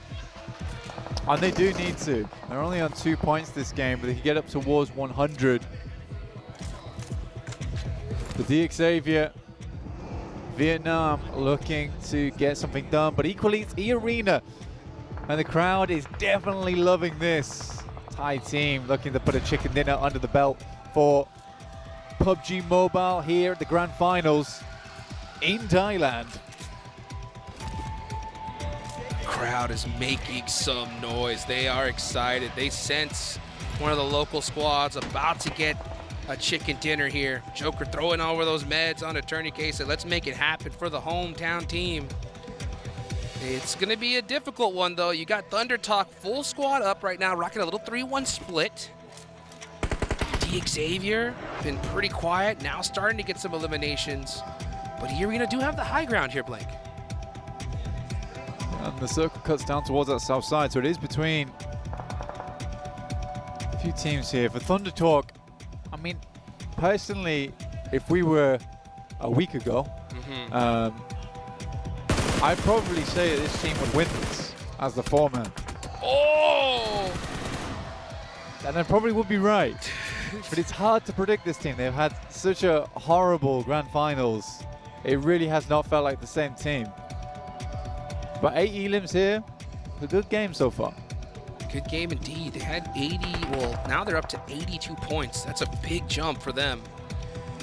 And they do need to. They're only on 2 points this game, but they can get up towards 100. The Xavier, Vietnam looking to get something done, but equally it's E-Arena. And the crowd is definitely loving this. Thai team looking to put a chicken dinner under the belt for PUBG Mobile here at the Grand Finals in Thailand. Crowd is making some noise. They are excited. They sense one of the local squads about to get a chicken dinner here. Joker throwing over those meds on a tourniquet. So let's make it happen for the hometown team. It's going to be a difficult one, though. You got Thunder Talk full squad up right now, rocking a little 3-1 split. Xavier been pretty quiet, now starting to get some eliminations. But E-Arena do have the high ground here, Blake. And the circle cuts down towards that south side, so it is between a few teams here. For Thunder Talk, I mean, personally, if we were a week ago, I'd probably say that this team would win this as the foreman. Oh! And I probably would be right. But it's hard to predict this team. They've had such a horrible grand finals. It really has not felt like the same team. But 8 elims here. A good game so far. Good game indeed. They had 80, well, now they're up to 82 points. That's a big jump for them.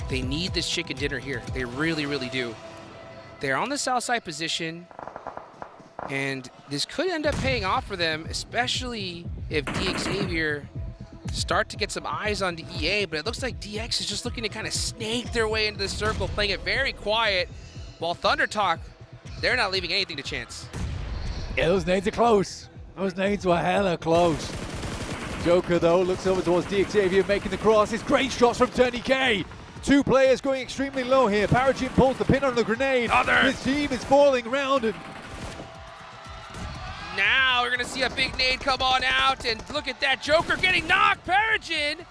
They need this chicken dinner here. They really, really do. They're on the south side position, and this could end up paying off for them, especially if Xavier start to get some eyes on the EA, but it looks like DX is just looking to kind of snake their way into the circle, playing it very quiet, while Thunder Talk, they're not leaving anything to chance. Yeah, those nades are close. Those nades were hella close. Joker, though, looks over towards Xavier, making the crosses. Great shots from Tony K. 2 players going extremely low here. Parajin pulls the pin on the grenade. His team is falling around. And now we're going to see a big nade come on out, and look at that. Joker getting knocked. Parajin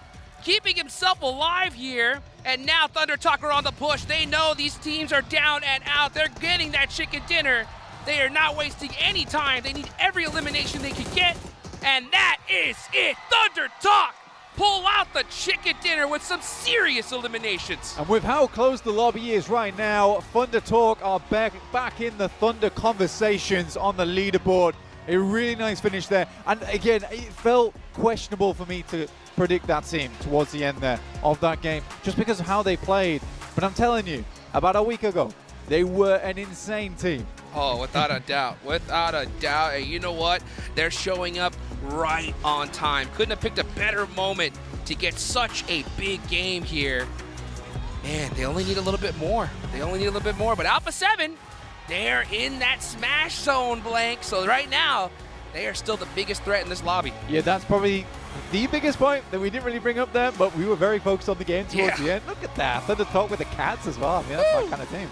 keeping himself alive here, and now Thunder Talk are on the push. They know these teams are down and out. They're getting that chicken dinner. They are not wasting any time. They need every elimination they can get, and that is it. Thunder Talk pull out the chicken dinner with some serious eliminations. And with how close the lobby is right now, Thunder Talk are back in the Thunder conversations on the leaderboard. A really nice finish there. And again, it felt questionable for me to predict that team towards the end there of that game, just because of how they played. But I'm telling you, about a week ago, they were an insane team. Oh, without a doubt. Without a doubt. And you know what? They're showing up right on time. Couldn't have picked a better moment to get such a big game here. Man, they only need a little bit more. But Alpha 7, they're in that smash zone, Blank. So right now, they are still the biggest threat in this lobby. Yeah, that's probably the biggest point that we didn't really bring up there, but we were very focused on the game towards the end. Look at that. Thunder Talk with the cats as well. I mean, that's my kind of team.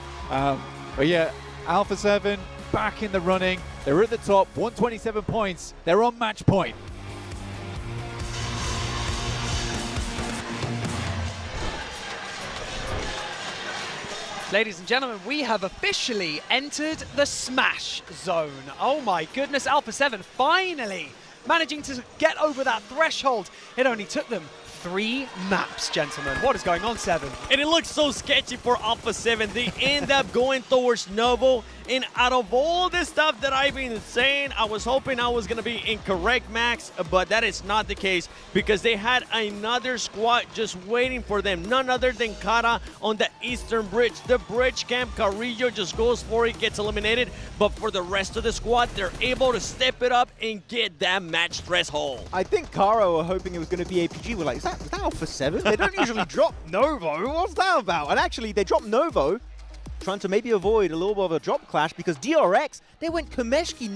But yeah, Alpha 7 back in the running. They're at the top, 127 points. They're on match point. Ladies and gentlemen, we have officially entered the Smash Zone. Oh my goodness, Alpha 7 finally managing to get over that threshold. It only took them 3 maps, gentlemen. What is going on, 7? And it looks so sketchy for Alpha 7. They end up going towards Novo. And out of all the stuff that I've been saying, I was hoping I was going to be incorrect, Max, but that is not the case because they had another squad just waiting for them. None other than Kara on the Eastern Bridge. The bridge camp, Carrillo just goes for it, gets eliminated. But for the rest of the squad, they're able to step it up and get that match threshold. I think Kara were hoping it was going to be APG. We're like, is that Alpha 7? They don't usually drop Novo. What's that about? And actually, they dropped Novo, trying to maybe avoid a little bit of a drop clash because DRX, they went Komeshki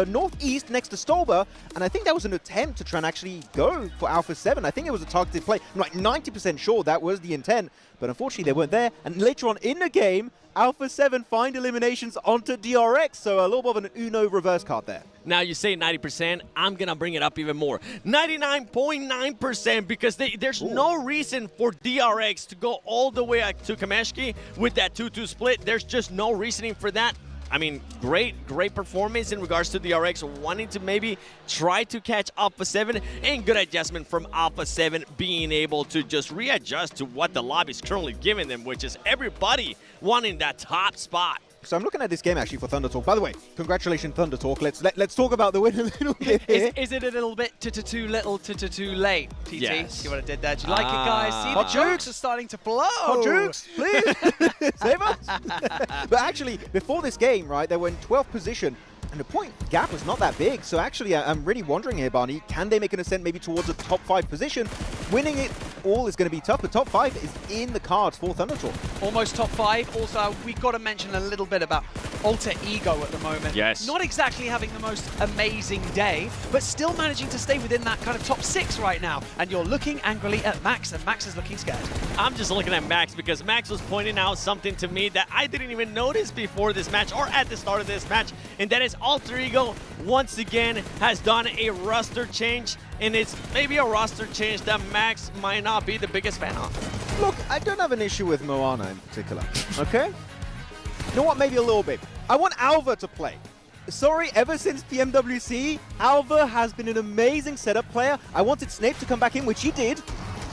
northeast next to Stolber, and I think that was an attempt to try and actually go for Alpha 7. I think it was a targeted play. I'm like 90% sure that was the intent, but unfortunately they weren't there. And later on in the game, Alpha 7 find eliminations onto DRX, so a little bit of an Uno reverse card there. Now you say 90%, I'm going to bring it up even more. 99.9% because there's no reason for DRX to go all the way to Komeshki with that 2-2 split. There's just no reasoning for that. I mean, great performance in regards to DRX, wanting to maybe try to catch Alpha 7, and good adjustment from Alpha 7 being able to just readjust to what the lobby is currently giving them, which is everybody wanting that top spot. So I'm looking at this game actually for Thunder Talk. By the way, congratulations Thunder Talk. Let's talk about the win a little bit here. Is it a little bit too little, too late, TT? Yes. See what I did there? Do you like it, guys? See, the jokes are starting to flow. Hot jokes, please. Save us. But actually, before this game, right, they were in 12th position. And the point gap was not that big. So actually, I'm really wondering here, Barney, can they make an ascent maybe towards a top 5 position? Winning it all is going to be tough, but top 5 is in the cards for Thunder Talk. Almost top 5. Also, we've got to mention a little bit about Alter Ego at the moment. Yes. Not exactly having the most amazing day, but still managing to stay within that kind of top 6 right now. And you're looking angrily at Max, and Max is looking scared. I'm just looking at Max because Max was pointing out something to me that I didn't even notice before this match or at the start of this match, and that is Alter Ego once again has done a roster change, and it's maybe a roster change that Max might not be the biggest fan of. Look, I don't have an issue with Moana in particular, okay? You know what, maybe a little bit. I want Alva to play. Sorry, ever since PMWC, Alva has been an amazing setup player. I wanted Snape to come back in, which he did.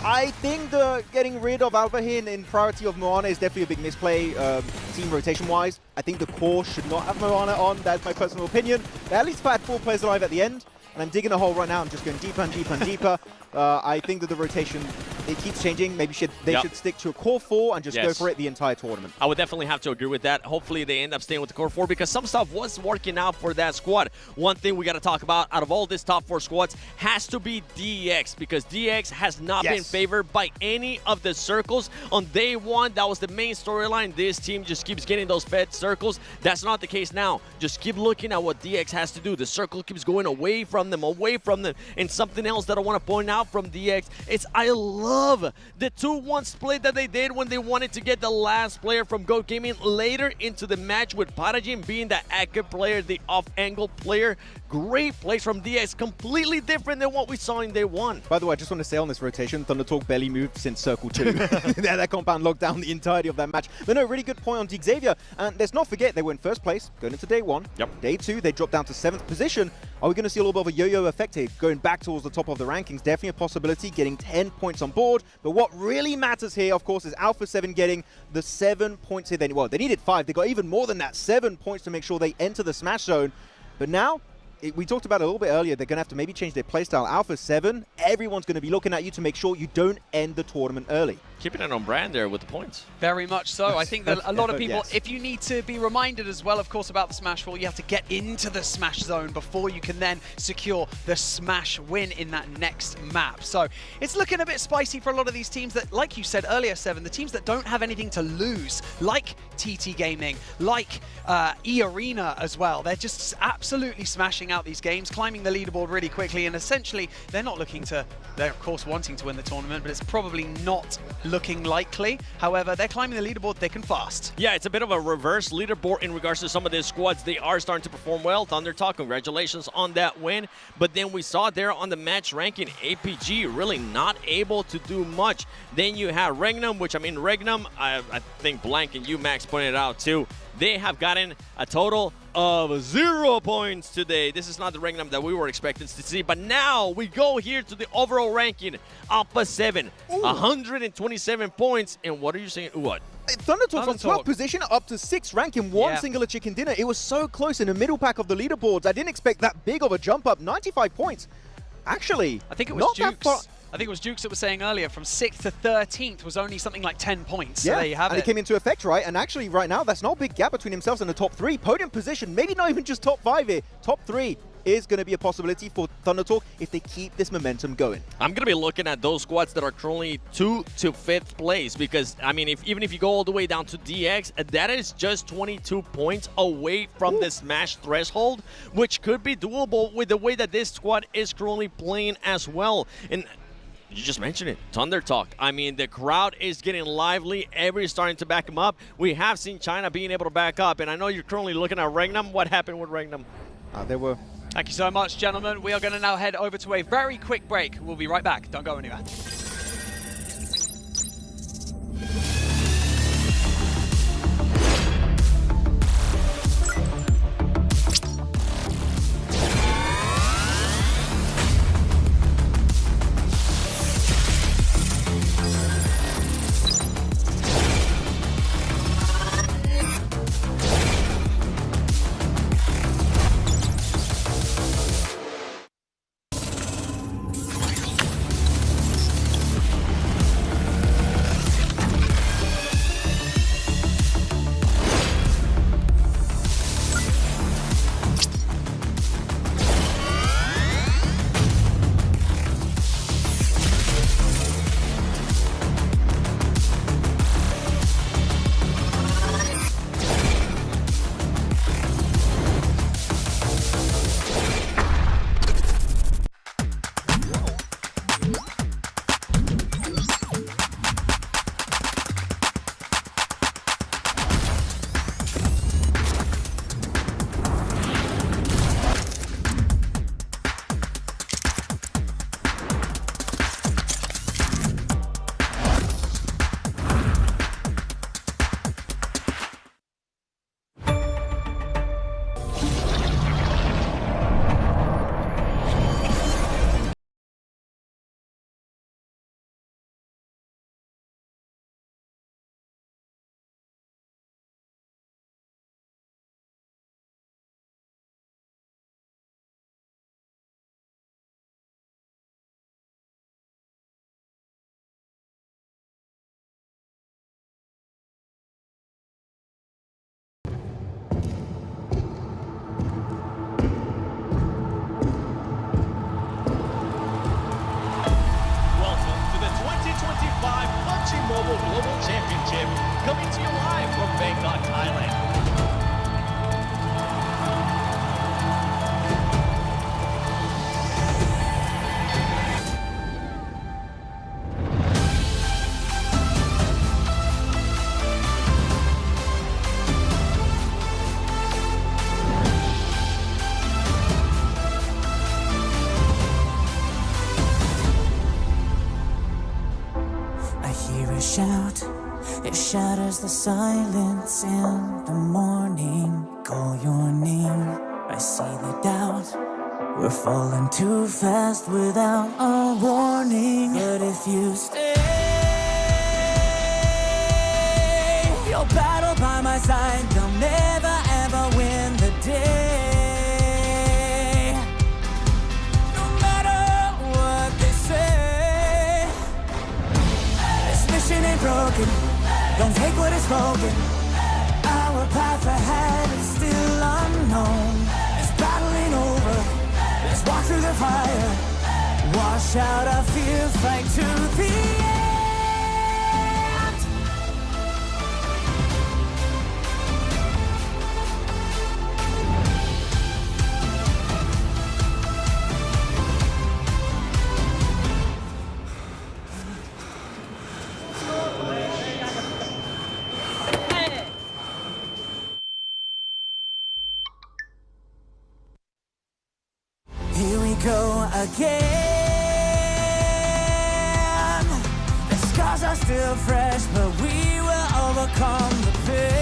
I think the getting rid of Alpha here in priority of Moana is definitely a big misplay, team rotation-wise. I think the core should not have Moana on. That's my personal opinion. They at least had 4 players alive at the end, and I'm digging a hole right now. I'm just going deeper and deeper and deeper. I think that the rotation, it keeps changing. Maybe they should stick to a core 4 and just go for it the entire tournament. I would definitely have to agree with that. Hopefully they end up staying with the core 4 because some stuff was working out for that squad. One thing we got to talk about out of all this top 4 squads has to be DX, because DX has not been favored by any of the circles. On day 1, that was the main storyline. This team just keeps getting those fed circles. That's not the case now. Just keep looking at what DX has to do. The circle keeps going away from them. And something else that I want to point out from DX is I love the 2-1 split that they did when they wanted to get the last player from GOAT Gaming later into the match, with Parajin being the active player, the off-angle player. Great plays from DX, completely different than what we saw in day 1. By the way, I just want to say on this rotation, Thunder Talk barely moved since Circle 2. That compound locked down the entirety of that match. But no, really good point on Xavier. And let's not forget, they were in first place going into day 1. Day 2, they dropped down to 7th position. Are we going to see a little bit of a yo-yo effect here, going back towards the top of the rankings? Definitely a possibility, getting 10 points on board. But what really matters here, of course, is Alpha 7 getting the 7 points here. Well, they needed 5. They got even more than that, 7 points to make sure they enter the Smash Zone. But now, we talked about it a little bit earlier, they're going to have to maybe change their playstyle. Alpha 7, everyone's going to be looking at you to make sure you don't end the tournament early. Keeping it on brand there with the points. Very much so. I think that a lot of people, if you need to be reminded as well, of course, about the Smash rule, you have to get into the Smash Zone before you can then secure the Smash win in that next map. So it's looking a bit spicy for a lot of these teams that, like you said earlier, Seven, the teams that don't have anything to lose, like TT Gaming, like E-Arena as well. They're just absolutely smashing out these games, climbing the leaderboard really quickly, and essentially they're not looking to, they're of course wanting to win the tournament, but it's probably not looking likely. However, they're climbing the leaderboard thick and fast. Yeah, it's a bit of a reverse leaderboard in regards to some of these squads. They are starting to perform well. Thunder Talk, congratulations on that win. But then we saw there on the match ranking, APG really not able to do much. Then you have Regnum, which, I mean, Regnum, I think Blank and you, Max, pointed out too. They have gotten a total of 0 points today. This is not the Regnum that we were expecting to see, but now we go here to the overall ranking. Alpha 7, 127 points, and what are you saying? What? Thunder Talk from 12th position up to 6th rank in one singular chicken dinner. It was so close in the middle pack of the leaderboards. I didn't expect that big of a jump up. 95 points. Actually, I think it was Jukes. I think it was Jukes that was saying earlier, from 6th to 13th was only something like 10 points. So there you have it. And it came into effect, right? And actually, right now, that's not a big gap between themselves and the top 3. Podium position, maybe not even just top 5 here. Top 3 is going to be a possibility for Thunder Talk if they keep this momentum going. I'm going to be looking at those squads that are currently 2 to 5th place, because, I mean, even if you go all the way down to DX, that is just 22 points away from the Smash threshold, which could be doable with the way that this squad is currently playing as well. And you just mentioned it, Thunder Talk. I mean, the crowd is getting lively. Everybody's starting to back them up. We have seen China being able to back up, and I know you're currently looking at Regnum. What happened with Regnum? They were... Thank you so much, gentlemen. We are going to now head over to a very quick break. We'll be right back. Don't go anywhere. coming to you live from Bangkok, Thailand. Shout, it shatters the silence in the morning. Call your name, I see the doubt. We're falling too fast without a warning. But if you stay, you'll battle by my side. They'll never ever win the day. No matter what they say. Mission ain't broken, don't take what is spoken. Our path ahead is still unknown. This battle ain't over, let's walk through the fire. Wash out our fear, fight to the end. Here we go again. The scars are still fresh, but we will overcome the pain.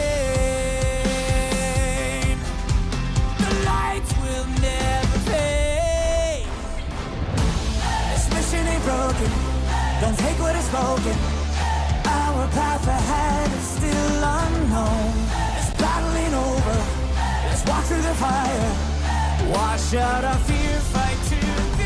The lights will never fade. This mission ain't broken, don't take what is spoken. Our path ahead is still unknown. This battle ain't over, let's walk through the fire. Wash out our fear, fight to the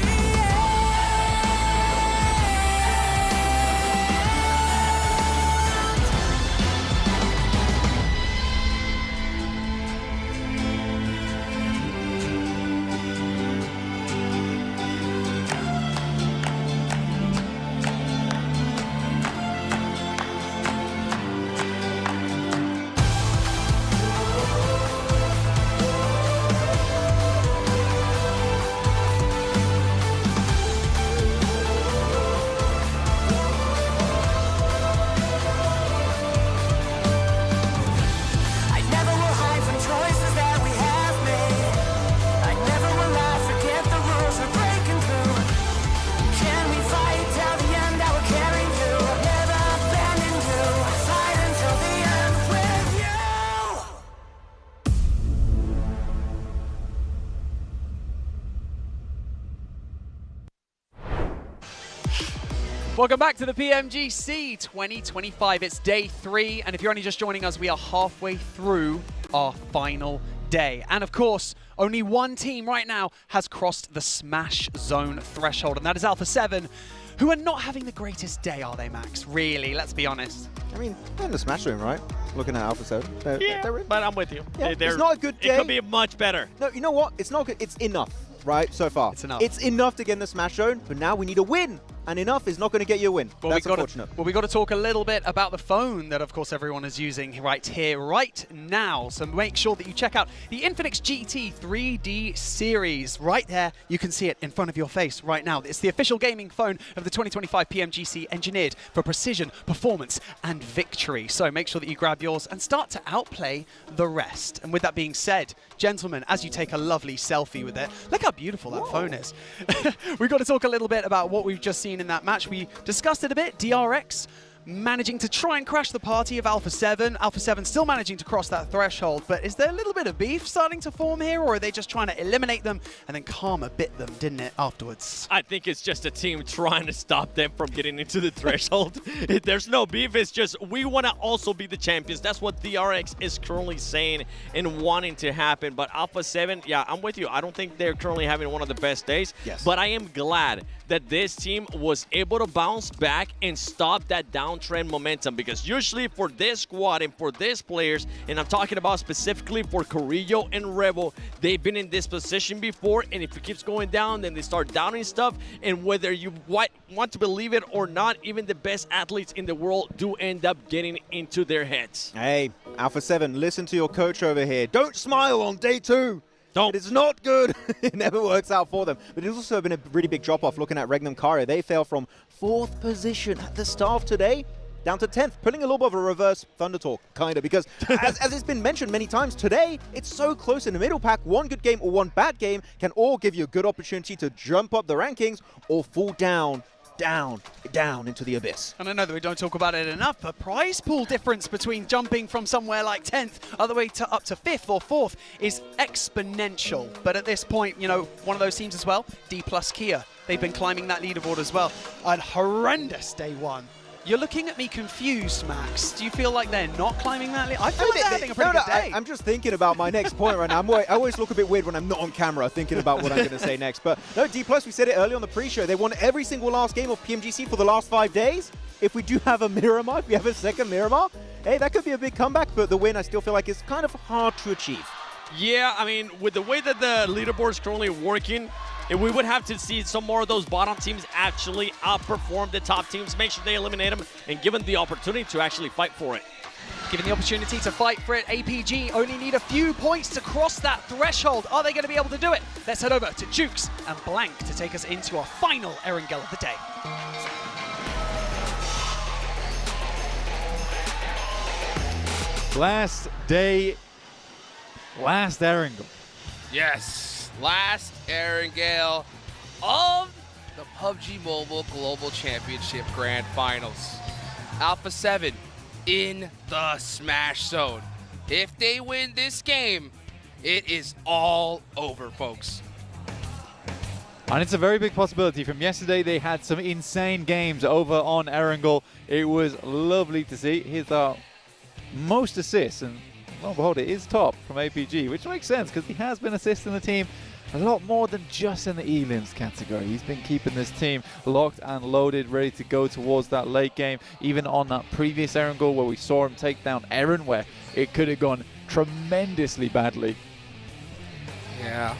Welcome back to the PMGC 2025. It's day 3, and if you're only just joining us, we are halfway through our final day. And of course, only one team right now has crossed the Smash Zone threshold, and that is Alpha 7, who are not having the greatest day, are they, Max? Really, let's be honest. I mean, they're in the Smash Zone, right? Looking at Alpha 7. But I'm with you. Yeah, it's not a good day. It could be much better. No, you know what? It's not good. It's enough, right, so far. It's enough. It's enough to get in the Smash Zone, but now we need a win. And enough is not going to get you a win. Well, That's unfortunate. We've got to talk a little bit about the phone that, of course, everyone is using right here, right now. So make sure that you check out the Infinix GT 3D series. Right there, you can see it in front of your face right now. It's the official gaming phone of the 2025 PMGC, engineered for precision, performance, and victory. So make sure that you grab yours and start to outplay the rest. And with that being said, gentlemen, as you take a lovely selfie with it, look how beautiful that phone is. We've got to talk a little bit about what we've just seen in that match. We discussed it a bit. DRX managing to try and crash the party of Alpha 7. Alpha 7 still managing to cross that threshold, but is there a little bit of beef starting to form here, or are they just trying to eliminate them and then Karma bit them, didn't it, afterwards? I think it's just a team trying to stop them from getting into the threshold. There's no beef, it's just we want to also be the champions. That's what DRX is currently saying and wanting to happen. But Alpha 7, yeah, I'm with you. I don't think they're currently having one of the best days, yes. but I am glad that this team was able to bounce back and stop that downtrend momentum, because usually for this squad and for these players, and I'm talking about specifically for Carrillo and Rebel, they've been in this position before, and if it keeps going down, then they start downing stuff, and whether you want to believe it or not, even the best athletes in the world do end up getting into their heads. Hey, Alpha 7, listen to your coach over here. Don't smile on day 2. Don't. It is not good. It never works out for them. But it's also been a really big drop-off looking at Regnum Kara. They fell from 4th position at the start of today down to 10th, putting a little bit of a reverse Thunder Talk, kind of, because as it's been mentioned many times today, it's so close in the middle pack. One good game or one bad game can all give you a good opportunity to jump up the rankings or fall down into the abyss. And I know that we don't talk about it enough, but prize pool difference between jumping from somewhere like 10th all the way to up to 5th or 4th is exponential. But at this point, you know, one of those teams as well, D+ Kia, they've been climbing that leaderboard as well. A horrendous day 1. You're looking at me confused, Max. Do you feel like they're not climbing that lead? I feel like they're having a pretty good day. I'm just thinking about my next point right now. I always look a bit weird when I'm not on camera thinking about what I'm going to say next. But no, D+, we said it early on the pre-show. They won every single last game of PMGC for the last 5 days. If we do have a Miramar, if we have a second Miramar, hey, that could be a big comeback. But the win, I still feel like it's kind of hard to achieve. Yeah, I mean, with the way that the leaderboard is currently working, we would have to see some more of those bottom teams actually outperform the top teams, make sure they eliminate them, and give them the opportunity to actually fight for it. Given the opportunity to fight for it, APG only need a few points to cross that threshold. Are they going to be able to do it? Let's head over to Jukes and Blank to take us into our final Erangel of the day. Last day, last Erangel. Yes, last Erangel of the PUBG Mobile Global Championship Grand Finals. Alpha 7 in the Smash Zone. If they win this game, it is all over, folks. And it's a very big possibility. From yesterday, they had some insane games over on Erangel. It was lovely to see. Here's our most assists, and lo and behold, it is top from APG, which makes sense because he has been assisting the team a lot more than just in the elims category. He's been keeping this team locked and loaded, ready to go towards that late game. Even on that previous Erangel where we saw him take down Eren, where it could have gone tremendously badly. Yeah.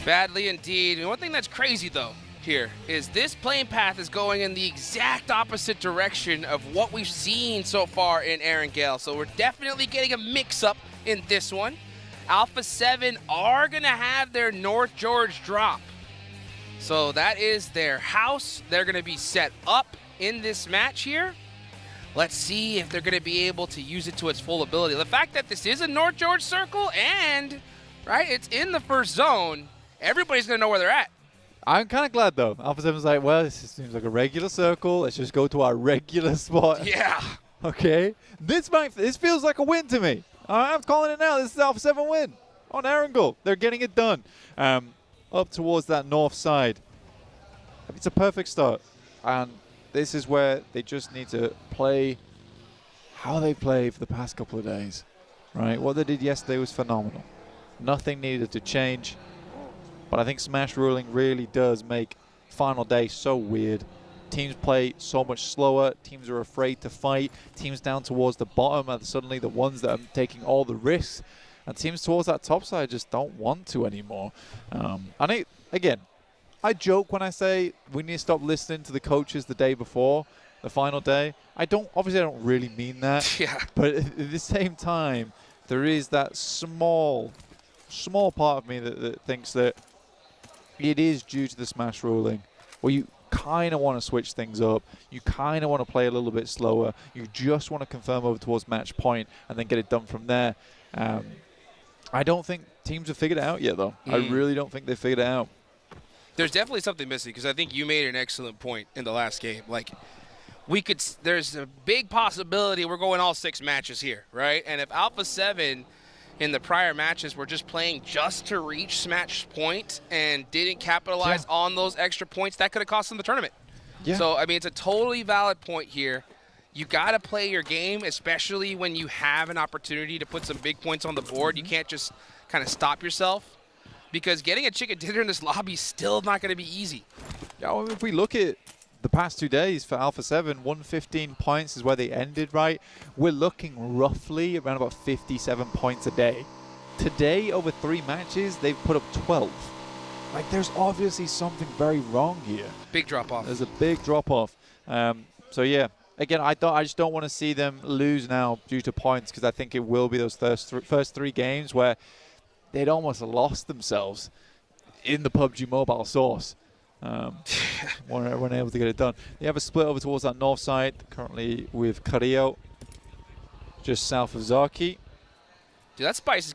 Badly indeed. And one thing that's crazy, though, here is this playing path is going in the exact opposite direction of what we've seen so far in Erangel. So we're definitely getting a mix-up in this one. Alpha 7 are going to have their North George drop. So that is their house. They're going to be set up in this match here. Let's see if they're going to be able to use it to its full ability. The fact that this is a North George circle and, right, it's in the first zone, everybody's going to know where they're at. I'm kind of glad, though. Alpha 7's like, well, this seems like a regular circle. Let's just go to our regular spot. Yeah. Okay. This feels like a win to me. I'm calling it now. This is Alpha 7 win on Erangel. They're getting it done. Up towards that north side. It's a perfect start. And this is where they just need to play how they played for the past couple of days. Right? What they did yesterday was phenomenal. Nothing needed to change. But I think Smash ruling really does make final day so weird. Teams play so much slower. Teams are afraid to fight. Teams down towards the bottom are suddenly the ones that are taking all the risks. And teams towards that top side just don't want to anymore. And again, I joke when I say we need to stop listening to the coaches the day before the final day. Obviously I don't really mean that. Yeah. But at the same time, there is that small part of me that thinks that it is due to the Smash ruling, where you kind of want to switch things up. You kind of want to play a little bit slower. You just want to confirm over towards match point and then get it done from there. I don't think teams have figured it out yet, though. I really don't think they've figured it out. There's definitely something missing, because I think you made an excellent point in the last game. Like, there's a big possibility we're going all 6 matches here, right? And if Alpha 7 in the prior matches were just playing just to reach Smash point and didn't capitalize on those extra points, that could have cost them the tournament. Yeah. So, I mean, it's a totally valid point here. You got to play your game, especially when you have an opportunity to put some big points on the board. You can't just kind of stop yourself. because getting a chicken dinner in this lobby is still not going to be easy. Yeah, well, if we look at the past 2 days for Alpha 7, 115 points is where they ended, right? We're looking roughly around about 57 points a day. Today, over 3 matches, they've put up 12. Like, there's obviously something very wrong here. Big drop-off. There's a big drop-off. So, yeah. Again, I just don't want to see them lose now due to points, because I think it will be those first 3 games where they'd almost lost themselves in the PUBG Mobile source. Weren't able to get it done. They have a split over towards that north side, currently with Carrillo, just south of Zaki. Dude, that sauce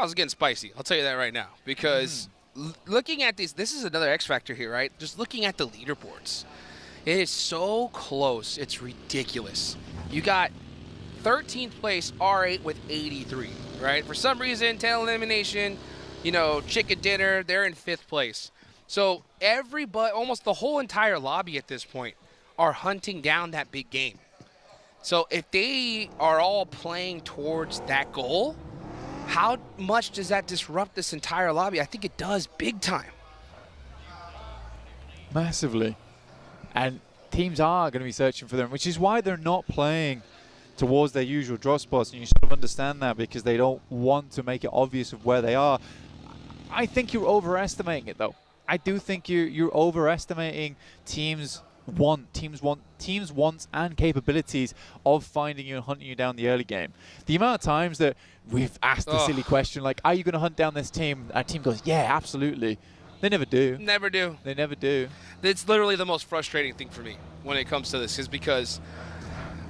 is getting spicy. I'll tell you that right now. Because looking at this is another X factor here, right? Just looking at the leaderboards. It is so close. It's ridiculous. You got 13th place R8 with 83, right? For some reason, tail elimination, you know, chicken dinner, they're in 5th place. So almost the whole entire lobby at this point are hunting down that big game. So if they are all playing towards that goal, how much does that disrupt this entire lobby? I think it does big time. Massively. And teams are going to be searching for them, which is why they're not playing towards their usual draw spots. And you sort of understand that, because they don't want to make it obvious of where they are. I think you're overestimating it, though. I do think you're overestimating teams' wants and capabilities of finding you and hunting you down the early game. The amount of times that we've asked the silly question, like, are you going to hunt down this team? Our team goes, yeah, absolutely. They never do. Never do. They never do. It's literally the most frustrating thing for me when it comes to this, is because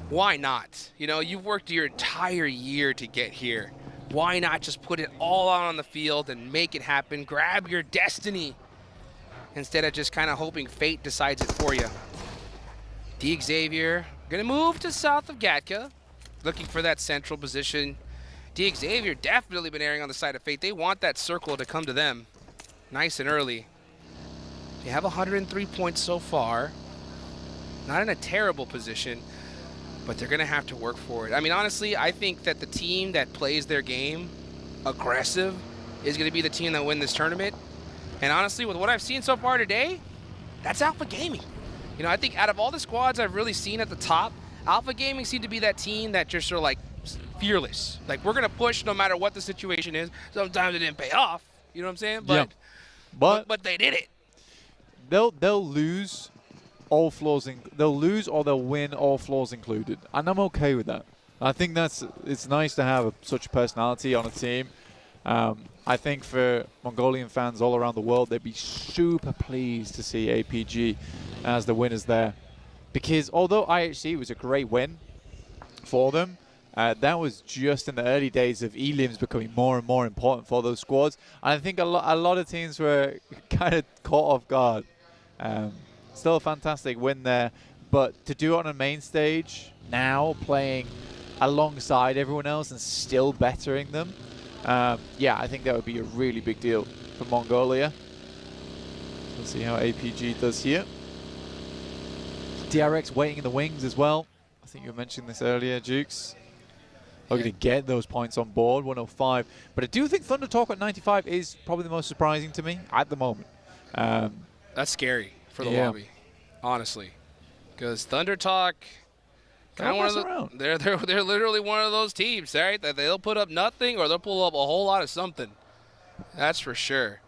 why not? You know, you've worked your entire year to get here. Why not just put it all out on the field and make it happen? Grab your destiny instead of just kind of hoping fate decides it for you. Xavier gonna move to south of Gatka, looking for that central position. Xavier definitely been erring on the side of fate. They want that circle to come to them nice and early. They have 103 points so far. Not in a terrible position, but they're gonna have to work for it. I mean, honestly, I think that the team that plays their game aggressive is gonna be the team that win this tournament. And honestly, with what I've seen so far today, that's Alpha Gaming. You know, I think out of all the squads I've really seen at the top, Alpha Gaming seemed to be that team that just sort of like fearless. Like, we're going to push no matter what the situation is. Sometimes it didn't pay off. You know what I'm saying? But, yeah. But they did it. They'll lose all flaws. They'll lose or they'll win, all flaws included. And I'm okay with that. I think it's nice to have such a personality on a team. I think for Mongolian fans all around the world, they'd be super pleased to see APG as the winners there. Because although IHC was a great win for them, that was just in the early days of elims becoming more and more important for those squads. And I think a lot of teams were kind of caught off guard. Still a fantastic win there. But to do it on a main stage, now playing alongside everyone else and still bettering them, yeah, I think that would be a really big deal for Mongolia. Let's see how APG does here. DRX waiting in the wings as well. I think you mentioned this earlier, Jukes. Looking to get those points on board, 105. But I do think Thunder Talk at 95 is probably the most surprising to me at the moment. That's scary for the lobby, honestly. Because Thunder Talk, they're literally one of those teams, right? That they'll put up nothing or they'll pull up a whole lot of something. That's for sure.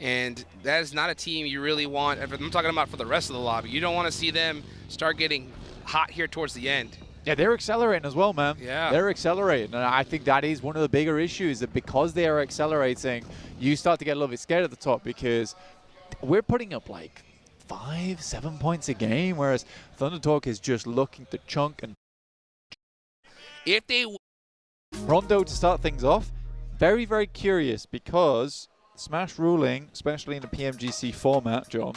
And that is not a team you really want. I'm talking about for the rest of the lobby. You don't want to see them start getting hot here towards the end. Yeah, they're accelerating as well, man. Yeah. They're accelerating. And I think that is one of the bigger issues, that because they are accelerating, you start to get a little bit scared at the top, because we're putting up like 5-7 points a game, whereas Thunder Talk is just looking to chunk. And if they Rondo to start things off, very, very curious, because Smash ruling, especially in the PMGC format, John,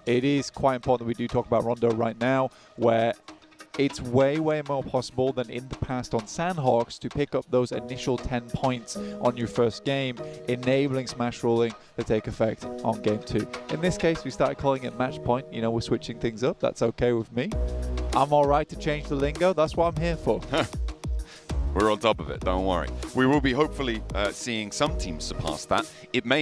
it is quite important that we do talk about Rondo right now, where it's way, way more possible than in the past on Sandhawks to pick up those initial 10 points on your first game, enabling Smash ruling to take effect on game 2. In this case, we started calling it match point. You know, we're switching things up. That's okay with me. I'm all right to change the lingo. That's what I'm here for. We're on top of it, don't worry. We will be hopefully seeing some teams surpass that. It may